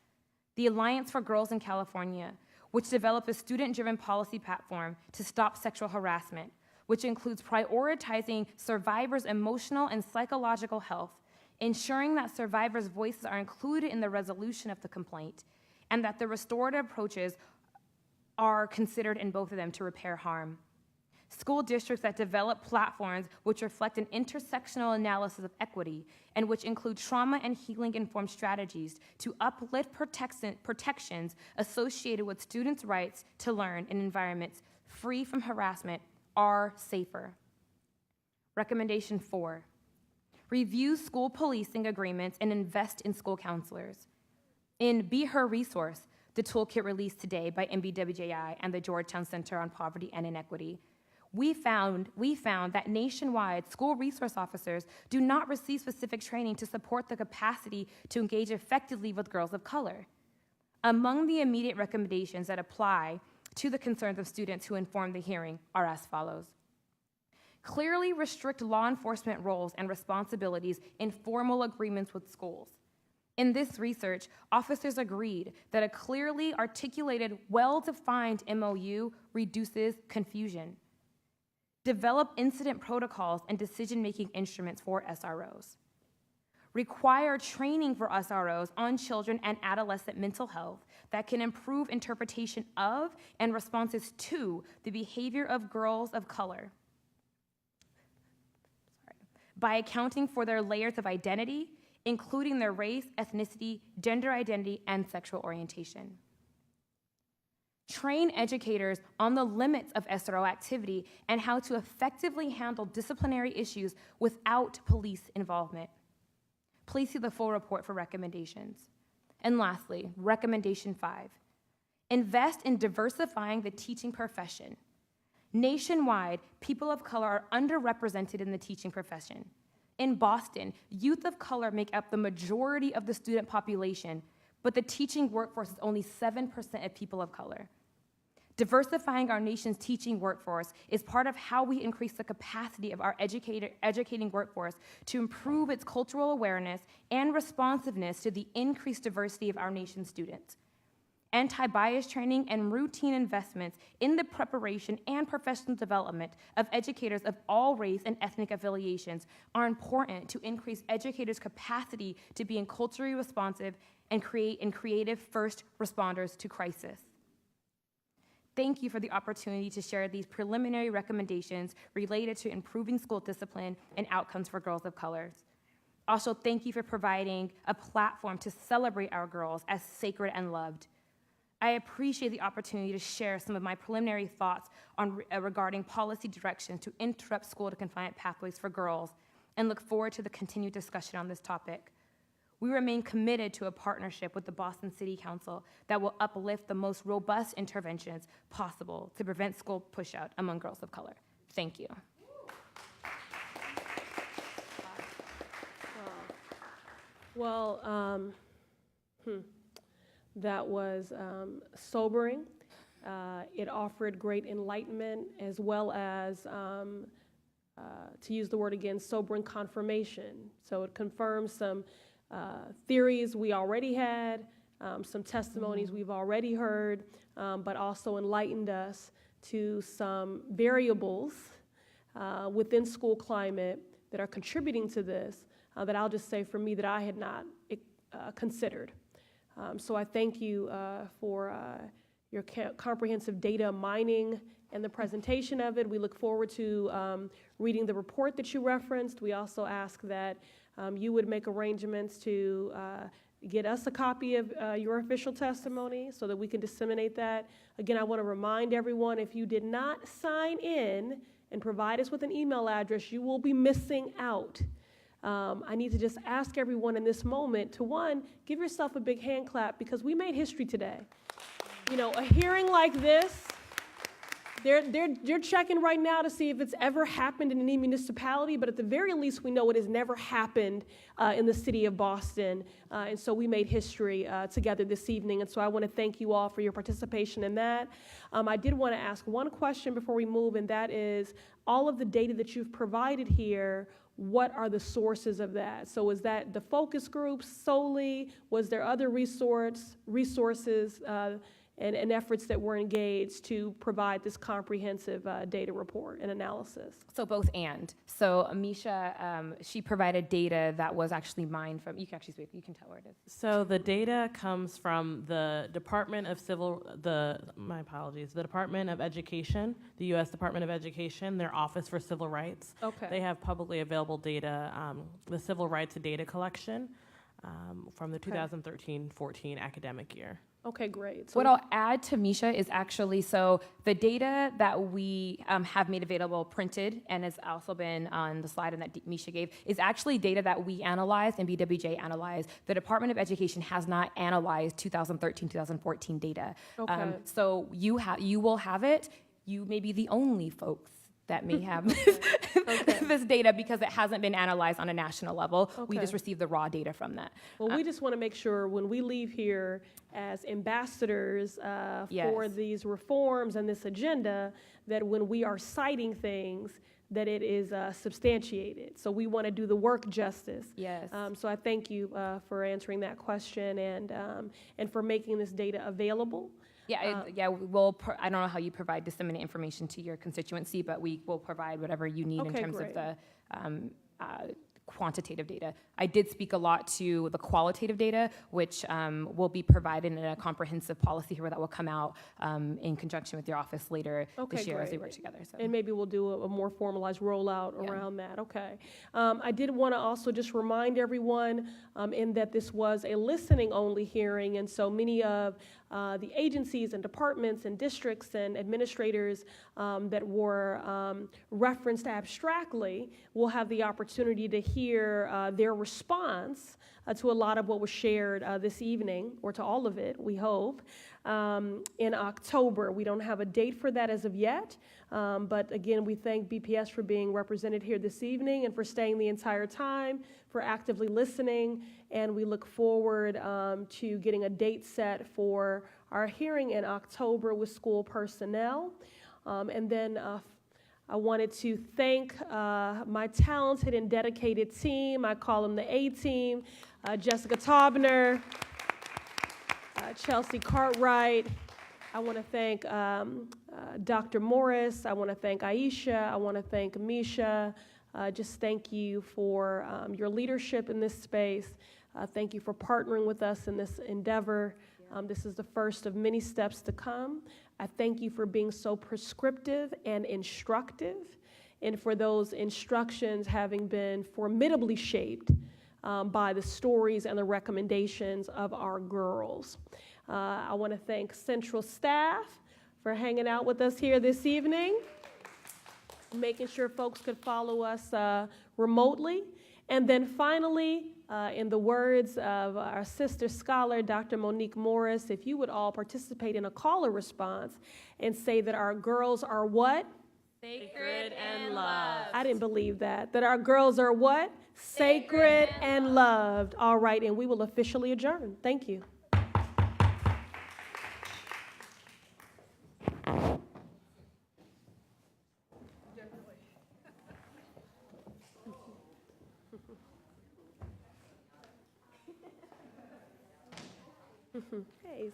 The Alliance for Girls in California, which developed a student-driven policy platform to stop sexual harassment, which includes prioritizing survivors' emotional and psychological health, ensuring that survivors' voices are included in the resolution of the complaint, and that the restorative approaches are considered in both of them to repair harm. School districts that develop platforms which reflect an intersectional analysis of equity and which include trauma and healing-informed strategies to uplift protections associated with students' rights to learn in environments free from harassment are safer. Recommendation 4, review school policing agreements and invest in school counselors. In Be Her Resource, the toolkit released today by NBWJI and the Georgetown Center on Poverty and Inequity, we found that nationwide school resource officers do not receive specific training to support the capacity to engage effectively with girls of color. Among the immediate recommendations that apply to the concerns of students who informed the hearing are as follows. Clearly restrict law enforcement roles and responsibilities in formal agreements with schools. In this research, officers agreed that a clearly articulated, well-defined MOU reduces confusion. Develop incident protocols and decision-making instruments for SROs. Require training for SROs on children and adolescent mental health that can improve interpretation of and responses to the behavior of girls of color by accounting for their layers of identity, including their race, ethnicity, gender identity, and sexual orientation. Train educators on the limits of SRO activity and how to effectively handle disciplinary issues without police involvement. Please see the full report for recommendations. And lastly, recommendation 5, invest in diversifying the teaching profession. Nationwide, people of color are underrepresented in the teaching profession. In Boston, youth of color make up the majority of the student population, but the teaching workforce is only 7% of people of color. Diversifying our nation's teaching workforce is part of how we increase the capacity of our educating workforce to improve its cultural awareness and responsiveness to the increased diversity of our nation's students. Anti-bias training and routine investments in the preparation and professional development of educators of all race and ethnic affiliations are important to increase educators' capacity to be culturally responsive and creative first responders to crisis. Thank you for the opportunity to share these preliminary recommendations related to improving school discipline and outcomes for girls of color. Also, thank you for providing a platform to celebrate our girls as sacred and loved. I appreciate the opportunity to share some of my preliminary thoughts on regarding policy direction to interrupt school-to-confinement pathways for girls and look forward to the continued discussion on this topic. We remain committed to a partnership with the Boston City Council that will uplift the most robust interventions possible to prevent school push-out among girls of color. Thank you. Well, that was sobering. It offered great enlightenment as well as, to use the word again, sobering confirmation. So it confirms some theories we already had, some testimonies we've already heard, but also enlightened us to some variables within school climate that are contributing to this that I'll just say for me that I had not considered. So I thank you for your comprehensive data mining and the presentation of it. We look forward to reading the report that you referenced. We also ask that you would make arrangements to get us a copy of your official testimony so that we can disseminate that. Again, I want to remind everyone, if you did not sign in and provide us with an email address, you will be missing out. I need to just ask everyone in this moment to, one, give yourself a big hand clap because we made history today. You know, a hearing like this, they're checking right now to see if it's ever happened in any municipality, but at the very least, we know it has never happened in the city of Boston. And so we made history together this evening. And so I want to thank you all for your participation in that. I did want to ask one question before we move, and that is, all of the data that you've provided here, what are the sources of that? So is that the focus groups solely? Was there other resources and efforts that were engaged to provide this comprehensive data report and analysis? So both and. So Amisha, she provided data that was actually mined from, you can actually speak, you can tell where it is. So the data comes from the Department of the Department of Education, the U.S. Department of Education, their Office for Civil Rights. Okay. They have publicly available data, the Civil Rights Data Collection from the 2013-14 academic year. Okay, great. So What I'll add to Misha is actually, so the data that we have made available printed and has also been on the slide that Misha gave is actually data that we analyzed and NBWJI analyzed. The Department of Education has not analyzed 2013, 2014 data. Okay. So you will have it. You may be the only folks that may have this data because it hasn't been analyzed on a national level. We Okay. just received the raw data from that. Well, we just want to make sure when we leave here as ambassadors for Yes. these reforms and this agenda, that when we are citing things, that it is substantiated. So we want to do the work justice. Yes. So I thank you for answering that question and for making this data available. Yeah, I don't know how you disseminate information to your constituency, but we will provide whatever you need in Okay, terms great. of the quantitative data. I did speak a lot to the qualitative data, which will be provided in a comprehensive policy here that will come out in conjunction with your office later this year as we work together. So. And maybe we'll do a more formalized rollout around that. Okay. I did want to also just remind everyone in that this was a listening-only hearing, and so many of the agencies and departments and districts and administrators that were referenced abstractly will have the opportunity to hear their response to a lot of what was shared this evening, or to all of it, we hope, in October. We don't have a date for that as of yet, but again, we thank BPS for being represented here this evening and for staying the entire time, for actively listening, and we look forward to getting a date set for our hearing in October with school personnel. And then I wanted to thank my talented and dedicated team. I call them the A-team. Jessica Taubner, Chelsea Cartwright. I want to thank Dr. Morris. I want to thank Aisha. I want to thank Misha. Just thank you for your leadership in this space. Thank you for partnering with us in this endeavor. This is the first of many steps to come. I thank you for being so prescriptive and instructive, and for those instructions having been formidably shaped by the stories and the recommendations of our girls. I want to thank Central staff for hanging out with us here this evening, making sure folks could follow us remotely. And then finally, in the words of our sister scholar, Dr. Monique Morris, if you would all participate in a caller response and say that our girls are what? Sacred and loved. I didn't believe that. That our girls are what? Sacred and loved. All right, and we will officially adjourn. Thank you. Hey.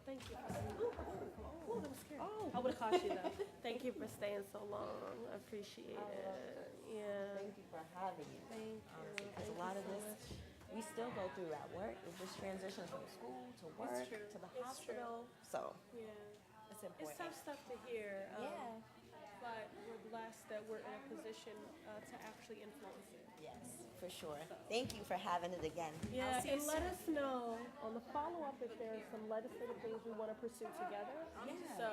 Thank you. Oh, that was scary. I would have caught you though. Thank you for staying so long. I appreciate it. Yeah. Thank you for having me. Thank you. Because a lot of this, we still go through at work. It just transitions from school to work to the hospital. So yeah, it's important. It's tough stuff to hear. Yeah. But we're blessed that we're in a position to actually influence it. Yes, for sure. Thank you for having it again. Yeah, and let us know on the follow-up if there are some legislative things we want to pursue together. Yeah. So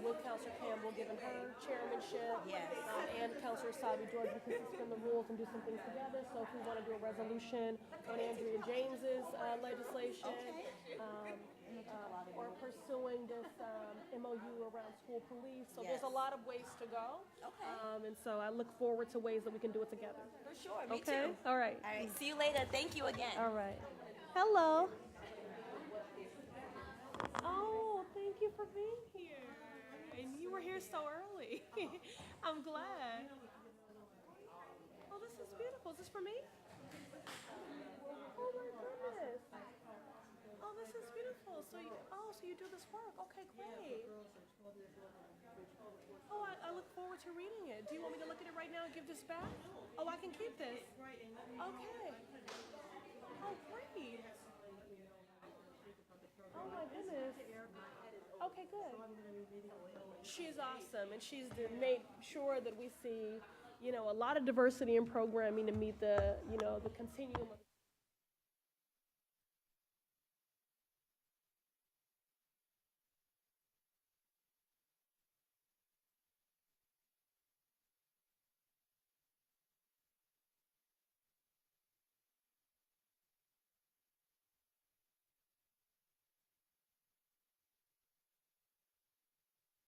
with Councilor Campbell giving her chairmanship, and Councilor Sabi George, we can suspend the rules and do some things together. So if we want to do a resolution on Andrea James's legislation, or pursuing this MOU around school police. So there's a lot of ways to go. Okay. And so I look forward to ways that we can do it together. For sure, me Okay? too. All right. All right, see you later. Thank you again. All right. Hello. Oh, thank you for being here. And you were here so early. I'm glad. Oh, this is beautiful. Is this for me? Oh my goodness. Oh, this is beautiful. So you do this work. Okay, great. Oh, I look forward to reading it. Do you want me to look at it right now and give this back? Oh, I can keep this. Okay. Oh, great. Oh my goodness. Okay, good. She's awesome, and she's made sure that we see, a lot of diversity in programming to meet the continuum of